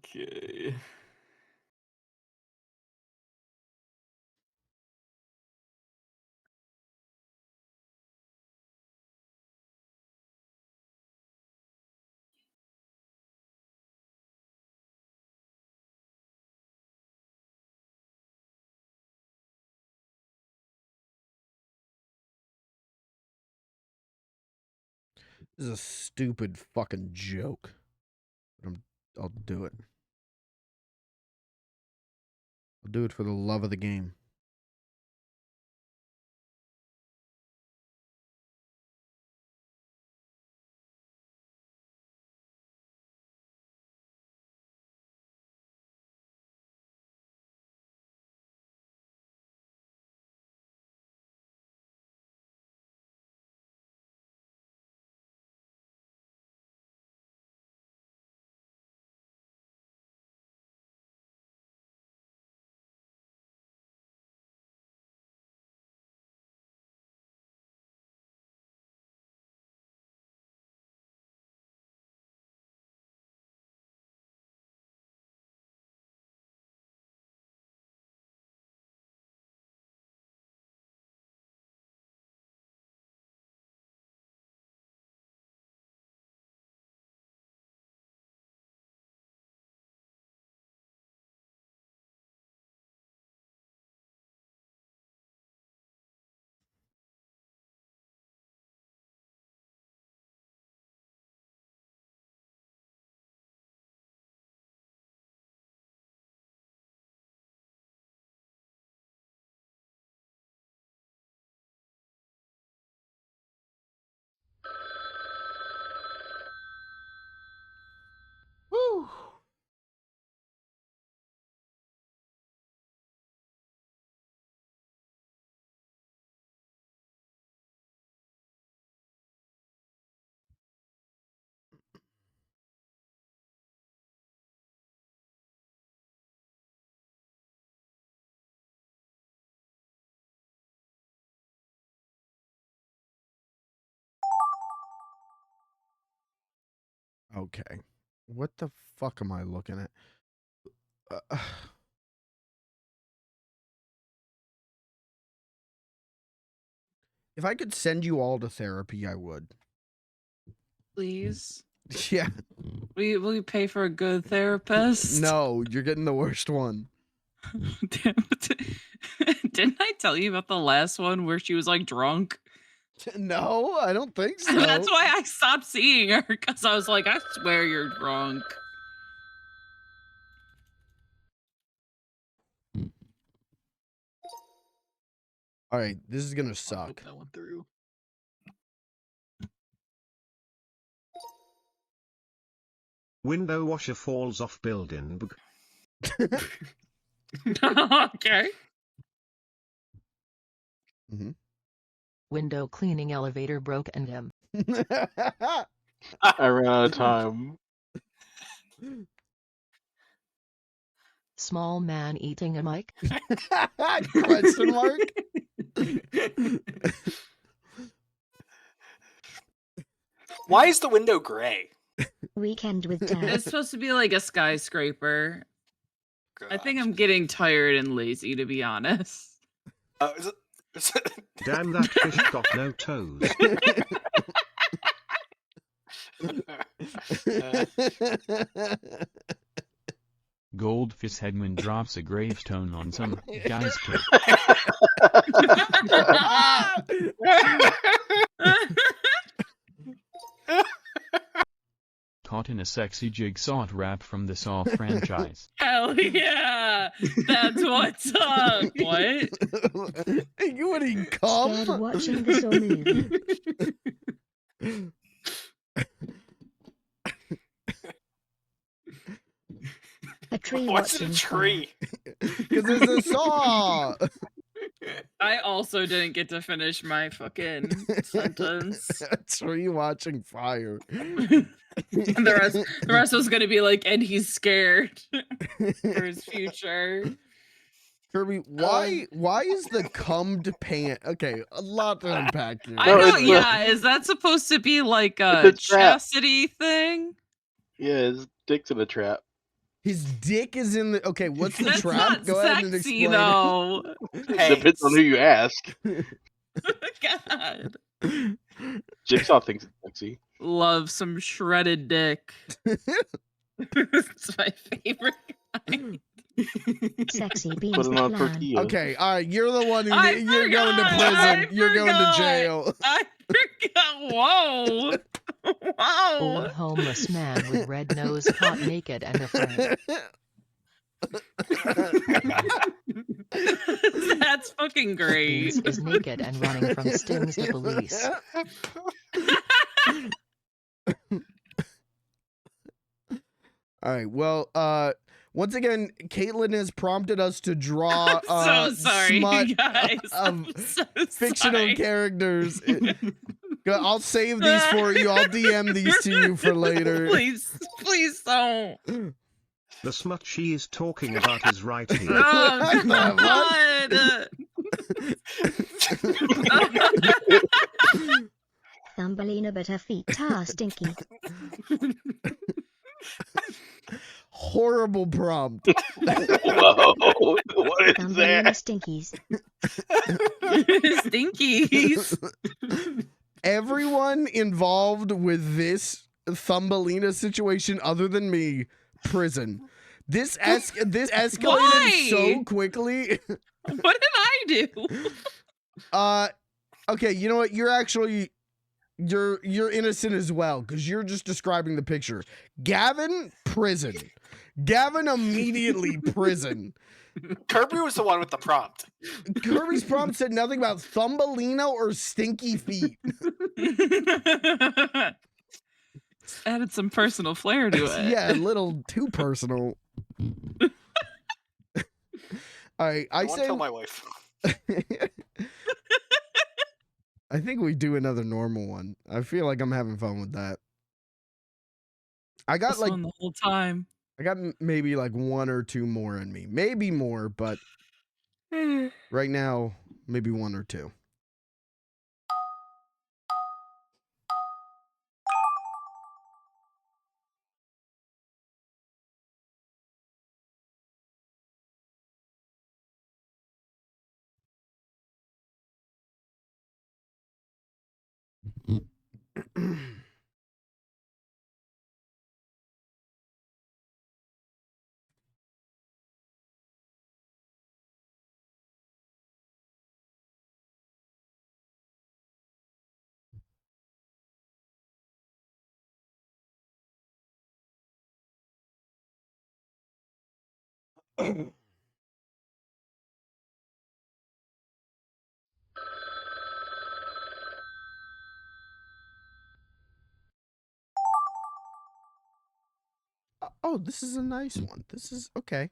Okay. This is a stupid fucking joke. But I'll do it. I'll do it for the love of the game. Woo! Okay. What the fuck am I looking at? If I could send you all to therapy, I would. Please. Yeah. Will you pay for a good therapist? No, you're getting the worst one. Damn it. Didn't I tell you about the last one where she was like drunk? No, I don't think so. That's why I stopped seeing her, because I was like, I swear you're drunk. All right, this is gonna I'll suck. put that one through. Window washer falls off building. Okay. Window cleaning elevator broke and him. I ran out of time. Small man eating a mic. Question mark? Why is the window gray? Weekend with It's Dad. supposed to be like a skyscraper. I think Gosh. I'm getting tired and lazy, to be honest. Is it- Damn, that fish got no toes. Goldfish Headman drops a gravestone on some guy's plate. Caught in a sexy jigsaw rap from the Saw franchise. Hell yeah! That's what's up. What? You would he Scared come? watching the Saw movie. A tree What's watching a fire. tree? Because there's a saw. I also didn't get to finish my fucking sentence. A tree watching fire. And the rest was gonna be like, and he's scared for his future. Kirby, why is the cummed pant? Okay, a lot to unpack here. I No, know, it's yeah. Is that supposed to be like It's a a trap. chastity thing? Yeah, his dick's in a trap. His dick is in the. Okay, what's the That's trap? not Go ahead and sexy, explain. though. Hey, Depends on who you ask. God. Jigsaw thinks it's sexy. Love some shredded dick. It's my favorite kind. Sexy Put beans it the on a plan. tortilla. Okay, all right. You're the one who. I You're going to forgot, prison. I You're going to forgot. jail. I forgot. Whoa. Old Whoa. homeless man with red nose caught naked and afraid. That's fucking great. Beans is naked and running from stings the police. All right. Well, once again, Caitlin has prompted us to draw I'm so sorry, smut guys. of I'm so fictional sorry. characters. I'll save these for you. I'll DM these to you for later. Please, please don't. The smut she is talking about is right here. Oh, What the God. Thumbelina, but her feet tar stinky. Horrible prompt. Whoa! What is Thumbelina that? stinkies. Stinkies. Everyone involved with this Thumbelina situation, other than me, prison. This escalated Why? so quickly. What did I do? Okay, you know what? You're innocent as well, because you're just describing the picture. Gavin, prison. Gavin immediately prison. Kirby was the one with the prompt. Kirby's prompt said nothing about Thumbelina or stinky feet. Added some personal flair to it. Yeah, a little too personal. All right, I want to say. tell my wife. I think we do another normal one. I feel like I'm having fun with that. I got This like one the whole time. I got maybe like one or two more in me, maybe more, but right now maybe one or two. Oh, this is a nice one. This is okay.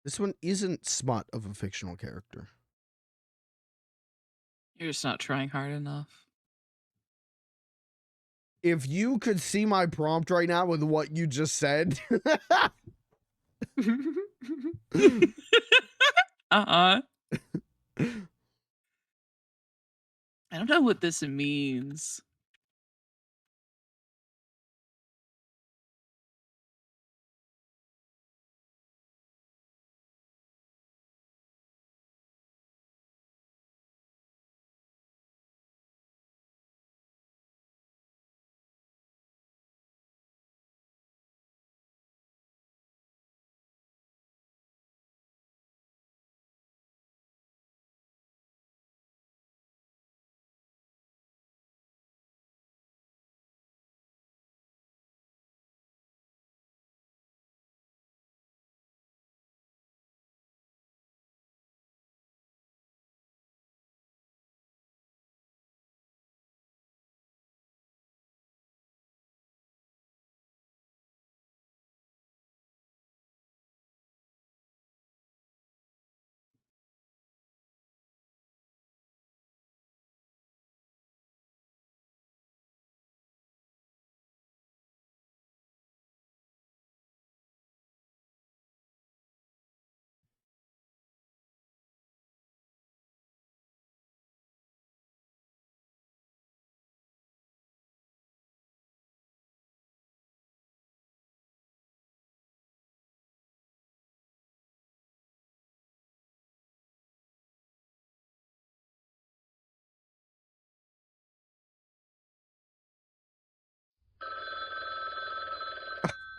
This one isn't smut of a fictional character. You're just not trying hard enough. If you could see my prompt right now with what you just said. I don't know what this means.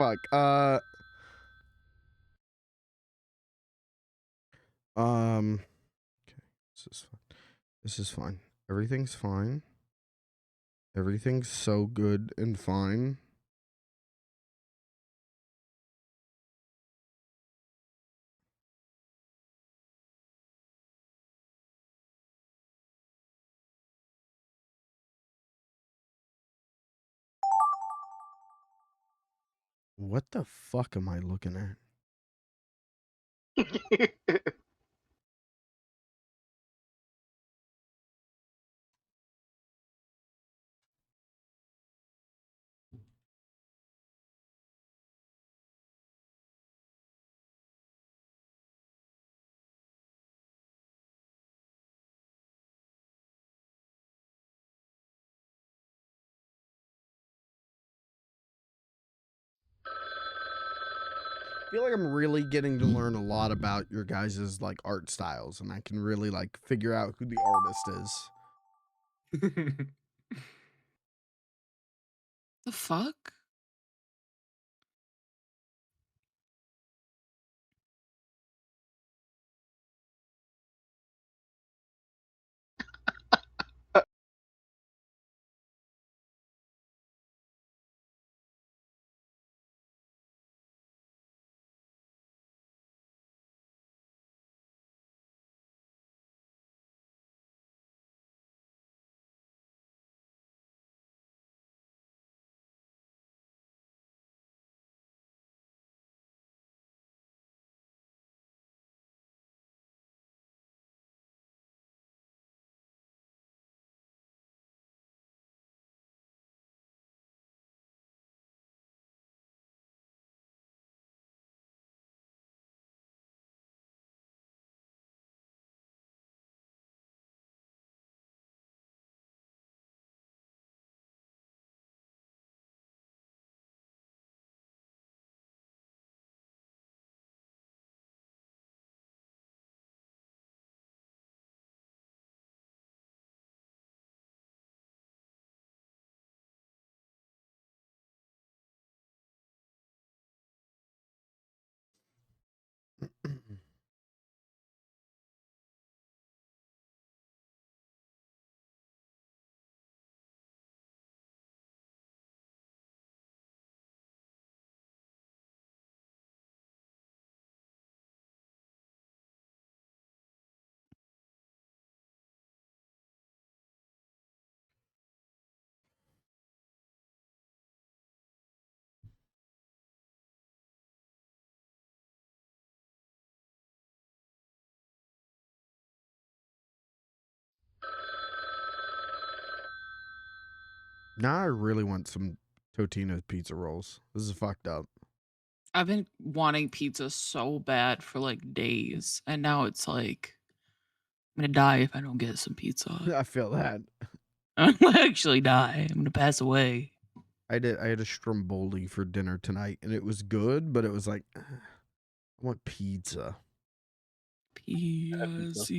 Fuck. Okay. This is fine. This is fine. Everything's fine. Everything's so good and fine. What the fuck am I looking at? I feel like I'm really getting to learn a lot about your guys' like art styles, and I can really like figure out who the artist is. The fuck? Now I really want some Totino's pizza rolls. This is fucked up. I've been wanting pizza so bad for like days, and now it's like I'm gonna die if I don't get some pizza. I feel that. I'm gonna actually die. I'm gonna pass away. I had a stromboli for dinner tonight, and it was good, but it was like, I want pizza. P-I-Z-Z-A,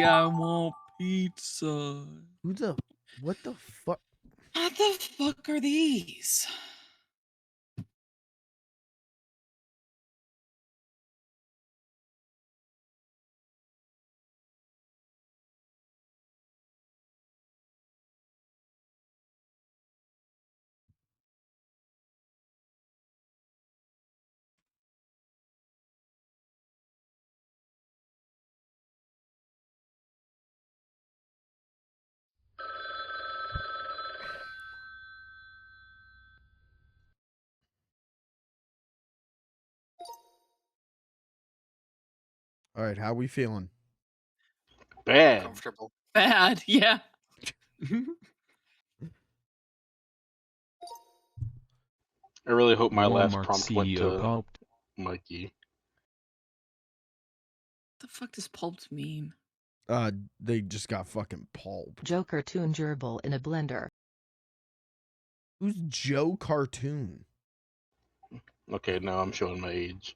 I want pizza. What the fuck? What the fuck are these? All right, how we feeling? Bad. Comfortable. Bad, yeah. I really hope my last Walmart prompt went CEO to pulped. Mikey. What the fuck does pulped mean? They just got fucking pulped. Joe Cartoon gerbil in a blender. Who's Joe Cartoon? Okay, now I'm showing my age.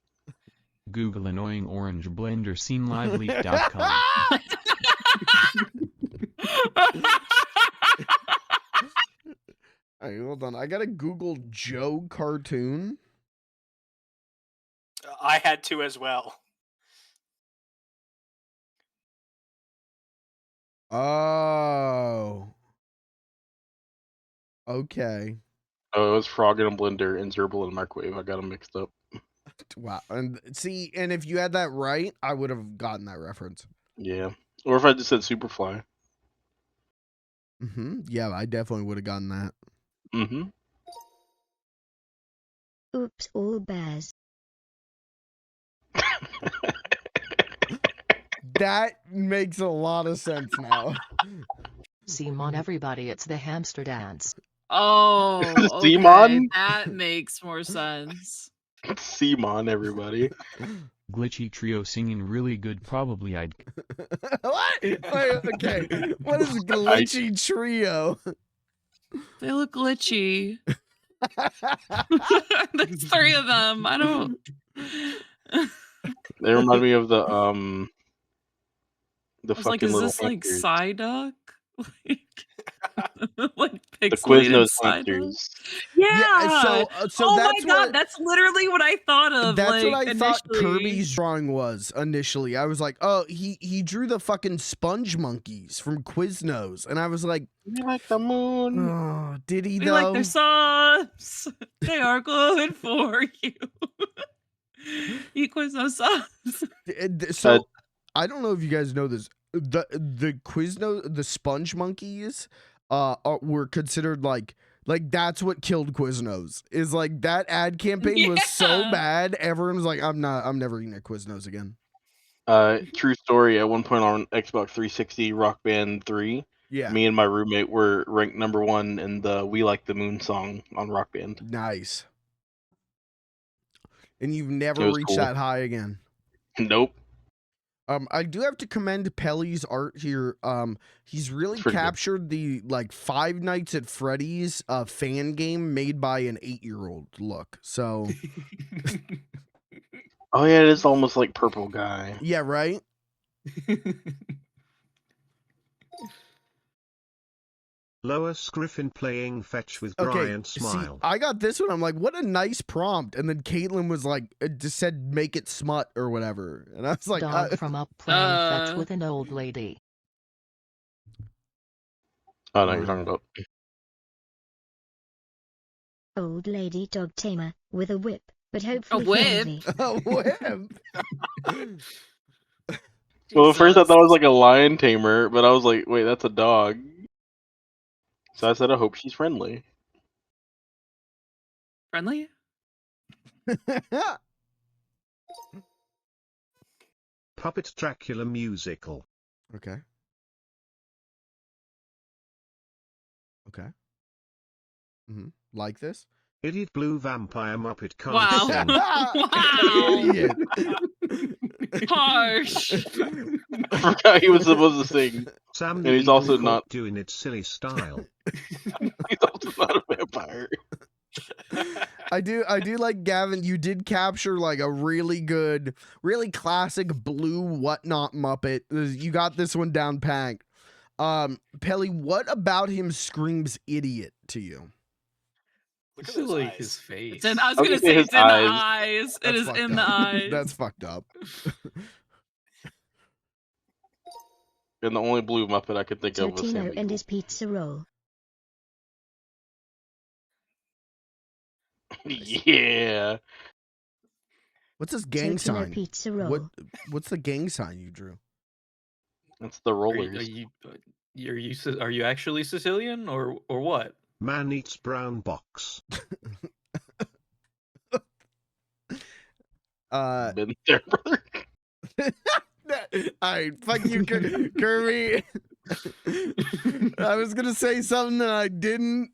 Google annoying orange blender scene liveleaf.com. All right, hold on. I gotta Google Joe cartoon. I had to as well. Oh. Okay. Oh, it was Frog in a Blender and Zerbil in a Microwave. I got them mixed up. Wow. And see, and if you had that right, I would have gotten that reference. Yeah. Or if I just said Superfly. Yeah, I definitely would have gotten that. Oops, all bears. That makes a lot of sense now. Simon, everybody, it's the hamster dance. Oh, okay. Simon? That makes more sense. Simon, everybody. Glitchy trio singing really good. Probably I'd. What? Wait, okay. What is glitchy trio? They look glitchy. There's 3 of them. I don't. They remind me of the I was like, fucking is little this like hamsters. Psyduck? Like The pixelated Quiznos Psyduck? hamsters. Yeah. So Oh my that's god, what that's literally what I thought of. that's like, what I thought initially. Kirby's drawing was initially. I was like, oh, he drew the fucking sponge monkeys from Quiznos, and I was like, You like the moon? oh, did he We though? like their subs. They are good for you. Eat Quiznos subs. So I don't know if you guys know this. The Quiznos, the sponge monkeys, were considered like that's what killed Quiznos. Is like that ad campaign was so Yeah. bad. Everyone was like, I'm never eating a Quiznos again. True story. At one point on Xbox 360, Rock Band 3, Yeah. me and my roommate were ranked #1 in the "We Like the Moon" song on Rock Band. Nice. And you've never It was reached cool. that high again. Nope. I do have to commend Pelly's art here. He's really pretty good. captured the like Five Nights at Freddy's fan game made by an 8-year-old look. So Oh yeah, it is almost like Purple Guy. yeah, right? Lois Griffin playing fetch with Okay, Brian see, Smile. I got this one. I'm like, what a nice prompt. And then Caitlin was like, it just said make it smut or whatever. And I was like, Dog from up playing fetch with an old lady. Oh no, you're talking about. Old lady dog tamer with a whip, but hopefully whip? friendly. a whip. Well, at first I Jesus. thought it was like a lion tamer, but I was like, wait, that's a dog. So I said, I hope she's friendly. Friendly? Puppet Dracula musical. Okay. Okay. Like this? Idiot blue vampire Muppet can't Wow. sing. Wow. Idiot. Harsh. I forgot he was supposed to sing. Sam And the he's Eagle also caught not. doing it silly style. He's also not a vampire. I do like Gavin, you did capture like a really good, really classic blue whatnot Muppet. You got this one down packed. Pelly, what about him screams idiot to you? Look It's at those like eyes. his face. I was I was gonna gonna say say his it's in the eyes. eyes. It That's is fucked in the up. eyes. That's fucked up. And the only blue Muppet I could think of was Sam Totino the and Eagle. his pizza roll. Yeah. What's this gang Totino sign? pizza roll. What's the gang sign you drew? That's the rollers. Are you actually Sicilian or what? Man eats brown box. Been there, brother. Alright, fuck you, Kirby. I was gonna say something that I didn't.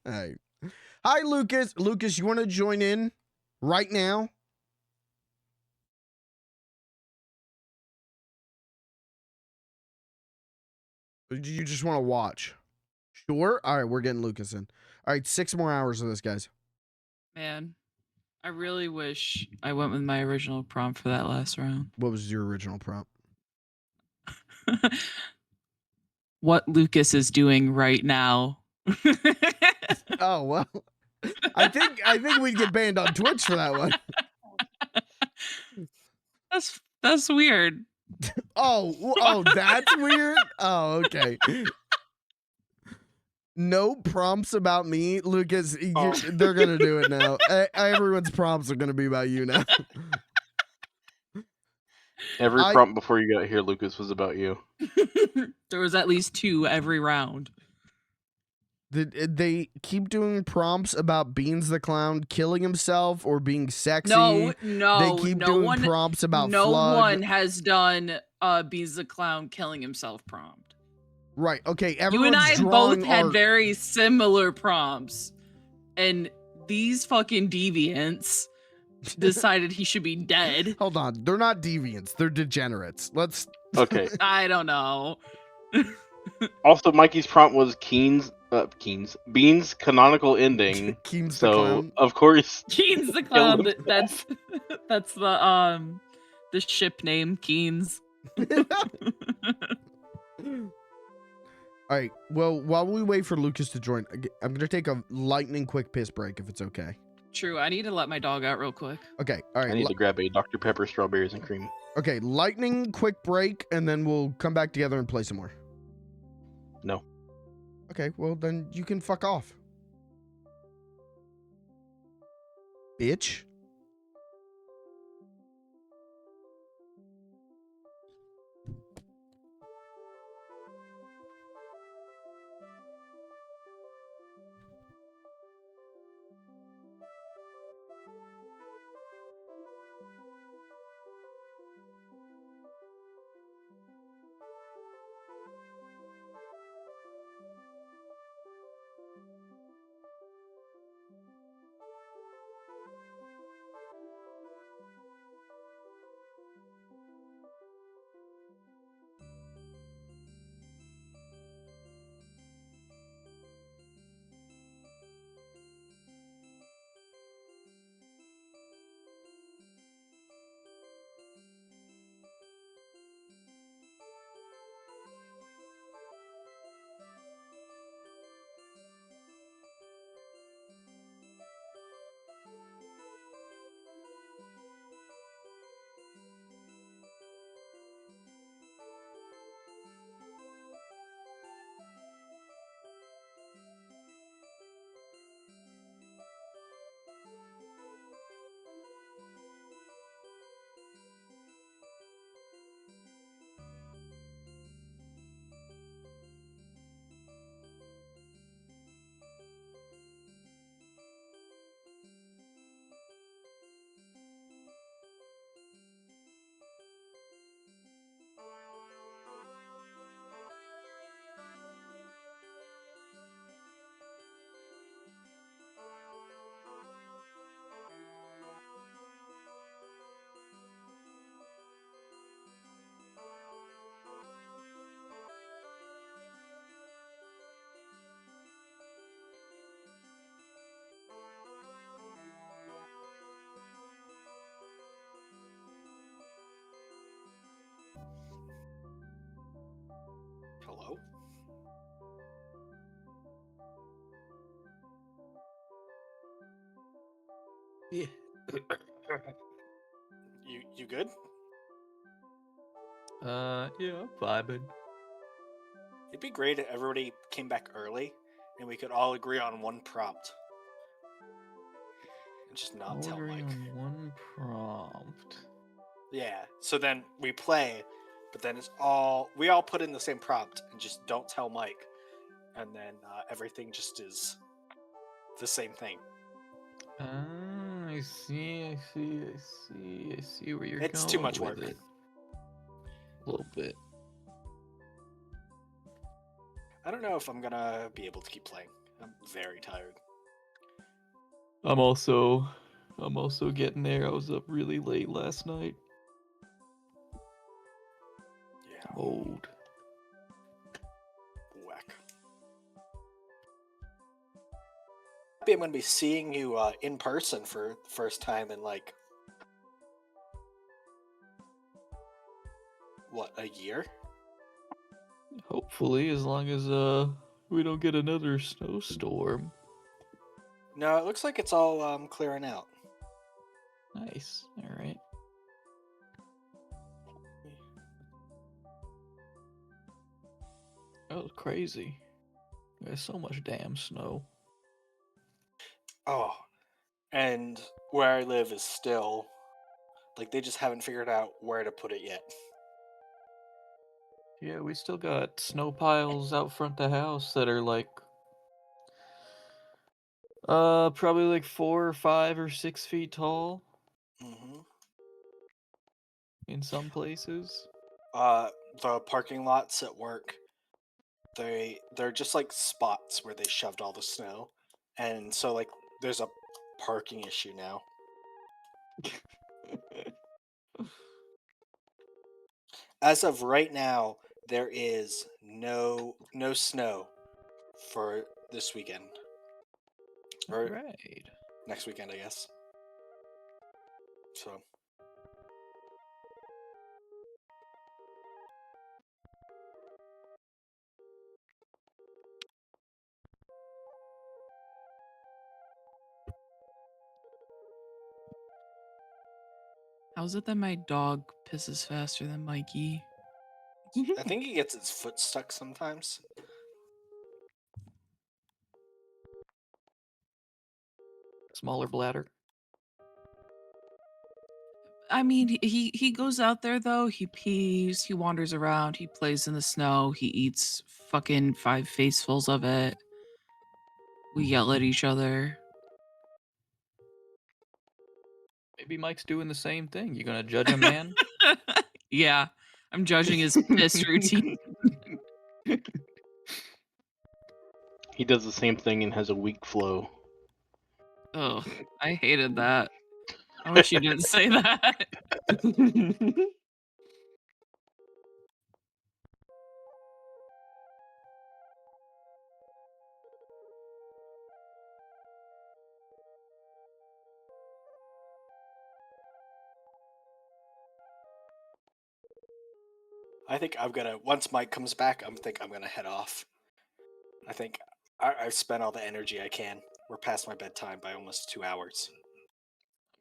Alright. Hi, Lucas. Lucas, you want to join in right now? Or do you just want to watch? Sure. All right, we're getting Lucas in. All right, 6 more hours of this, guys. Man, I really wish I went with my original prompt for that last round. What was your original prompt? What Lucas is doing right now. Oh well. I think we'd get banned on Twitch for that one. That's weird. Oh, that's weird. Oh, okay. No prompts about me, Lucas. They're gonna do it now. Everyone's prompts are gonna be about you now. Every prompt before you got here, Lucas, was about you. There was at least 2 every round. They keep doing prompts about Beans the Clown killing himself or being sexy. No, They keep doing prompts about no FLG. one has done Beans the Clown killing himself prompt. Right. Okay. You and I Everyone's both drawing had art. very similar prompts, and these fucking deviants decided he should be dead. Hold on. They're not deviants. They're degenerates. Let's. Okay. I don't know. Also, Mikey's prompt was Beans canonical ending. Keen's the so Clown. of course, Keen's the Clown. That's the ship name, Keen's. All right. Well, while we wait for Lucas to join, I'm gonna take a lightning quick piss break if it's okay. True. I need to let my dog out real quick. Okay. All right. I need to grab a Dr. Pepper strawberries and cream. Okay. Lightning quick break, and then we'll come back together and play some more. No. Okay. Well, then you can fuck off, bitch. Hello? Yeah. You good? Yeah, I'm vibing. It'd be great if everybody came back early and we could all agree on one prompt. And just not tell Ordering Mike. on one prompt. Yeah. So then we play, but then we all put in the same prompt and just don't tell Mike. And then everything just is the same thing. I see where you're going. It's too much work. With it. A little bit. I don't know if I'm gonna be able to keep playing. I'm very tired. I'm also getting there. I was up really late last night. Yeah. Old. Whack. Maybe I'm gonna be seeing you in person for the first time in like what, a year? Hopefully, as long as we don't get another snowstorm. No, it looks like it's all clearing out. Nice. All right. That was crazy. There's so much damn snow. Oh, and where I live is still like they just haven't figured out where to put it yet. Yeah, we still got snow piles out front the house that are like probably like 4 or 5 or 6 feet tall Mm-hmm. in some places. The parking lots at work, they're just like spots where they shoved all the snow, and so like there's a parking issue now. As of right now, there is no snow for this weekend or Right. next weekend, I guess. So How's it that my dog pisses faster than Mikey? I think he gets his foot stuck sometimes. Smaller bladder. I mean, he goes out there though. He pees. He wanders around. He plays in the snow. He eats fucking 5 facefuls of it. We yell at each other. Maybe Mike's doing the same thing. You gonna judge a man? Yeah, I'm judging his piss routine. He does the same thing and has a weak flow. Oh, I hated that. I wish you didn't say that. I think I'm gonna once Mike comes back. I'm gonna head off. I think I've spent all the energy I can. We're past my bedtime by almost 2 hours.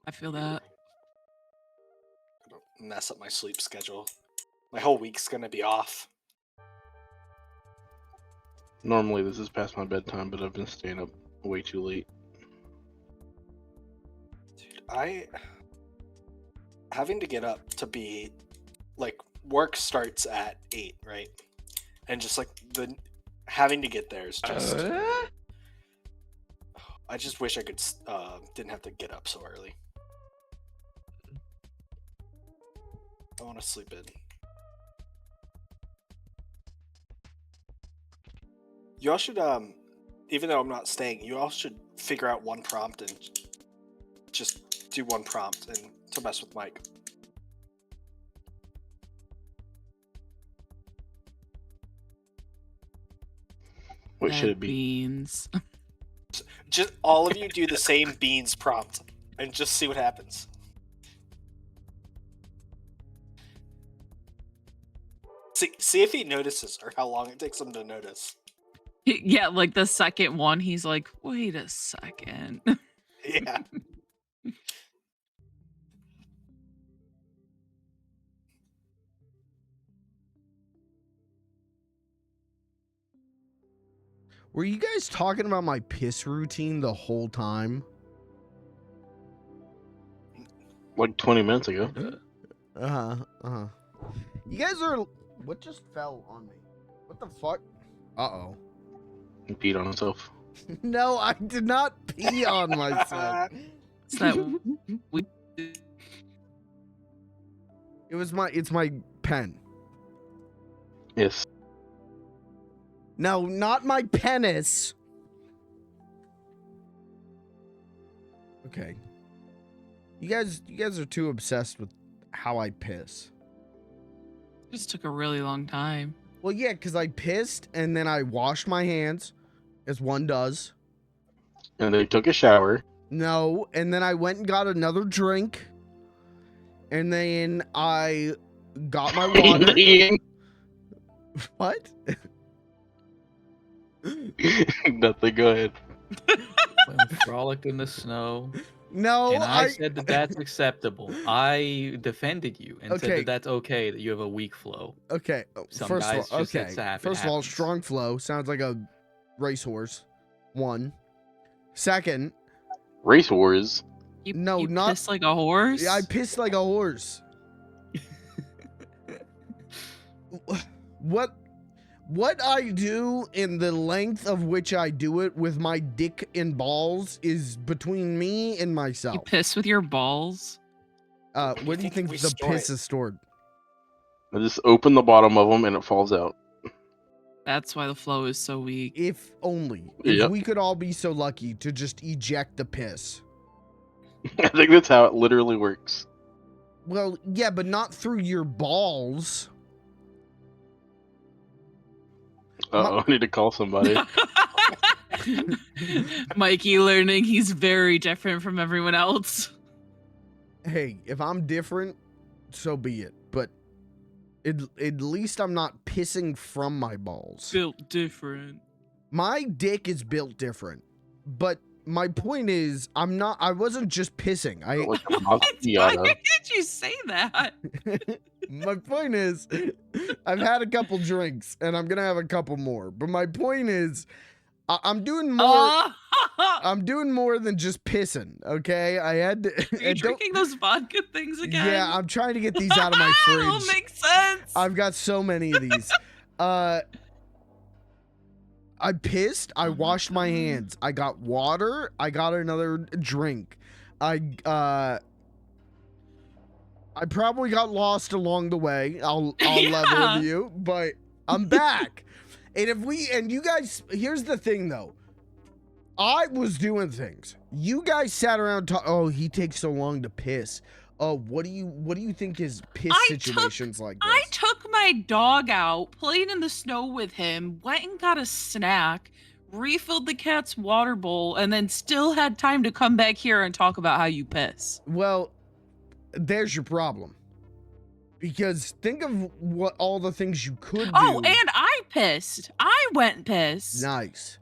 I feel that. It'll mess up my sleep schedule. My whole week's gonna be off. Normally this is past my bedtime, but I've been staying up way too late. Dude, having to get up to be like work starts at 8, right? And just like the having to get there is just I just wish I could didn't have to get up so early. I want to sleep in. You all should even though I'm not staying, you all should figure out one prompt and just do one prompt and to mess with Mike. What should it be? Beans. Just all of you do the same beans prompt and just see what happens. See if he notices or how long it takes him to notice. Yeah, like the second one, he's like, wait a second. Yeah. Were you guys talking about my piss routine the whole time? Like 20 minutes ago. You guys are. What just fell on me? What the fuck? Uh-oh. He peed on himself. No, I did not pee on myself. It's that we It's my pen. Yes. No, not my penis. Okay. You guys are too obsessed with how I piss. just took a really long time. Well, yeah, because I pissed and then I washed my hands, as one does. And they took a shower. No, and then I went and got another drink. And then I got my water. What? Nothing, go ahead. When we frolic in the snow. No, And I said that that's acceptable. I defended you and said Okay. that that's okay that you have a weak flow. Okay. Some First guys of all, just okay. it's hap- it First of all, happens. strong flow sounds like a racehorse. One. Second, Race wars. You, No, you not- piss like a horse. I piss like a horse. What I do in the length of which I do it with my dick and balls is between me and You myself. piss with your balls. Where do you think think we the store piss it? is stored? I just open the bottom of them and it falls out. That's why the flow is so weak. If only. If Yep. we could all be so lucky to just eject the piss. I think that's how it literally works. Well, yeah, but not through your balls. Uh-oh, I need to call somebody. Mikey learning he's very different from everyone else. Hey, if I'm different, so be it. But at least I'm not pissing from my balls. Built different. My dick is built different. But my point is, I wasn't just pissing. Like a Why macchiato. did you say that? My point is, I've had a couple drinks and I'm gonna have a couple more. But my point is, I'm doing more. I'm doing more than just pissing. Okay, I had to. Are you and don't- drinking those vodka things again? Yeah, I'm trying to get these out of my That'll fridge. make sense. I've got so many of these. I pissed. I washed my hands. I got water. I got another drink. I probably got lost along the way. I'll level Yeah. with you, but I'm back. And you guys, here's the thing though. I was doing things. You guys sat around oh, he takes so long to piss. Oh, what do you think his piss situations like this? I took my dog out, played in the snow with him, went and got a snack, refilled the cat's water bowl, and then still had time to come back here and talk about how you piss. Well, there's your problem. Because think of what all the things you could do. Oh, and I pissed. I went and pissed. Nice.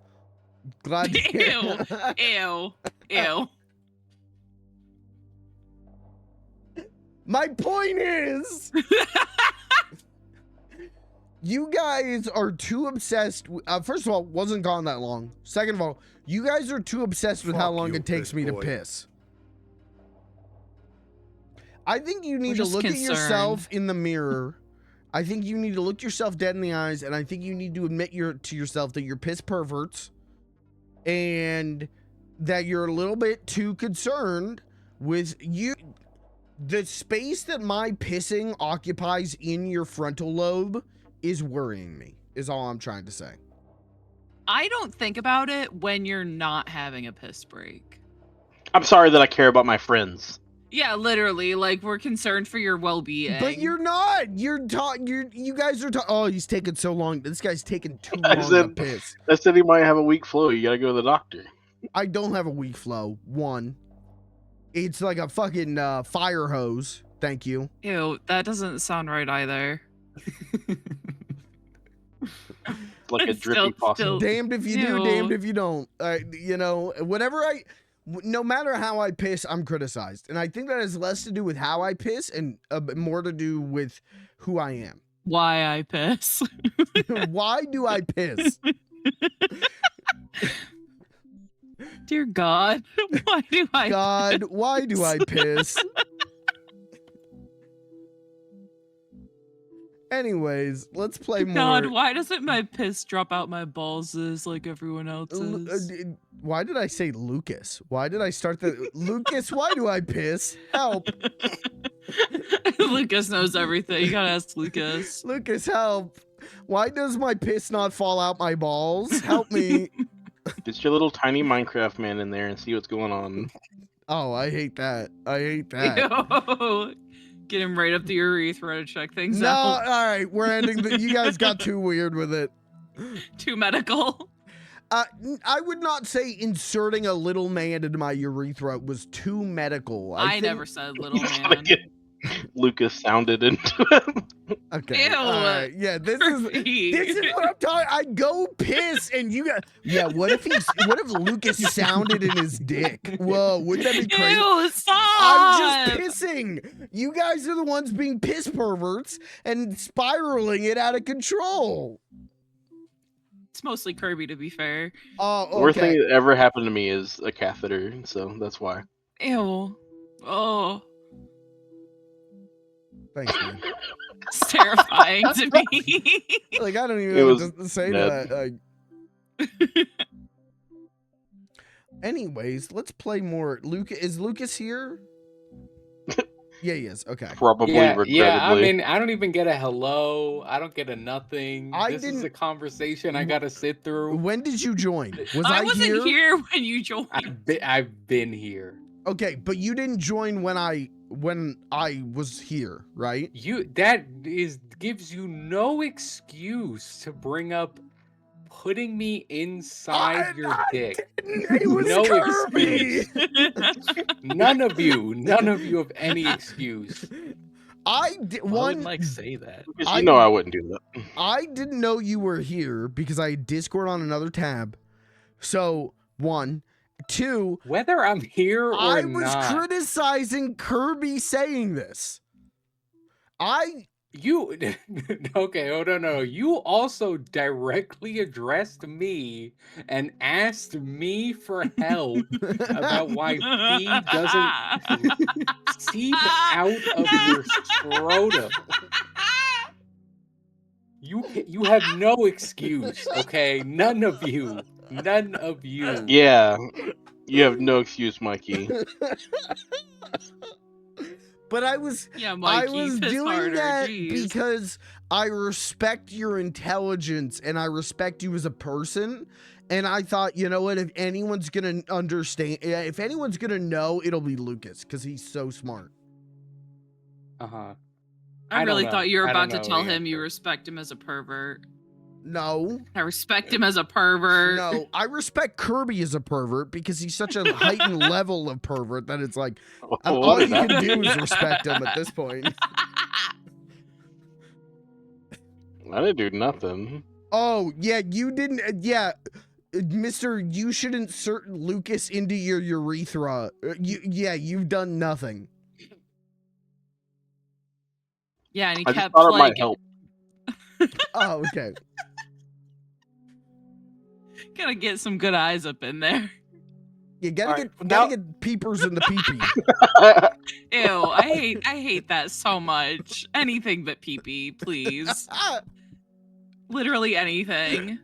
Glad Ew. Ew. Ew. My point is, you guys are too obsessed. First of all, wasn't gone that long. Second of all, you guys are too obsessed with how Fuck long you, it takes piss me to boy. piss. I think you need We're to just look at yourself concerned. in the mirror. I think you need to look yourself dead in the eyes, and I think you need to admit to yourself that you're piss perverts, and that you're a little bit too concerned with you. The space that my pissing occupies in your frontal lobe is worrying me, is all I'm trying to say. I don't think about it when you're not having a piss break. I'm sorry that I care about my friends. Yeah, literally, like we're concerned for your well-being. But you're not. You guys are oh, he's taking so long. This guy's taking too I long to said- piss. I said he might have a weak flow. You gotta go to the doctor. I don't have a weak flow. One. It's like a fucking fire hose. Thank you. Ew, that doesn't sound right either. Like a drippy faucet. still- Damned if you do, Ew. damned if you don't. You know, no matter how I piss, I'm criticized. And I think that has less to do with how I piss and more to do with who I am. Why I piss. Why do I piss? Dear God, why do I God, why do I piss? Anyways, let's play more. God, why doesn't my piss drop out my balls like everyone else's? Why did I say Lucas? Why did I start the Lucas? Why do I piss? Help, Lucas knows everything. You gotta ask Lucas. Lucas, help! Why does my piss not fall out my balls? Help me! Get your little tiny Minecraft man in there and see what's going on. Oh, I hate that. I hate that. Ew. Get him right up the urethra to check things No, all out. right, we're ending. You guys got too weird with it. Too medical. I would not say inserting a little man into my urethra was too medical. I think- never said little You gotta man. get Lucas sounded into it. Okay. Ew. Yeah, this Kirby. is what I'm talking. I go piss and you got. Yeah, what if Lucas sounded in his dick? Whoa, wouldn't that be crazy? Ew, stop. I'm just pissing. You guys are the ones being piss perverts and spiraling it out of control. It's mostly Kirby, to be fair. Oh, The worst thing okay. that ever happened to me is a catheter, so that's why. Ew. Oh, Thanks, man. it's terrifying to me. Like I don't even It know was what to say dead. to that. Anyways, let's play more. Is Lucas here? Yeah, he is. Okay. Probably Yeah, regrettably. I mean, I don't even get a hello. I don't get a nothing. This is a didn't- conversation I gotta sit through. When did you join? Was I I wasn't here when you joined. I've been here. Okay, but you didn't join when I was here, right? Gives you no excuse to bring up putting me inside your dick. It was No Kirby. excuse. None of you have any excuse. I did Why would one. Mike say that? Because you know I wouldn't do that. I didn't know you were here because I had Discord on another tab. So 1, 2. Whether I'm here or I was not, criticizing Kirby saying this. you okay? Oh no! You also directly addressed me and asked me for help about why pee doesn't seep out of your scrotum. You have no excuse, okay? None of you. Yeah, you have no excuse, Mikey. But I was Mikey, piss doing harder, that jeez. because I respect your intelligence and I respect you as a person. And I thought, you know what, if anyone's gonna understand, if anyone's gonna know, it'll be Lucas because he's so smart. Uh-huh. I really thought you were I about don't to know tell the him you answer. respect him as a pervert. No. I respect him as a pervert. No, I respect Kirby as a pervert because he's such a heightened level of pervert that it's like all you can do is respect him at this point. I didn't do nothing. Oh, yeah, you didn't. Yeah, Mr. You should insert Lucas into your urethra. You've done nothing. Yeah, and he I just kept thought it might like help. Oh, okay. gotta get some good eyes up in there. You gotta All get right, gotta now- get peepers in the pee-pee. Ew, I hate that so much. Anything but pee-pee, please. Literally anything.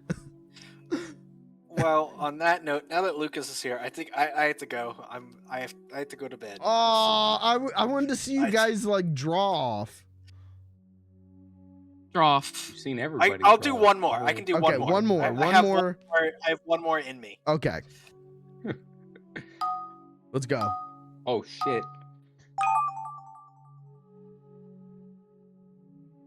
Well, on that note, now that Lucas is here, I think I have to go. I have to go to bed. I wanted to see you guys like draw off. Draw off. You've seen everybody. I'll draw. do one more. I can do Okay, one more. one more. I have I have one more in me. Okay. Let's go. Oh shit.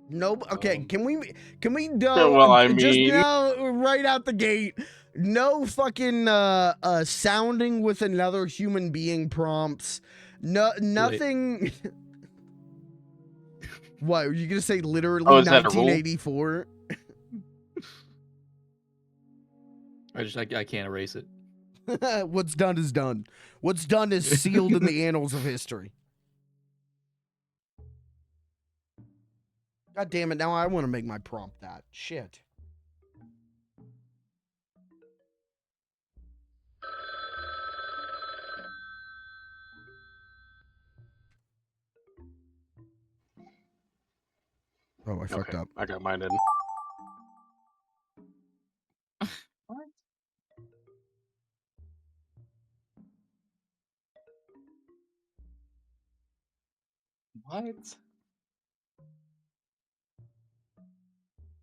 Nope. Okay, can we Yeah, well, I just mean- no right out the gate? No fucking sounding with another human being prompts. No, nothing. What are you gonna say? Literally Oh, is that a rule? 1984. I can't erase it. What's done is done. What's done is sealed in the annals of history. God damn it! Now I want to make my prompt that shit. Oh, I fucked Okay, up. I got mine in. What?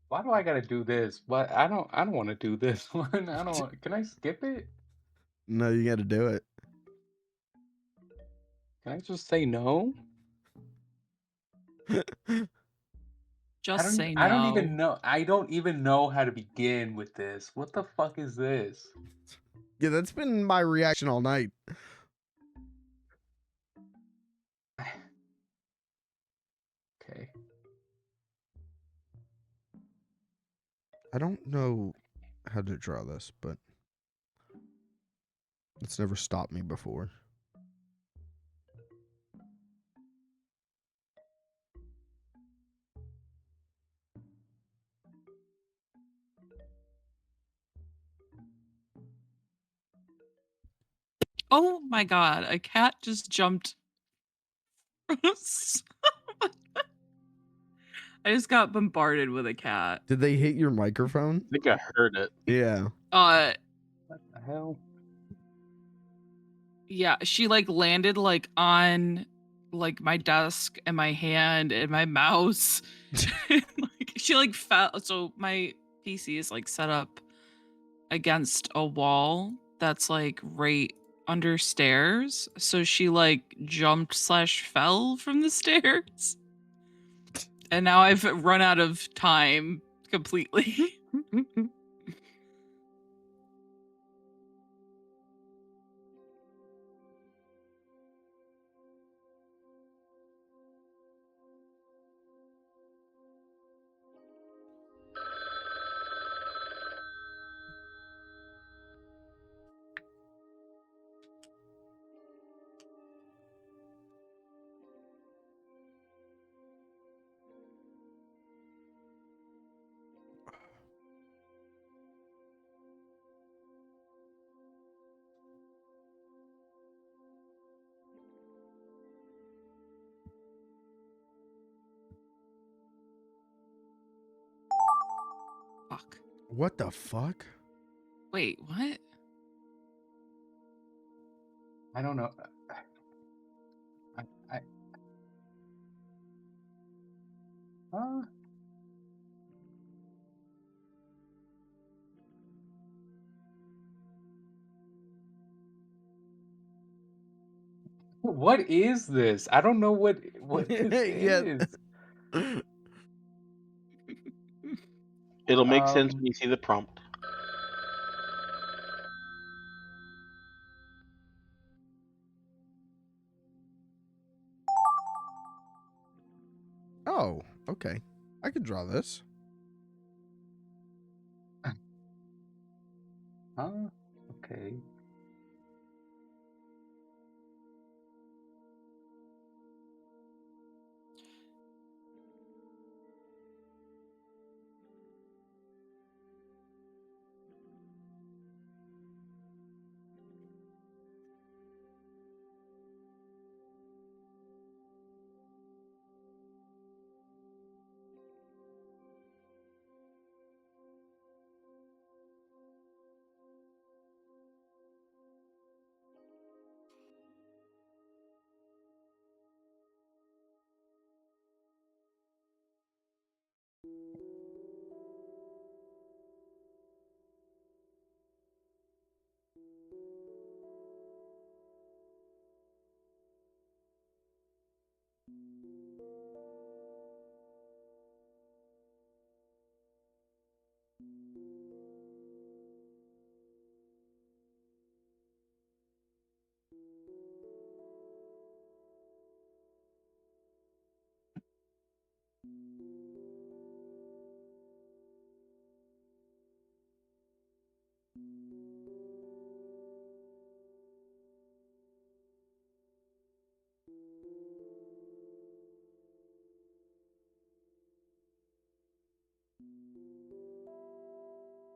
Why do I gotta do this? What? I don't want to do this one. I don't want. Can I skip it? No, you got to do it. Can I just say no? Just say no. I don't even know. I don't even know how to begin with this. What the fuck is this? Yeah, that's been my reaction all night. I don't know how to draw this, but it's never stopped me before. Oh my god, a cat just jumped. I just got bombarded with a cat. Did they hit your microphone? I think I heard it. Yeah. What the hell? Yeah, she like landed like on like my desk and my hand and my mouse. Like she like fell. So my PC is like set up against a wall that's like right under stairs. So she like jumped / fell from the stairs. And now I've run out of time completely. Fuck. What the fuck? Wait, what? I don't know. I What is this? I don't know what this Yeah. is. It'll make sense Um, when you see the prompt. Oh, okay. I could draw this. huh? Okay.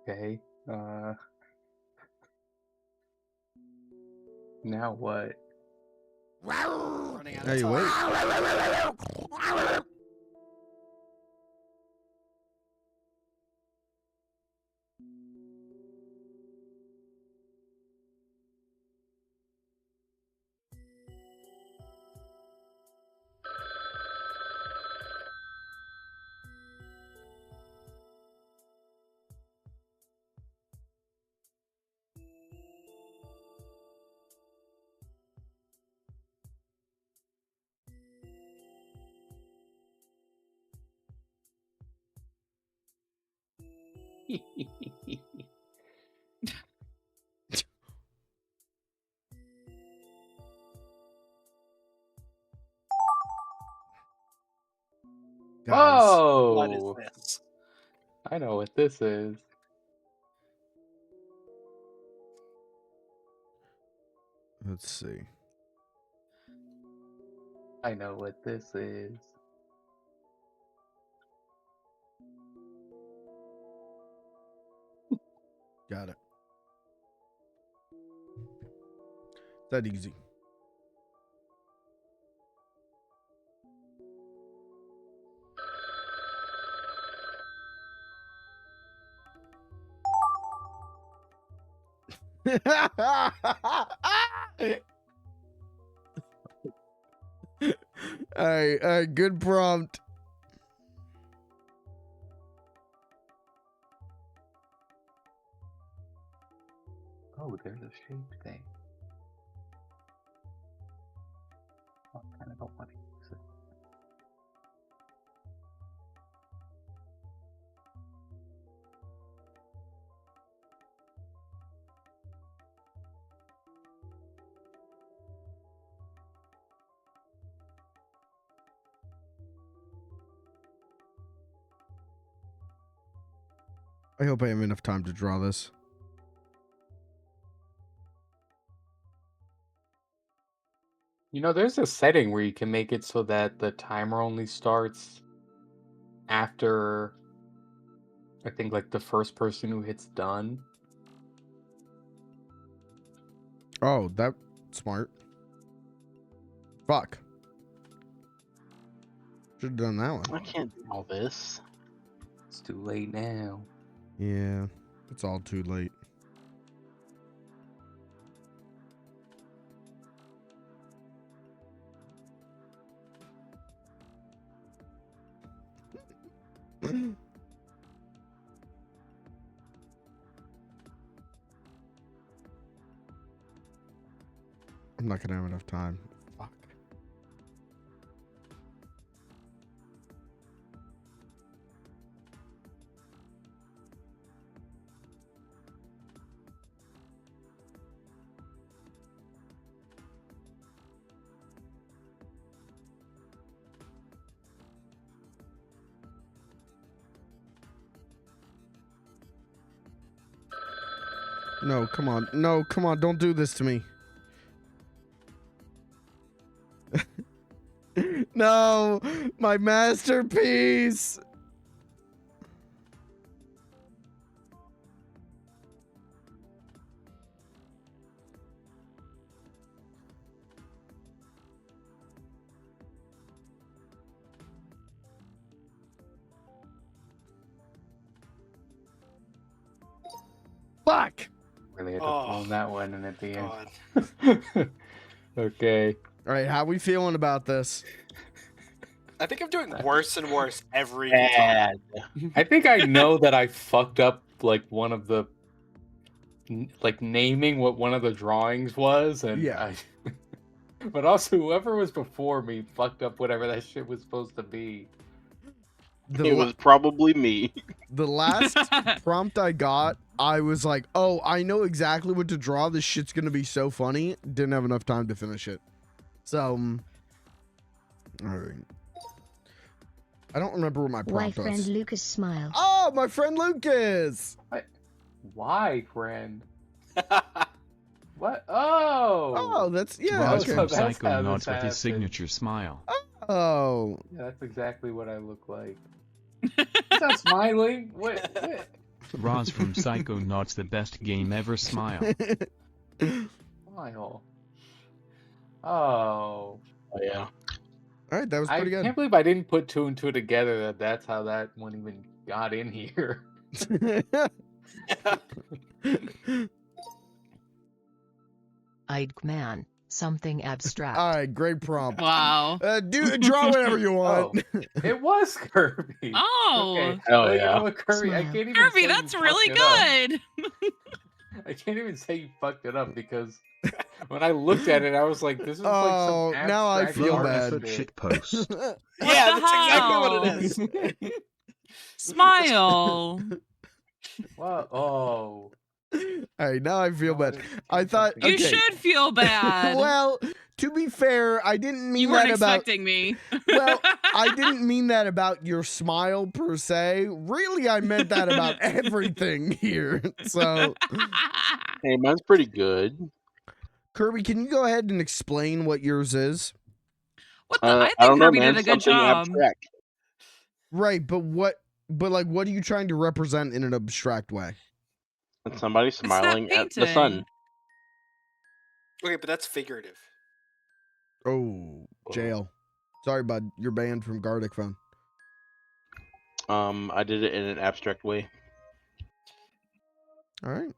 Okay. Now what? Running out of Hey, wait. time. Guys. What is Whoa! this? I know what this is. Let's see. I know what this is. Got it. That easy. All right, good prompt. Oh, there's a shape thing. Oh, I kind of don't want to use it. I hope I have enough time to draw this. You know, there's a setting where you can make it so that the timer only starts after, I think, like the first person who hits done. Oh, that's smart. Fuck. Should have done that I one. can't do all this. It's too late now. Yeah, it's all too late. I'm not gonna have enough time. Fuck. No, come on. No, come on. Don't do this to me. No, my masterpiece. Fuck. Really had to Oh, phone that one in at the God. end. Okay. All right, how we feeling about this? I think I'm doing worse and worse every Bad. time. I think I know that I fucked up like one of the like naming what one of the drawings was, and Yeah. but also whoever was before me fucked up whatever that shit was supposed to be. It was probably me. The last prompt I got, I was like, oh, I know exactly what to draw. This shit's gonna be so funny. Didn't have enough time to finish it. So, all right. I don't remember what my Why prompt friend was. Lucas smiles. Oh, my friend Lucas. Why, friend? What? Oh. Oh, that's yeah. Roz Okay. from that's how this Psychonauts with his happened. signature smile. Oh, Yeah, that's exactly what I look like. He's not smiling. What? Roz from Psychonauts, the best game ever smile. Smile. Oh. Oh, yeah. all right. That was I pretty can't believe I didn't put two and two together that's how that one even got in here. good. Eidgman, something abstract. All right, great prompt. Wow. Draw whatever you want. Oh, it was Kirby. Oh, Okay. Oh, well, you yeah. know what, Kirby? I Smile. can't even Kirby, say that's you really fucked it good. up. I can't even say you fucked it up because when I looked at it, I was like, "This is like Oh, some now I abstract feel art bad. shit." Shit post. Yeah, the that's exactly what hell? it is. Smile. What? Oh. All right, now I feel No, I bad. didn't I do thought something. You okay. should feel bad. Well, To be fair, I didn't mean You weren't that about. expecting me. Well, I didn't mean that about your smile per se. Really, I meant that about everything here. So, Hey, mine's pretty good. Kirby, can you go ahead and explain what yours is? What the? I I think don't know, Kirby man. did a good Something job. abstract. Right, but what? But like, what are you trying to represent in an abstract way? And somebody that smiling at the sun. painting. Okay, but that's figurative. Oh, jail. Sorry, bud. You're banned from Gartic phone. I did it in an abstract way. All right.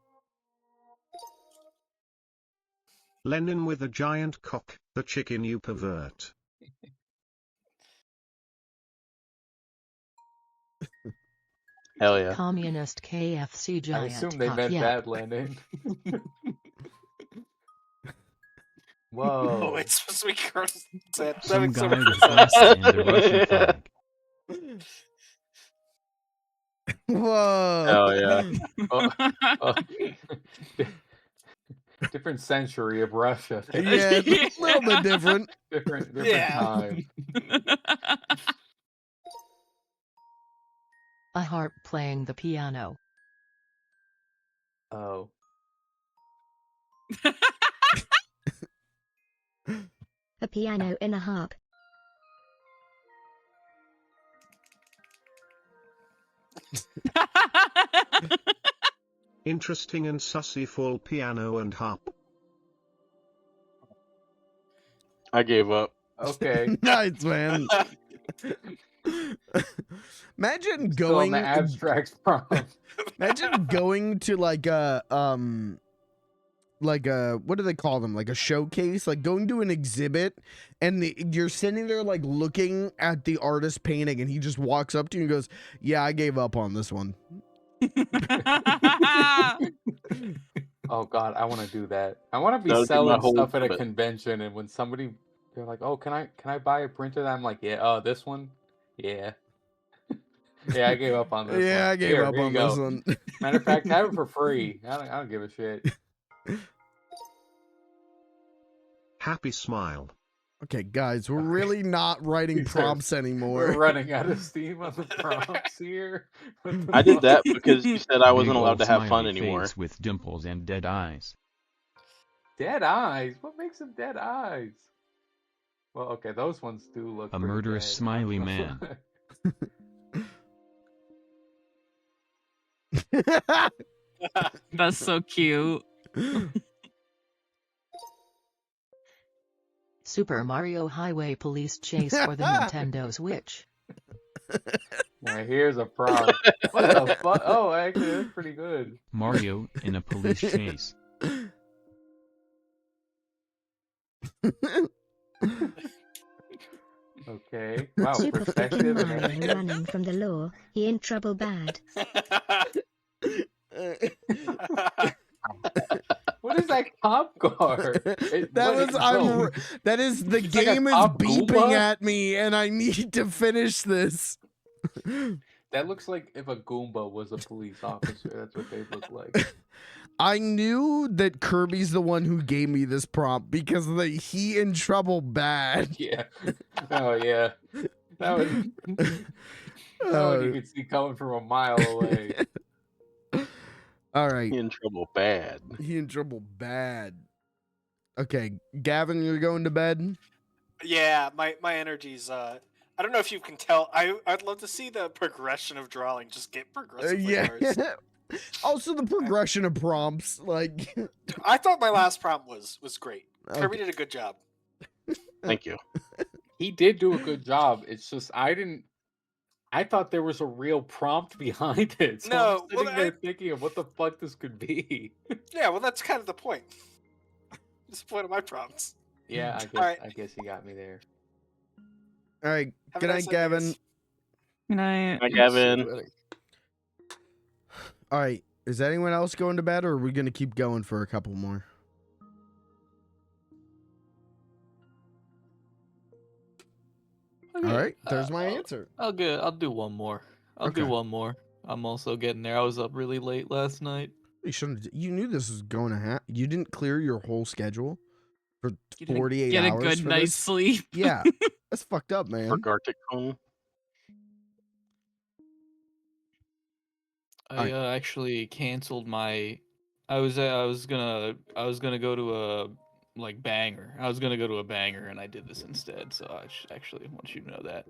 Lenin with a giant cock, the chicken you pervert. Hell yeah. Communist KFC I giant assume they cock, meant yep. that, Lennon. Oh, Whoa. it's supposed to be gross. That Some makes so guy much with sense. pasta and a Russian flag. Whoa. Hell yeah. Oh, oh. Different century of Russia. Yeah, it's a little bit different. Different Yeah. time. A harp playing the piano. Oh. A piano in a harp. Interesting and sussy full piano and harp. I gave up. Okay. Nice, man. Imagine Still going. on the abstract prompt. Imagine going to like a what do they call them? Like a showcase, like going to an exhibit, and you're sitting there like looking at the artist painting, and he just walks up to you and goes, "Yeah, I gave up on this one." Oh god, I want to do that. I want to be That'll get my selling whole stuff at a bit. convention, and when somebody they're like, "Oh, can I buy a printer?" I'm like, "Yeah, oh, this one, yeah, yeah, I gave up on this Yeah, one. I gave Here, up here you on go. this one. Matter of fact, have it for free. I don't give a shit." Happy smile. Okay, guys, we're really not writing These are- prompts We're anymore. running out of steam on the prompts here. What the I did fuck? that because you said I wasn't Big allowed old to have fun smiley anymore. face with dimples and dead eyes. Dead eyes. What makes them dead eyes? Well, okay, those ones do look. A pretty murderous dead, smiley not man. gonna lie. That's so cute. Super Mario Highway Police Chase for the Nintendo Switch. Now here's a prompt. What the fuck? Oh, actually, that's pretty good. Mario in a police chase. Okay. Wow, Super perspective and Mario everything. running from the law. He in trouble bad. What is that cop car? That is the It's like a game is cop beeping Goomba? at me, and I need to finish this. That looks like if a Goomba was a police officer. That's what they look like. I knew that Kirby's the one who gave me this prompt because the he in trouble bad. Yeah. Oh yeah. That was. That one you could see coming from a mile away. All right. He in trouble bad. He in trouble bad. Okay, Gavin, you're going to bed? Yeah, my energy's I don't know if you can tell. I'd love to see the progression of drawing just get progressively Yeah. worse. Also, the progression of prompts, like. I thought my last prompt was great. Kirby Okay. did a good job. Thank you. He did do a good job. It's just I thought there was a real prompt behind it. So No, I'm sitting well, there thinking of what the fuck this could be. Yeah, well, that's kind of the point. That's the point of my prompts. Yeah, I guess Alright. I guess you got me there. All right. Have a Good nice night, night, Gavin. guys. Good night. Hi, Gavin. All right. Is anyone else going to bed, or are we going to keep going for a couple more? Okay, All right. There's my I'll- answer. I'll do one more. I'll do Okay. one more. I'm also getting there. I was up really late last night. You shouldn't. You knew this was going to happen. You didn't clear your whole schedule for Get a- 48 Get a hours good for night's this? sleep. Yeah, that's fucked up, For man. Gartic home. I actually canceled my. I was gonna go to a banger. I was gonna go to a banger, and I did this instead. So I actually want you to know that.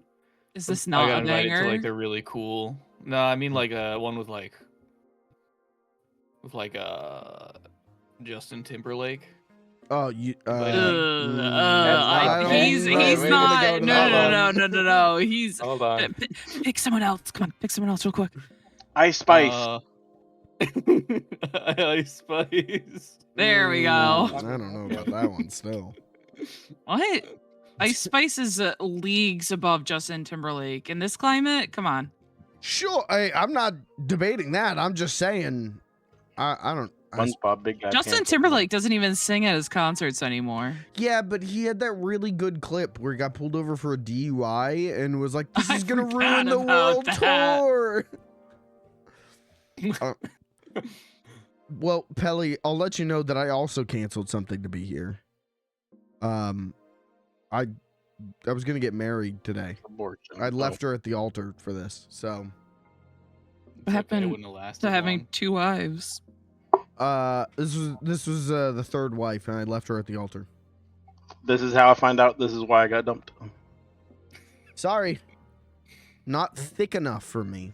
Is this I not got a invited to banger? the really cool. No, I mean one with Justin Timberlake. Oh, you. Invited me. That's not a He's banger. Wait, wait, not. wait, No. He's. Hold on. Pick someone else. Come on, pick someone else real quick. Ice Spice. Ice Spice. There we go. I don't know about that one still. What? Ice Spice is leagues above Justin Timberlake in this climate. Come on. Sure, I'm not debating that. I'm just saying. I don't. SpongeBob, Big Guy. Justin Pants. Timberlake doesn't even sing at his concerts anymore. Yeah, but he had that really good clip where he got pulled over for a DUI and was like, "This I is gonna forgot ruin the about world that. tour." Well, Pelly, I'll let you know that I also canceled something to be here. I was gonna get married today. Abortion. I left her at the altar for this. So, What happened wouldn't have lasted to having long. 2 wives? this was the third wife, and I left her at the altar. This is how I find out. This is why I got dumped. Sorry, not thick enough for me.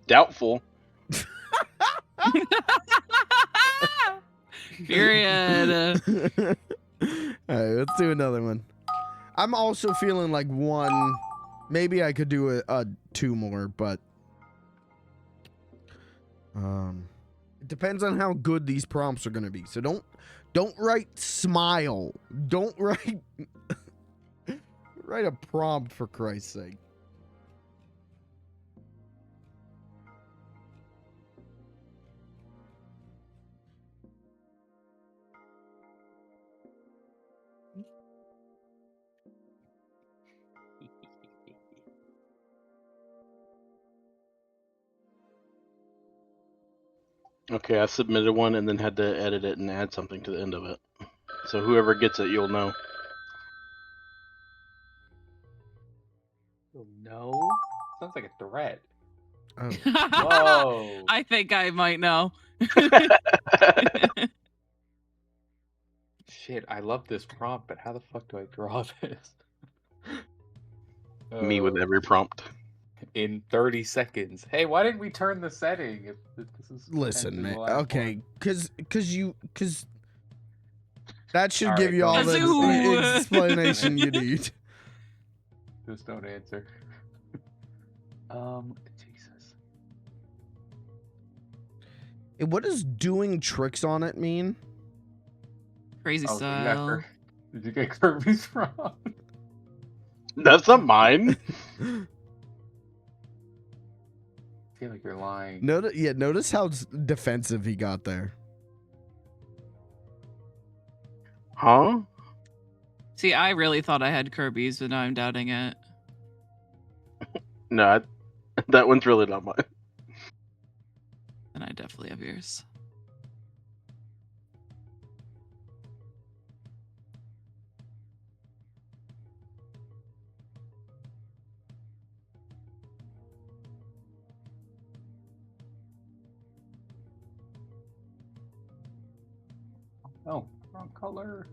Doubtful. Period. All right, let's do another one. I'm also feeling like one. Maybe I could do a 2 more, but it depends on how good these prompts are gonna be. So don't write smile. Don't write write a prompt for Christ's sake. Okay, I submitted one and then had to edit it and add something to the end of it. So whoever gets it, you'll know. Oh, no. Sounds like a threat. Oh. Whoa. I think I might know. Shit, I love this prompt, but how the fuck do I draw this? Me with every prompt. In 30 seconds. Hey, why didn't we turn the setting? If this is Listen, potentially man. the last Okay, one? because that should All give right, you don't all the answer. explanation you need. Just don't answer. Jesus. Hey, what does doing tricks on it mean? Crazy Oh, so you got style. Did you get Kirby's from? That's not mine. I feel like you're lying. Notice how defensive he got there. Huh? See, I really thought I had Kirby's, but now I'm doubting it. No, that one's really not mine. And I definitely have yours. Oh, wrong color.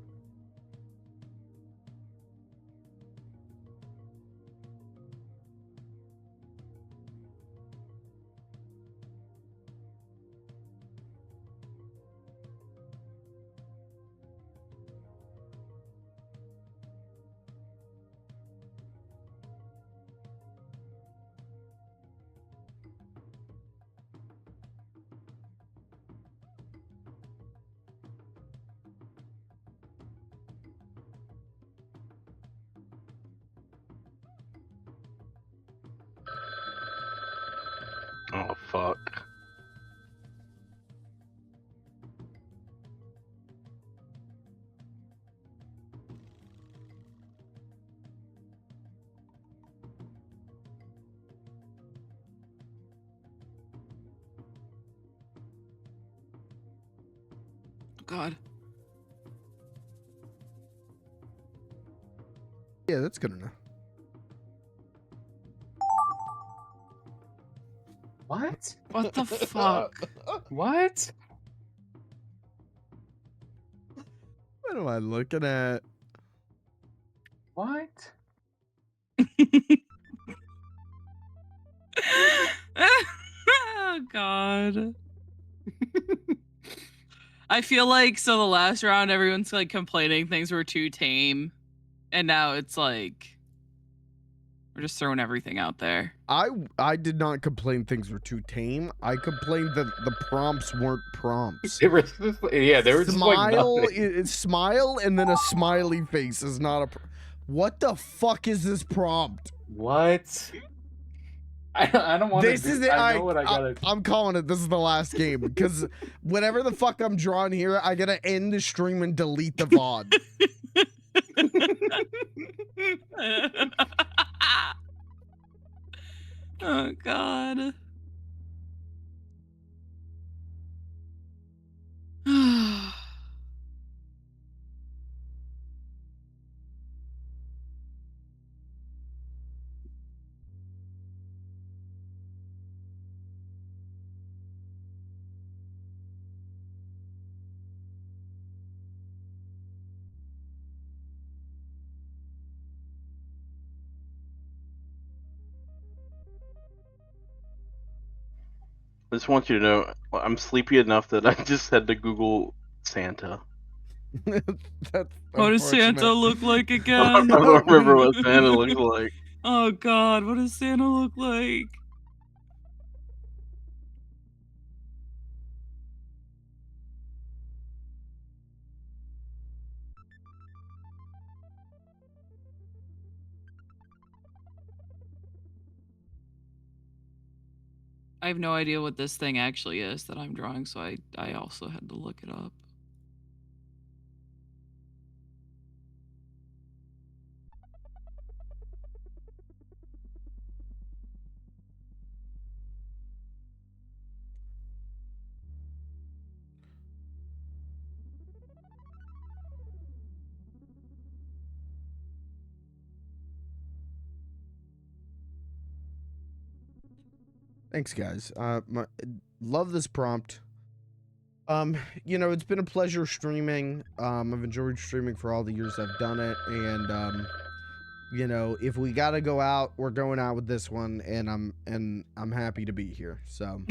Oh, fuck. God. Yeah, that's good enough. What? What the fuck? What? What am I looking at? What? Oh god. I feel like so the last round everyone's like complaining things were too tame, and now it's like we're just throwing everything out there. I did not complain things were too tame. I complained that the prompts weren't prompts. They were just, yeah, they were just like nothing. Smile and then a smiley face is not a. What the fuck is this prompt? What? I don't want to. This is it. I know what I gotta. I'm calling it. This is the last game because whatever the fuck I'm drawing here, I gotta end the stream and delete the VOD. Oh god. I just want you to know I'm sleepy enough that I just had to Google Santa. That's What does Santa unfortunate. look like I again? don't remember what Santa looks like. Oh god, what does Santa look like? I have no idea what this thing actually is that I'm drawing, so I also had to look it up. Thanks, guys. Love this prompt. You know, it's been a pleasure streaming. I've enjoyed streaming for all the years I've done it, and you know, if we gotta go out, we're going out with this one, and I'm happy to be here. So.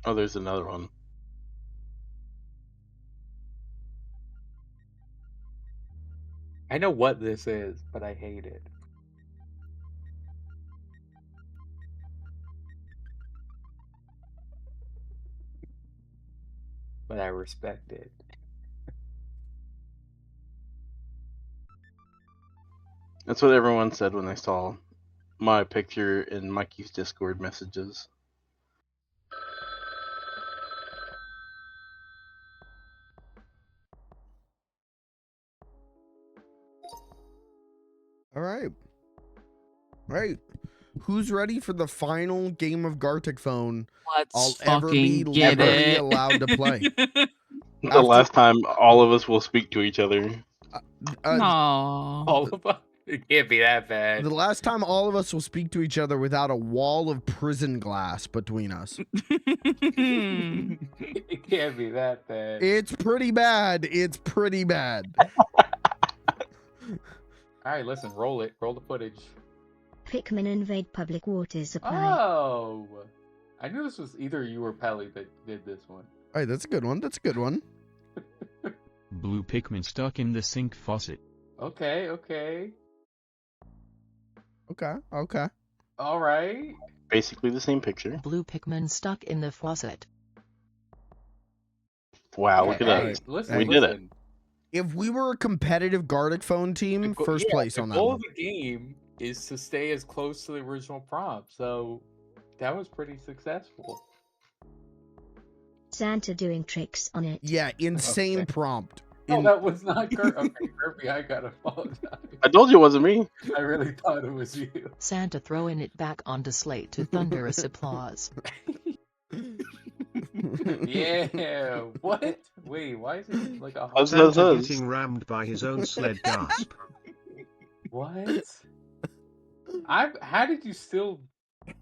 Oh, there's another one. I know what this is, but I hate it. But I respect it. That's what everyone said when they saw my picture in Mikey's Discord messages. All right. Right. Who's ready for the final game of Gartic Phone Let's fucking get it. allowed to play? The last time all of us will speak to each other. No. All of us? It can't be that bad. The last time all of us will speak to each other without a wall of prison glass between us. It can't be that bad. It's pretty bad. It's pretty bad. All right, listen, roll it. Roll the footage. Pikmin invade public water supply. Oh, I knew this was either you or Pelly that did this one. All right, that's a good one. That's a good one. Blue Pikmin stuck in the sink faucet. Okay. Okay. All right. Basically the same picture. Blue Pikmin stuck in the faucet. Wow, look at Hey, that. listen, We did it. If we were a competitive Gartic Phone team, first place on the that goal one. of the game is to stay as close to the original prompt, so that was pretty successful. Santa doing tricks on it. Yeah, insane Okay. prompt. Oh, that was not Kirby. Okay, Kirby, I gotta apologize. I told you it wasn't me. I really thought it was you. Santa throwing it back onto Slate to thunderous applause. Yeah. What? Wait, why is it like a Huzz, Santa huzz, huzz. getting rammed by his own sled gasp. What? How did you still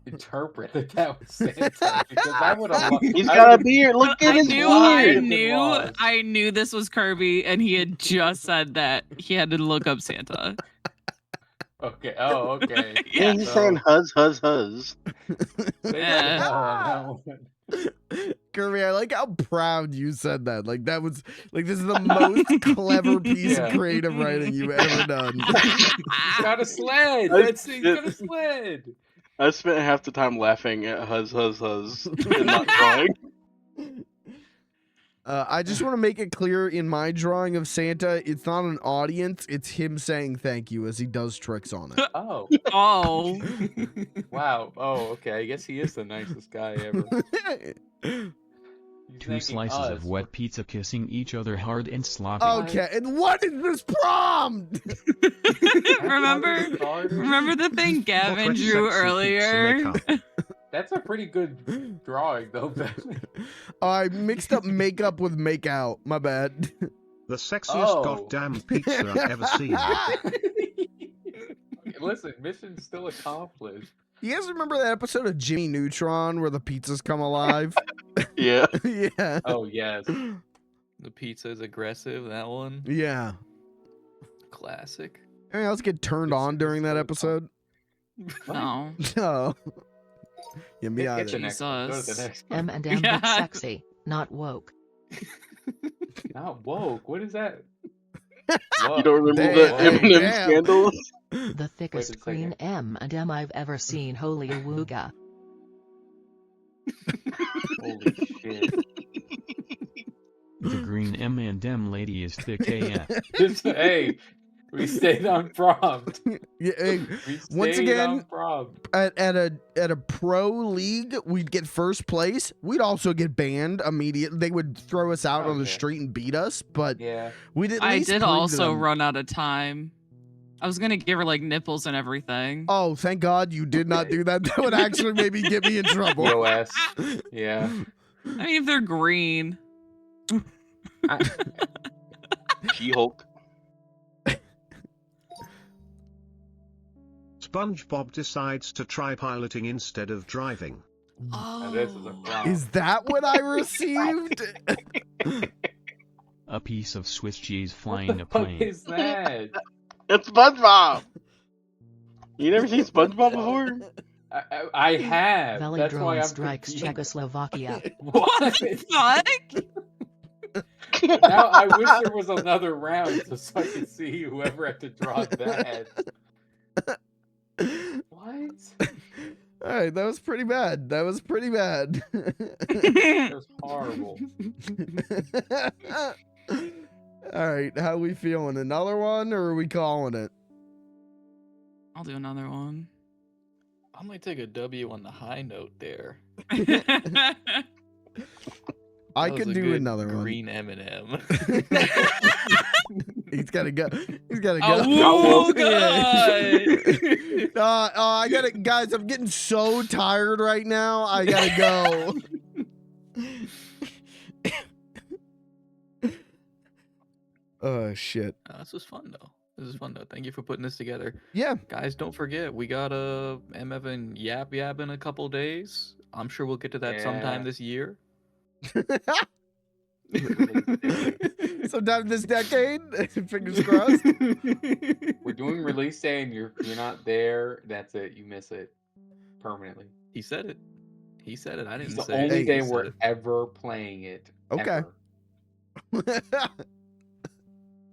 interpret that was Santa? Because I would have. He's got a beard. Look at his I knew this was Kirby, and he had just said that he had to look up Santa. Okay. Oh, okay. Yeah, he's saying huzz, huzz, huzz. No. Kirby, I like how proud you said that. Like that was like this is the most clever piece of creative writing you've ever done. He's got a sled. He's got a sled. I spent half the time laughing at huzz, huzz, huzz, and not drawing. I just want to make it clear in my drawing of Santa, it's not an audience, it's him saying thank you as he does tricks on it. Oh. Oh. Wow. Oh, okay. I guess he is the nicest guy ever. Two slices of wet pizza kissing each other hard and sloppy. Okay, and what is this prompt? Remember the thing Gavin drew earlier? That's a pretty good drawing, though. I mixed up makeup with make out. My bad. The sexiest goddamn pizza I've ever seen. Listen, mission still accomplished. You guys remember that episode of Jimmy Neutron where the pizzas come alive? Yeah. Yeah. Oh, yes. The pizza is aggressive, that one. Yeah. Classic. Anything else get turned on during that episode? No. No. Yeah, me Get either. the next one. Go to the next one. M&M but sexy, not woke. Not woke. What is that? You don't remember the M&M scandal? The thickest green M&M I've ever seen. Holy awooga. Holy shit. The green M&M lady is thick AF. Hey, we stayed on prompt. Yeah, hey, We once stayed again, on prompt. at a pro league, we'd get first place. We'd also get banned immediately. They would throw us out on the street and beat us, but Yeah. we'd at I least did prove to also them- run out of time. I was gonna give her like nipples and everything. Oh, thank God you did not do that. That would actually maybe get me in trouble. POS. Yeah. I mean, if they're green. She-Hulk. SpongeBob decides to try piloting instead of driving. Now this is a problem. Is that what I received? A piece of Swiss cheese flying a What plane. is that? It's SpongeBob. You never seen SpongeBob before? I have. Valley That's why drone I'm strikes confused. Czechoslovakia. What? Fuck? Now I wish there was another round so I could see whoever had to draw that. What? All right, that was pretty bad. That was pretty bad. That was horrible. All right, how we feeling? Another one, or are we calling it? I'll do another one. I'm gonna take a W on the high note there. I That was could a do good another one. green M&M. He's gotta go. He's gotta Oh, go. God. I gotta, guys. I'm getting so tired right now. I gotta go. Oh shit. This was fun though. This is fun though. Thank you for putting this together. Yeah. Guys, don't forget we got a MF and Yap Yap in a couple days. I'm sure we'll get to that sometime Yeah. this year. Sometime this decade. Fingers crossed. We're doing release day and you're not there. That's it. You miss it permanently. He said it. He said it. I It's didn't the say only it. He day said we're it. ever playing it. Okay. Ever.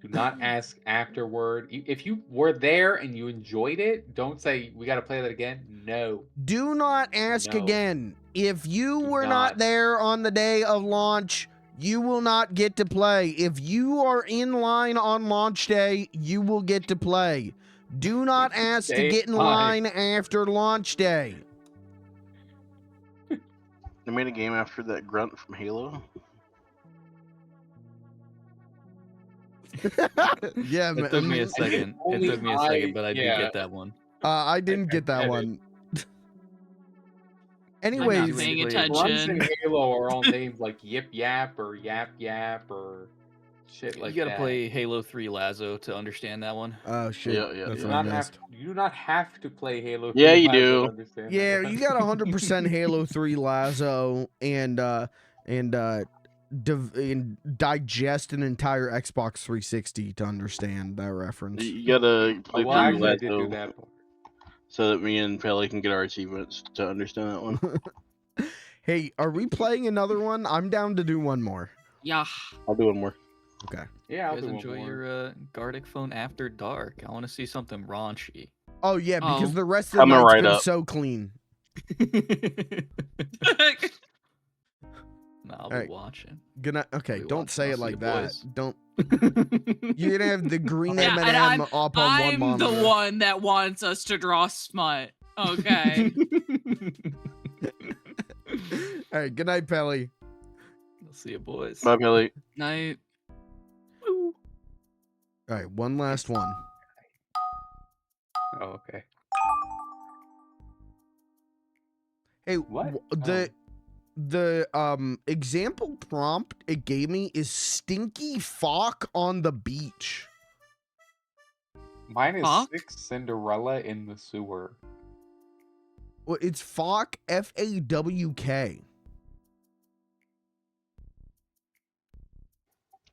Do not ask afterward. If you were there and you enjoyed it, don't say we got to play that again. No. Do not ask No. again. If you Do were not not. there on the day of launch, you will not get to play. If you are in line on launch day, you will get to play. Do not ask to Stay get in fine. line after launch day. They made a game after that grunt from Halo. Yeah, It took me a second. It only took me a second, but I did yeah. get that one. I didn't get that get it. one. I'm not Anyways, paying Grunts Grunts attention. in Halo are all named like Yip Yap or Yap Yap or shit like You gotta that. play Halo 3 Lazo to understand that one. oh shit, Yeah, yeah, that's yeah. what I You missed. do not have to play Halo. Yeah, 3 you Lazo do. to understand Yeah, that one. you got 100% Halo 3 Lazo and digest an entire Xbox 360 to understand that reference. You gotta play Well, through actually, I did do Lazo that part. so that me and Pelly can get our achievements to understand that one. Hey, are we playing another one? I'm down to do one more. Yeah. I'll do one more. Okay. Yeah, I'll You do guys one enjoy more. your Gartic phone after dark. I want to see something raunchy. Oh yeah, because Oh. the rest of the Coming night's right been up. so clean. Nah, I'll Alright. be watching. Good night. Okay, Be don't watching. say I'll it see like you that. boys. Don't. You're gonna have the green Yeah, and M&M up on one I'm monitor. the one that wants us to draw smut. Okay. All right. Good night, Pelly. I'll see you boys. Bye, Pelly. Night. All right. One last one. Oh, okay. Hey, What? the example prompt it gave me is stinky fuck on the beach. Mine is Fuck? 6 Cinderella in the sewer. Well, it's fuck FAWK.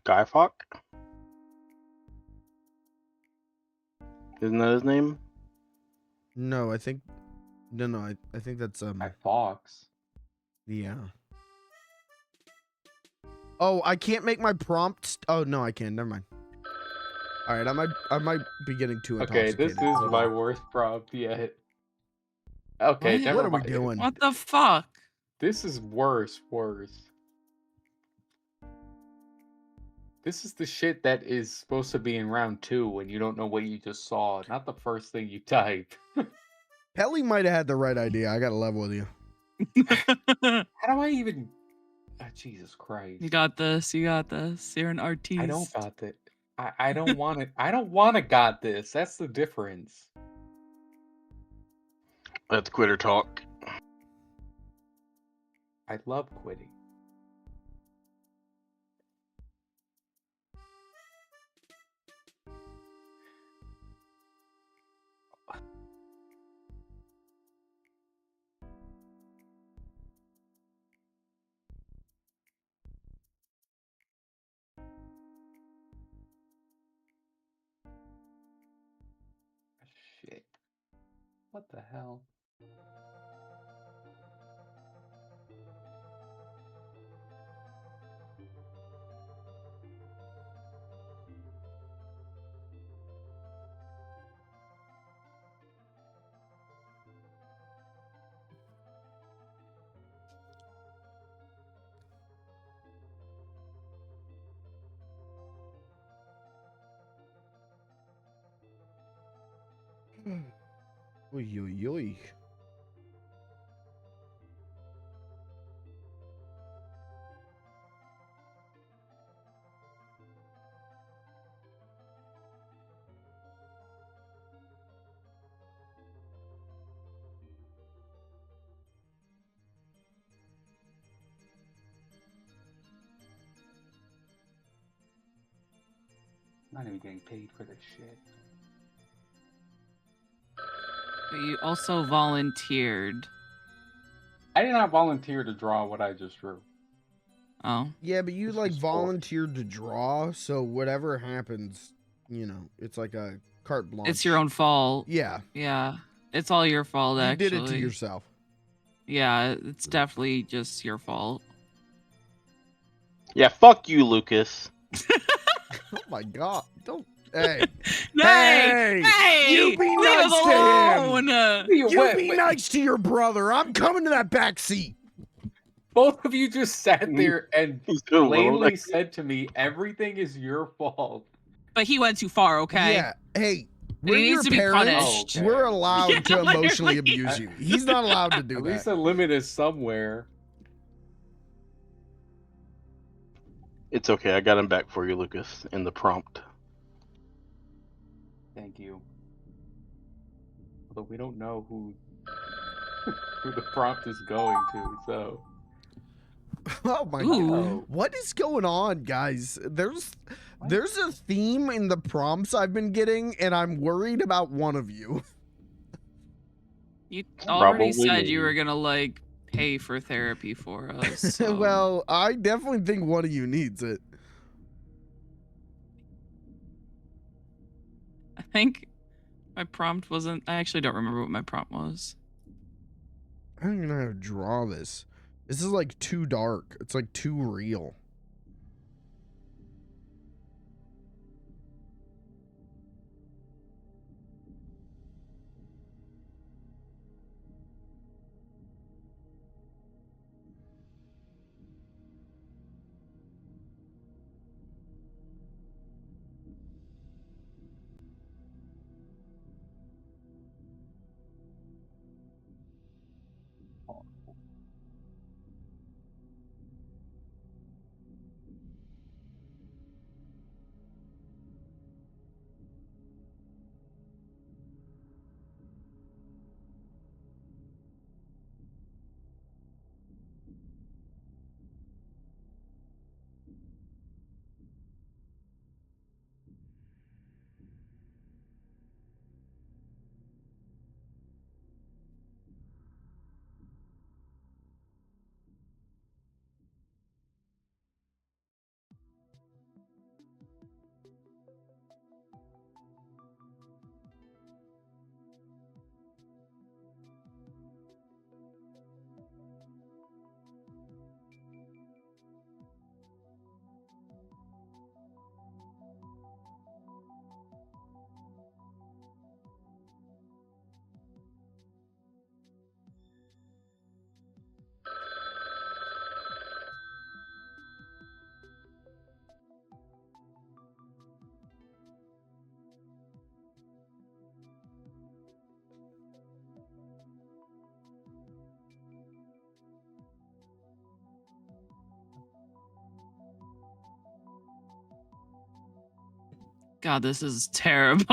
Guy Fawk? Isn't that his name? No, I think no, I think that's Guy Fawkes. yeah. Oh, I can't make my prompts. Oh no, I can. Never mind. All right, I might be getting too Okay, intoxicated. this is Hold my on. worst prompt yet. Okay, What? never What are we mind. doing? What the fuck? This is worse. This is the shit that is supposed to be in round 2 when you don't know what you just saw, not the first thing you type. Pelly might have had the right idea. I got to level with you. How do I even... Oh, Jesus Christ. You got this. You got this. You're an artiste. I don't got that. I don't want it. I don't want to got this. That's the difference. That's quitter talk. I love quitting. Shit. What the hell? Oy, oy, oy. I'm not even getting paid for this shit. But you also volunteered. I did not volunteer to draw what I just drew. Oh. Yeah, but you This like was for- volunteered to draw, so whatever happens, you know, it's like a carte blanche. It's your own fault. Yeah, Yeah. It's all your fault, you actually. did it to yourself. Yeah, it's definitely just your fault. Yeah, fuck you, Lucas. Oh my god! Don't. Hey, Hey! Hey! you be Leave nice us to him. alone! You be nice to your brother. I'm coming to that back seat. Both of you just sat there and He's doing well, plainly like- said to me, everything is your fault. But he went too far, okay? Yeah. Hey, He we're needs your to be parents. punished. Oh, okay. We're allowed Yeah, to emotionally literally. abuse you. He's not allowed to do At that. least a limit is somewhere. It's okay. I got him back for you, Lucas, in the prompt. Thank you. Although we don't know who the prompt is going to, so. Oh my Ooh. god. What is going on, guys? There's a theme in the prompts I've been getting, and I'm worried about one of you. You already Probably said me. you were gonna like pay for therapy for us. So. Well, I definitely think one of you needs it. I think my prompt wasn't. I actually don't remember what my prompt was. I don't even know how to draw this. This is like too dark. It's like too real. God, this is terrible.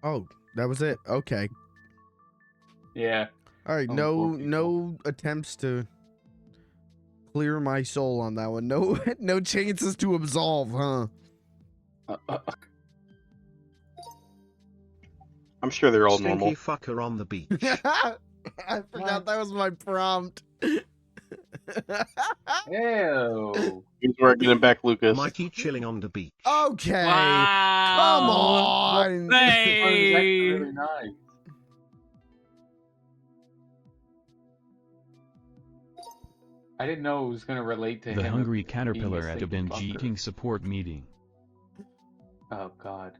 Oh, that was it. Okay. Yeah. All right. Oh, No, poor people. no attempts to clear my soul on that one. No, no chances to absolve, huh? I'm sure they're all Stinky normal. fucker on the beach. I forgot that was my prompt. Ew. He's where I get him back, Lucas. Mikey chilling on the beach. Okay. Wow. Come on. That was actually Hey. really nice. I didn't know it was going to relate to The him. hungry being caterpillar at a stinky binge fucker. eating support meeting. Oh, God.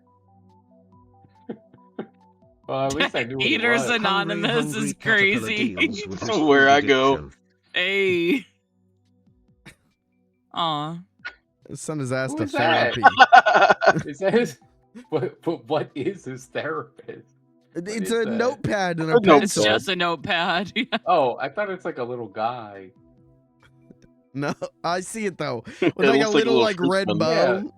Well, at least I knew what it Eaters was. Anonymous Hungry is caterpillar crazy. deals with his Where I food go. addiction. Hey. Aw. Send his ass Who to is that? therapy. Is that his... But what is his therapist? What It's is a that? notepad and a A notepad. It's pencil. just a notepad. Oh, I thought it's like a little guy. No, I see it though. It With like a looks like a little little like fruit red spin. bow.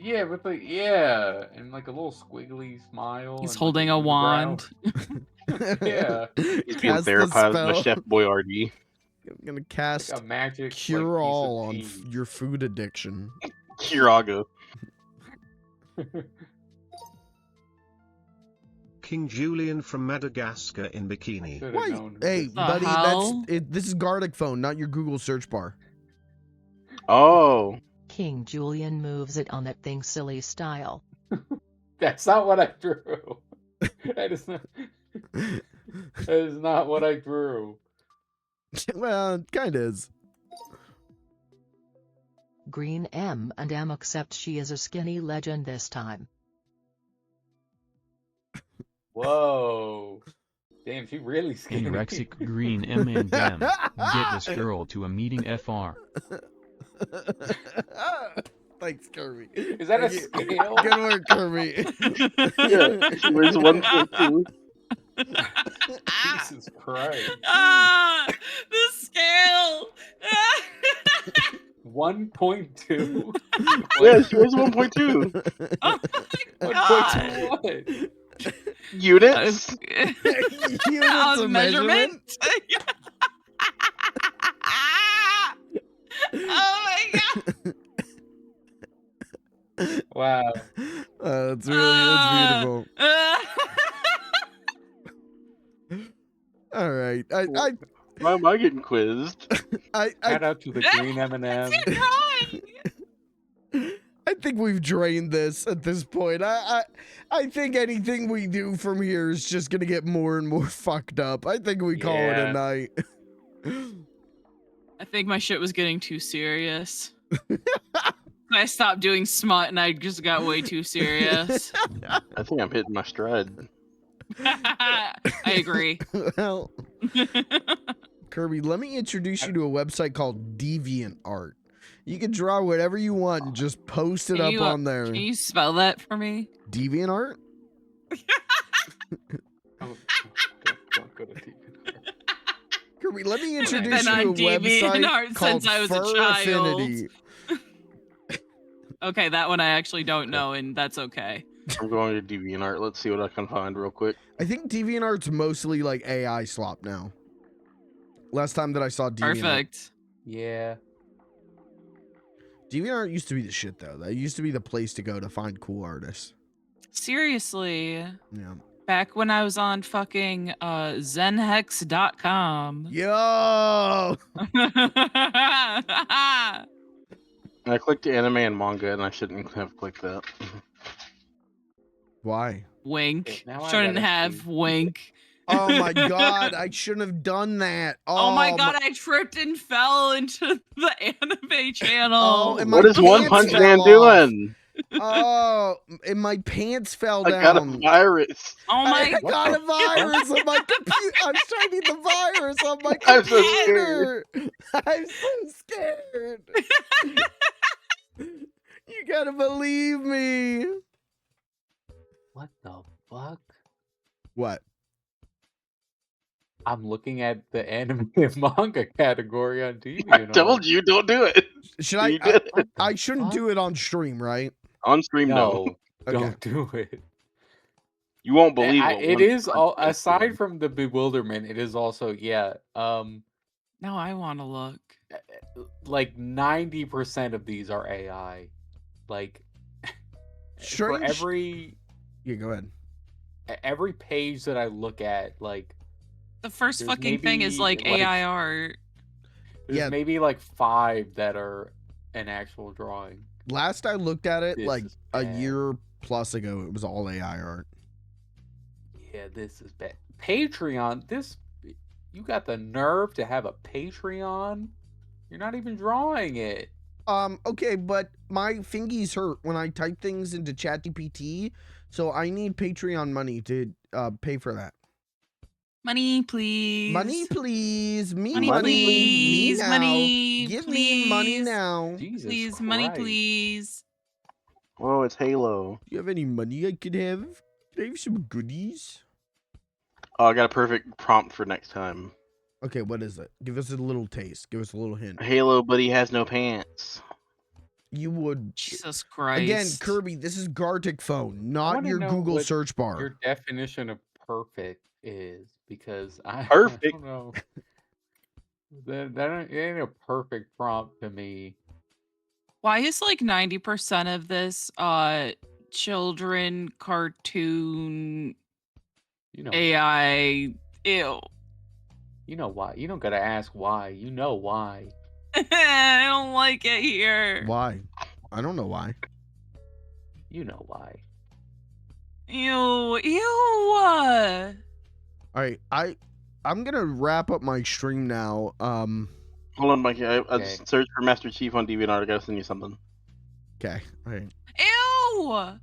Yeah, with like and like a little squiggly smile. He's and, like, holding a unibrow. wand. Yeah. He's being Cast the therapized by spell. Chef Boyardee. I'm gonna cast Like a magic cure like, piece all of on cheese. your food addiction. Kirago. King Julian from Madagascar in bikini. Should've Wait, known hey, this. buddy, hell? this is Gartic phone, not your Google search bar. Oh. King Julian moves it on that thing silly style. That's not what I drew. That is not. That is not what I drew. Well, it kind of is. Green M&M except she is a skinny legend this time. Whoa. Damn, she really skinny. Anorexic green M&M. Get this girl to a meeting FR. Thanks, Kirby. Is that a Thank you. scale? Good work, Kirby. Yeah, she weighs 1.2. Jesus Christ. The scale. 1.2. Yeah, she was 1.2 Oh my 1.2 god. what? units. Units of measurement. Oh my god. Wow. That's beautiful. All right, Why am I getting quizzed? Shout out to the green M&M. I think we've drained this at this point. I think anything we do from here is just gonna get more and more fucked up. I think we call it a Yeah. night. I think my shit was getting too serious. I stopped doing smut and I just got way too serious. I think I'm hitting my stride. I agree. Well, Kirby, let me introduce you to a website called DeviantArt. You can draw whatever you want and just post it up on there. Can you spell that for me? DeviantArt? Don't go to TV. Kirby, let me I've introduce been you on to a website DeviantArt called since I was a Fur child. Affinity. Okay, that one I actually don't know, and that's okay. I'm going to DeviantArt. Let's see what I can find real quick. I think DeviantArt's mostly like AI slop now. Last time that I saw DeviantArt. Perfect. Yeah. DeviantArt used to be the shit though. That used to be the place to go to find cool artists. Seriously. Yeah. Back when I was on fucking zenhex.com. Yo! I clicked anime and manga, and I shouldn't have clicked that. Why? Wink. Okay, now I Shouldn't gotta have see. wink. Oh my god, I shouldn't have done that. Oh my god, I tripped and fell into the anime channel. Oh, and What my is One pants Punch fell Man off. doing? Oh, and my pants fell I down. got a virus. Oh my I got a virus on my computer. I'm starting the virus on my I'm so computer. I'm so scared. You gotta believe me. What the fuck? What? I'm looking at the anime and manga category on TV. I told you, don't do it. Should You I? did it. I shouldn't do it on stream, right? On stream, no. No, don't do it. You won't believe It is all aside from the bewilderment. It is also Now I want to look. like 90% of these are AI. Like for Strange. Yeah, go ahead. every page that I look at, like The first there's fucking thing is like maybe, AI art. there's Yeah. maybe like 5 that are an actual drawing. Last I looked at it, This like is a bad. year plus ago, it was all AI art. Yeah, this is bad. Patreon, you got the nerve to have a Patreon? You're not even drawing it. Okay, but my fingies hurt when I type things into ChatGPT, so I need Patreon money to pay for that. Money, please. Money, please. Me Money, money. please. Me now. Money, Give please. me money now. Jesus Please, money, Christ. please. Oh, it's Halo. Do you have any money I could have? Can I have some goodies? Oh, I got a perfect prompt for next time. Okay, what is it? Give us a little taste. Give us a little hint. Halo, but he has no pants. You would. Jesus Christ. Again, Kirby, this is Gartic phone, I not wanna your know Google what search bar. Your definition of perfect is, because I Perfect? don't know. That ain't a perfect prompt to me. Why is like 90% of this children cartoon You know, AI? Ew. you know why. You don't gotta ask why. You know why. I don't like it here. Why? I don't know why. You know why. Ew. Ew. All right, I'm gonna wrap up my stream now. Hold on, Mikey. I Okay. just searched for Master Chief on DeviantArt. I gotta send you something. Okay. All right. Ew.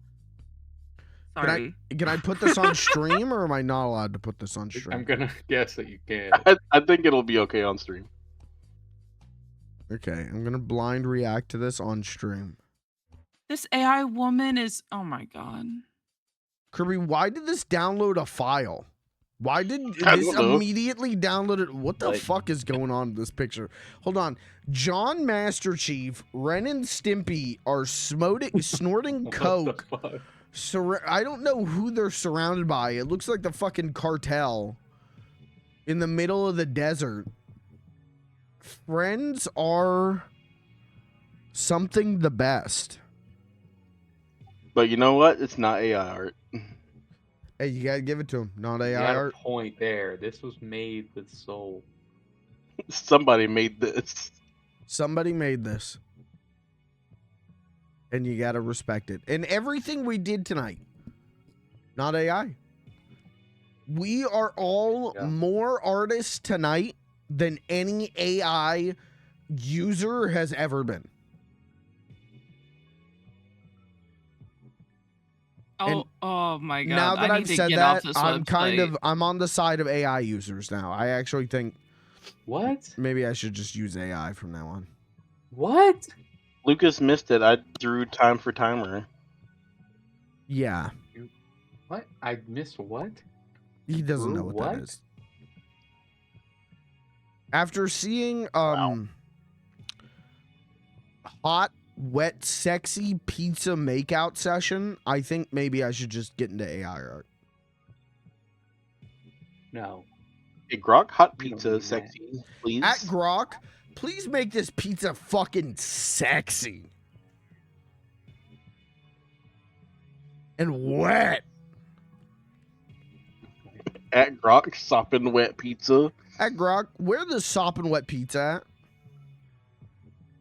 Sorry. Can I put this on stream, or am I not allowed to put this on stream? I'm gonna guess that you can. I think it'll be okay on stream. Okay, I'm gonna blind react to this on stream. This AI woman is. Oh my god. Kirby, why did this download a file? Why did I this don't know. immediately downloaded? What the Like- fuck is going on in this picture? Hold on. John Master Chief, Ren and Stimpy are snorting What the coke. fuck? I don't know who they're surrounded by. It looks like the fucking cartel in the middle of the desert. Friends are something the best. But you know what? It's not AI art. Hey, you gotta give it to him. Not You AI got a art. point there. This was made with soul. Somebody made this. Somebody made this. And you gotta respect it. And everything we did tonight, not AI. We are all more artists tonight than any AI user has ever been. And Oh my god. now that I I've need to said get off that, this I'm website. on the side of AI users now. I actually think What? maybe I should just use AI from now on. What? Lucas missed it. I drew time for timer. Yeah. What? I missed what? He doesn't know Drew what that what? is. After seeing hot, wet, sexy pizza makeout session, I think maybe I should just get into AI art. No. Hey, Grok, hot You don't pizza, need sexy, please. At Grok, please make this pizza fucking sexy. And wet. At Grok, sopping wet pizza. At Grok, where the sopping wet pizza at?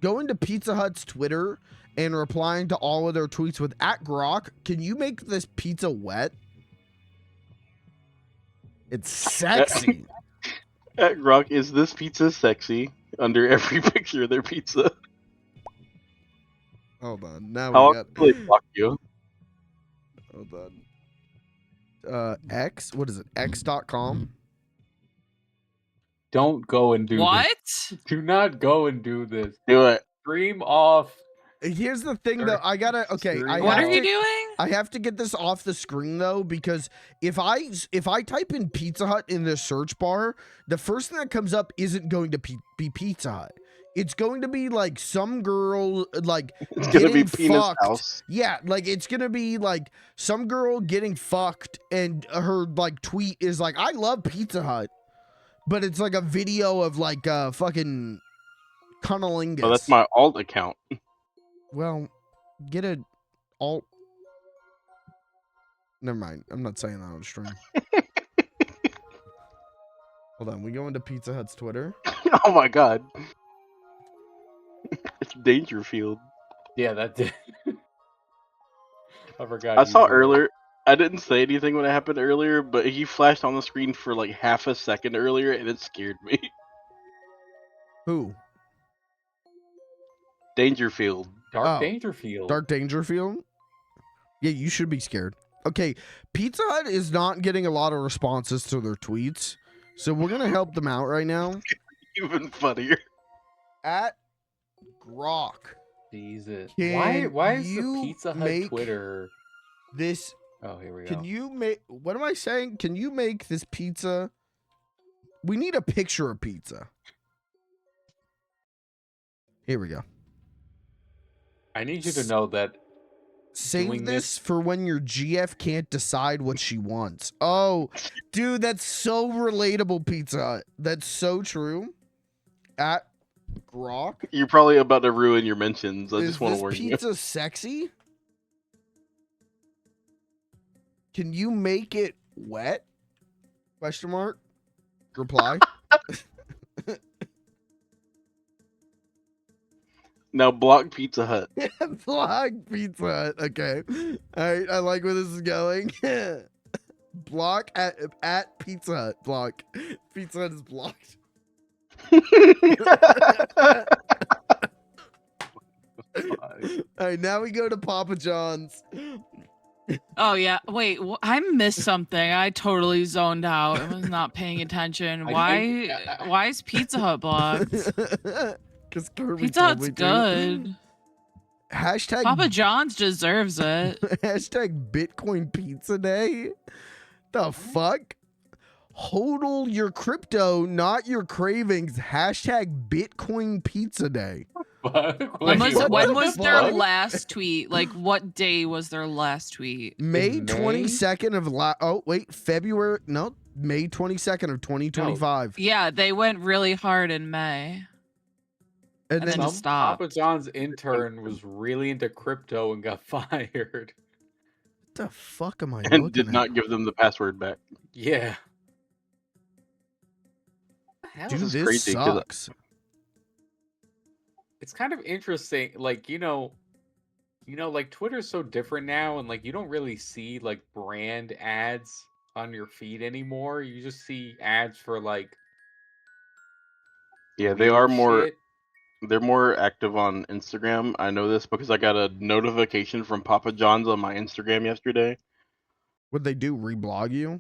Go into Pizza Hut's Twitter and replying to all of their tweets with at Grok, can you make this pizza wet? It's sexy. At Grok, is this pizza sexy? Under every picture of their pizza. Hold on. Now How we long got. will they block you? Hold on. X? What is it? X.com? Don't go and do What? this. Do not go and do this. Do it. Stream off. Here's the thing, though. I gotta. Okay, I What have are you to- doing? I have to get this off the screen though, because if I type in Pizza Hut in the search bar, the first thing that comes up isn't going to be Pizza Hut. It's going to be like some girl like It's gonna be getting Penis fucked. House. Yeah, like it's gonna be like some girl getting fucked, and her like tweet is like, "I love Pizza Hut," but it's like a video of like fucking cunnilingus. Oh, that's my alt account. Well, get a alt. Never mind. I'm not saying that on stream. Hold on. We go into Pizza Hut's Twitter. Oh my god. It's Dangerfield. Yeah, that did. I forgot. I you saw were- earlier. I didn't say anything when it happened earlier, but he flashed on the screen for like half a second earlier, and it scared me. Who? Dangerfield. Dark Oh. Dangerfield. Dark Dangerfield? Yeah, you should be scared. Okay, Pizza Hut is not getting a lot of responses to their tweets, so we're gonna help them out right now. Even funnier. At Grok, Jesus. Can Why is the you Pizza Hut make Twitter? this. Oh, here we go. Can you make? What am I saying? Can you make this pizza? We need a picture of pizza. Here we go. I need you to know that Save doing this this- for when your GF can't decide what she wants. Oh, dude, that's so relatable, Pizza Hut. That's so true. At Grok, You're probably about to ruin your mentions. I is just want this to warn you. pizza sexy? Can you make it wet? Question mark. Reply. Now block Pizza Hut. Block Pizza Hut. Okay. All right. I like where this is going. Block at Pizza Hut. Block. Pizza Hut is blocked. All right. Now we go to Papa John's. Oh yeah. Wait, I missed something. I totally zoned out. I was not paying attention. I Why? think- Why is Pizza Hut blocked? Because Kirby Pizza told Hut's me to. good. Hashtag Papa John's deserves it. hashtag Bitcoin Pizza Day. The fuck? Hodl your crypto, not your cravings. Hashtag Bitcoin Pizza Day. When was, What when the was their fuck? last tweet? Like, what day was their last tweet? May In May? 22nd of February. No, May 22nd of 2025. Yeah, they went really hard in May. And then Some stopped. Papa John's intern was really into crypto and got fired. What the fuck am I And looking did at? not give them the password back. Yeah. Dude, is this crazy 'cause sucks. It's kind of interesting, like, like Twitter's so different now, and like you don't really see like brand ads on your feed anymore. You just see ads for like Yeah, they are weird more. shit. They're more active on Instagram. I know this because I got a notification from Papa John's on my Instagram yesterday. What'd they do? Reblog you?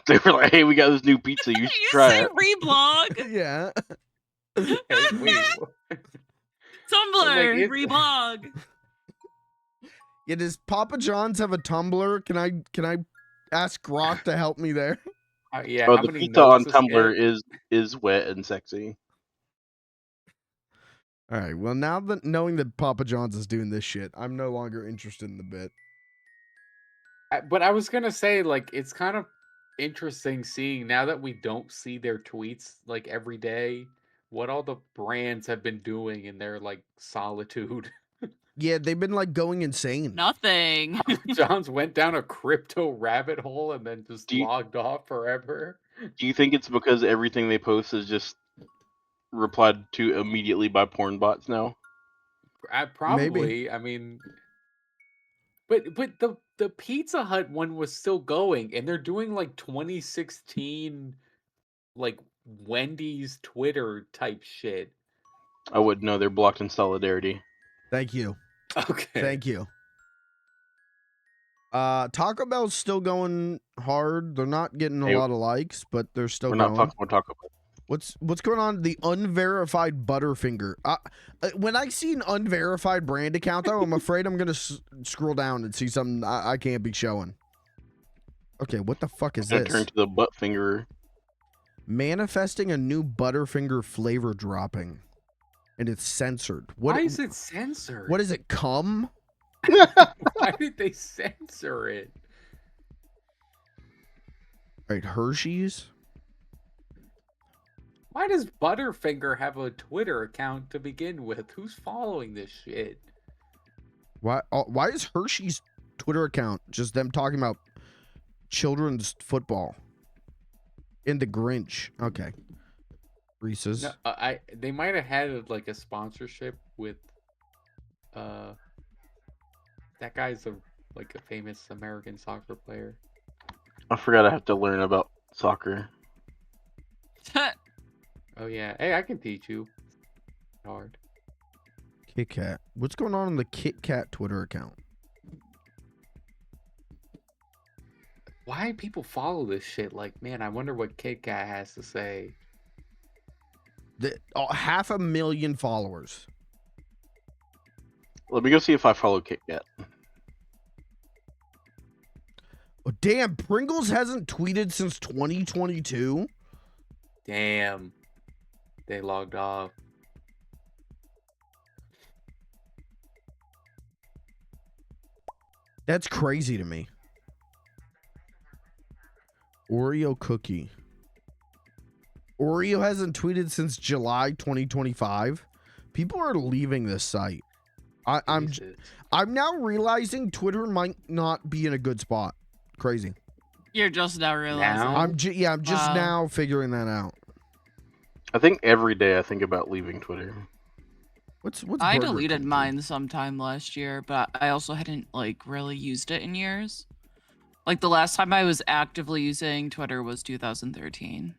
They were like, "Hey, we got this new pizza. You should try it." reblog? Yeah. Hey, wait, Tumblr, it- reblog. Yeah, does Papa John's have a Tumblr? Can I ask Grok to help me there? yeah. Oh, how the many pizza on notes does it Tumblr get? is wet and sexy. All right. Well, now that knowing that Papa John's is doing this shit, I'm no longer interested in the bit. But I was gonna say, like, it's kind of interesting seeing now that we don't see their tweets like every day, what all the brands have been doing in their like solitude. Yeah, they've been like going insane. Nothing. John's went down a crypto rabbit hole and then just Do you- logged off forever. Do you think it's because everything they post is just replied to immediately by porn bots now? Probably. I mean, but the Pizza Hut one was still going, and they're doing like 2016, like Wendy's Twitter type shit. I wouldn't know. They're blocked in solidarity. Thank you. Okay. Thank you. Taco Bell's still going hard. They're not getting a Hey, lot of likes, but they're still We're going. not talking about Taco Bell. What's going on? The unverified Butterfinger. When I see an unverified brand account, though, I'm afraid I'm gonna scroll down and see something I can't be showing. Okay, what the fuck is Gonna this? turn to the butt finger. Manifesting a new Butterfinger flavor dropping, and it's censored. What Why is it censored? What is it? Cum? Why did they censor it? Right, Hershey's. Why does Butterfinger have a Twitter account to begin with? Who's following this shit? Why is Hershey's Twitter account just them talking about children's football? In the Grinch. Okay. Reese's. No, they might have had like a sponsorship with that guy's like a famous American soccer player. I forgot I have to learn about soccer. Oh yeah. Hey, I can teach you. Hard. Kit Kat. What's going on the Kit Kat Twitter account? Why people follow this shit? Like, man, I wonder what Kit Kat has to say. 500,000 followers. Let me go see if I follow Kit Kat. Oh, damn, Pringles hasn't tweeted since 2022. Damn. They logged off. That's crazy to me. Oreo cookie. Oreo hasn't tweeted since July 2025. People are leaving this site. I'm now realizing Twitter might not be in a good spot. Crazy. You're just now realizing. I'm just now figuring that out. I think every day I think about leaving Twitter. What's I Burger deleted King? mine sometime last year, but I also hadn't like really used it in years. Like the last time I was actively using Twitter was 2013.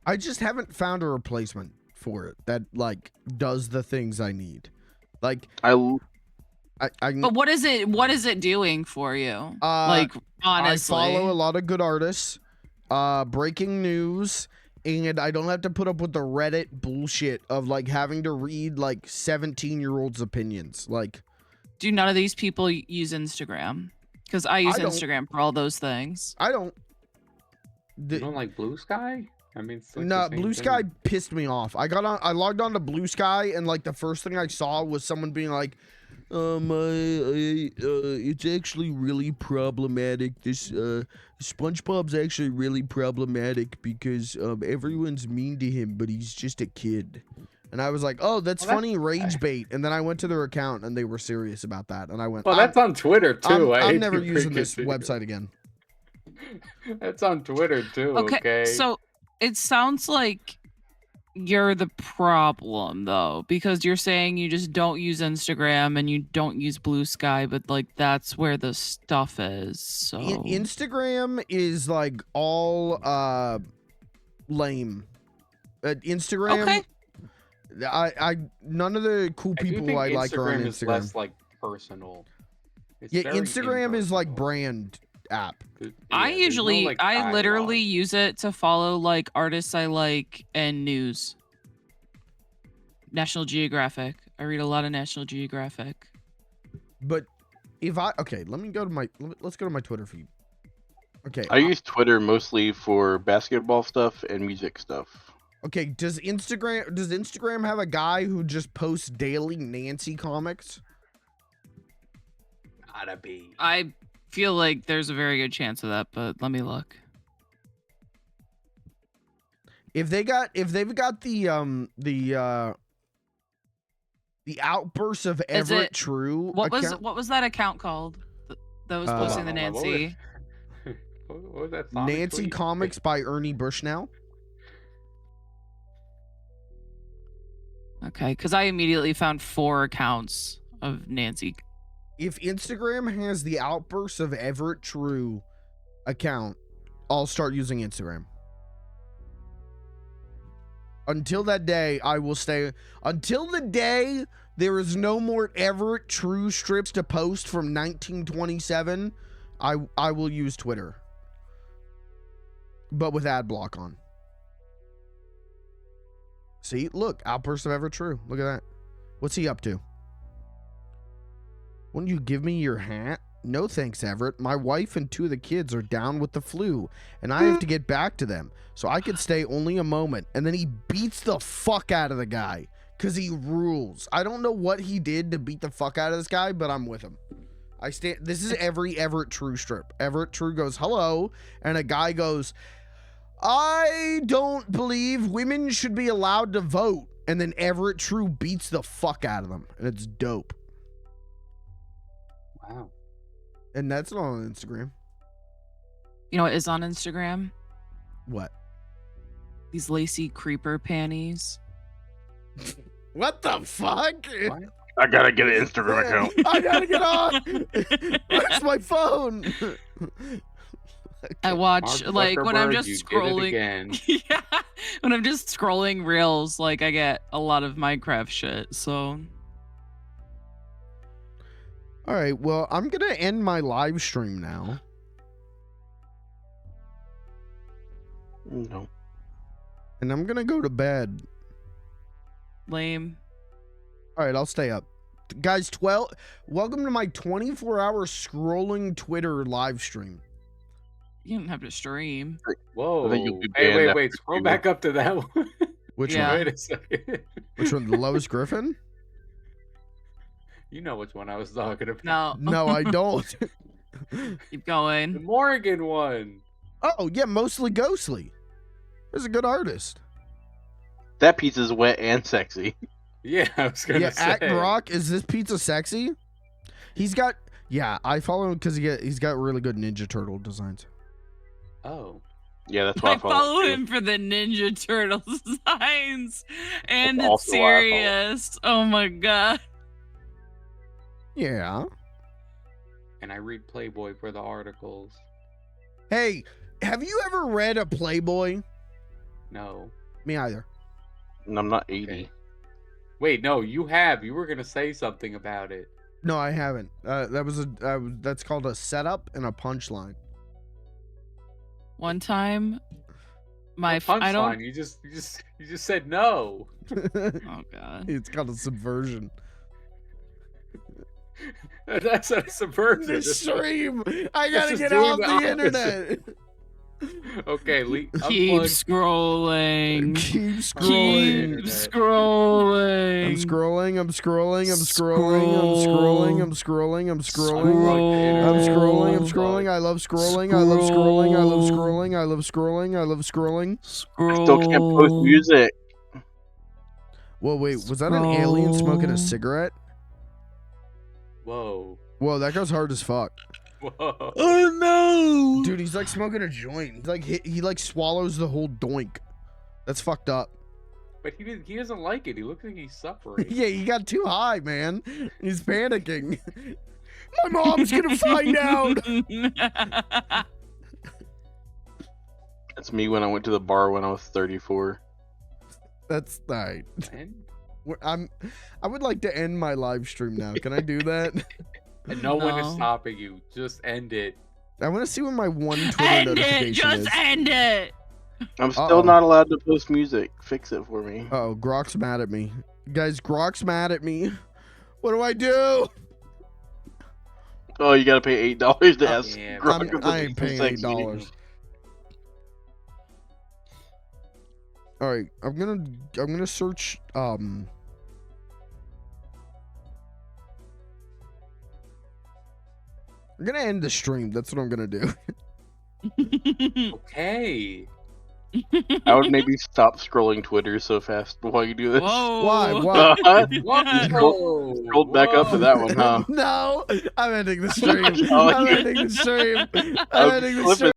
I just haven't found a replacement for it that like does the things I need. Like But what is it doing for you? Like honestly. I follow a lot of good artists, breaking news, and I don't have to put up with the Reddit bullshit of like having to read like 17-year-olds' opinions. Like, do none of these people use Instagram? Because I use don't. Instagram for all those things. I don't. You don't like Blue Sky? I mean, it's like No, the same Blue thing. Sky pissed me off. I logged on to Blue Sky, and like the first thing I saw was someone being like, it's actually really problematic. This SpongeBob's actually really problematic because everyone's mean to him, but he's just a kid. And I was like, oh, that's funny rage bait. And then I went to their account, and they were serious about that. And I went, Well, that's on Twitter too. I'm never using this website again. That's on Twitter too. Okay. So it sounds like you're the problem though, because you're saying you just don't use Instagram and you don't use Blue Sky, but like that's where the stuff is. So Instagram is like all lame. Instagram. Okay. I none of the cool people I like are on Instagram. Is less like personal. It's yeah, very Instagram is like brand app. I literally use it to follow like artists I like and news. National Geographic. I read a lot of National Geographic. But if let's go to my Twitter feed. Okay. I use Twitter mostly for basketball stuff and music stuff. Okay, does Instagram have a guy who just posts daily Nancy comics? Gotta be. I feel like there's a very good chance of that, but let me look. If they've got the outbursts of Everett True. What was that account called that was posting the Nancy? What was that? Nancy tweet? Comics by Ernie Bushnell. Okay, because I immediately found 4 accounts of Nancy. If Instagram has the outbursts of Everett True account, I'll start using Instagram. Until that day, I will stay. Until the day there is no more Everett True strips to post from 1927, I will use Twitter. But with ad block on. See, look, outburst of Everett True. Look at that. What's he up to? Wouldn't you give me your hat? No thanks, Everett. My wife and 2 of the kids are down with the flu, and I have to get back to them, so I could stay only a moment. And then he beats the fuck out of the guy, because he rules. I don't know what he did to beat the fuck out of this guy, but I'm with him. This is every Everett True strip. Everett True goes, hello, and a guy goes, I don't believe women should be allowed to vote. And then Everett True beats the fuck out of them, and it's dope. Wow. And that's not on Instagram. You know what is on Instagram? What? These lacy creeper panties. What the fuck? What? I gotta get an Instagram account. I gotta get on. Where's my phone? I watch Mark like when I'm Zuckerberg, just you did it scrolling. again. Yeah, when I'm just scrolling reels, like I get a lot of Minecraft shit. So, all right. Well, I'm gonna end my live stream now. No. And I'm gonna go to bed. lame. All right, I'll stay up. Guys, welcome to my 24-hour scrolling Twitter live stream. You didn't have to stream. Whoa. I think you'll be Hey, banned wait. after Scroll 3 back up to that one. Which Yeah. one? Wait a second. Which one? The Lois Griffin? You know which one I was talking about. No. No, I don't. Keep The going. Morgan one. Oh, yeah, mostly Ghostly. He's a good artist. That pizza's wet and sexy. Yeah, I was gonna Yeah, say. at Brock, is this pizza sexy? He's got, yeah, I follow him because he's got really good Ninja Turtle designs. Oh. Yeah, that's why I I follow too. him for the Ninja Turtles designs, and That's it's also why I follow. serious. Oh my god. Yeah. And I read Playboy for the articles. Hey, have you ever read a Playboy? No. Me either. And I'm not 80. Okay. Wait, no, you have. You were gonna say something about it. No, I haven't. That's called a setup and a punchline. One time, my What I don't. punchline? You just said no. Oh god. It's called a subversion. That's a subversion. The stream. I That's gotta just get doing off the the opposite. internet. Okay, Keep unplug. scrolling. Keep Keep scrolling. scrolling. I'm scrolling. I'm scrolling. I'm scrolling. I'm Scroll. scrolling. I'm scrolling. I'm scrolling. Unplug I'm the scrolling. I'm internet. scrolling. I love scrolling. I Scroll. love scrolling. I love scrolling. I love scrolling. I love scrolling. I still can't post music. Whoa, wait. Was that an alien smoking a cigarette? Whoa. Whoa, that goes hard as fuck. Whoa. Oh no! Dude, he's like smoking a joint. He's like he like swallows the whole doink. That's fucked up. But he doesn't like it. He looks like he's suffering. Yeah, he got too high, man. He's panicking. My mom's gonna find out. That's me when I went to the bar when I was 34. That's all right. And I would like to end my live stream now. Can I do that? no one is No. stopping you. Just end it. I want to see what my one Twitter End it! notification Just is. end it! I'm still Uh-oh. not allowed to post music. Fix it for me. Oh, Grok's mad at me. Guys, Grok's mad at me. What do I do? Oh, you gotta pay $8 to ask. yeah, Grok if I the ain't paying sex $8. meeting. All right, I'm gonna search. I'm gonna end the stream. That's what I'm gonna do. Okay. I would maybe stop scrolling Twitter so fast while you do this. Whoa! Why? Why? Whoa. Scrolled back up to that one, huh? No, I'm ending the stream. Oh, I'm yeah. ending the stream. I I'm was ending the flipping stream.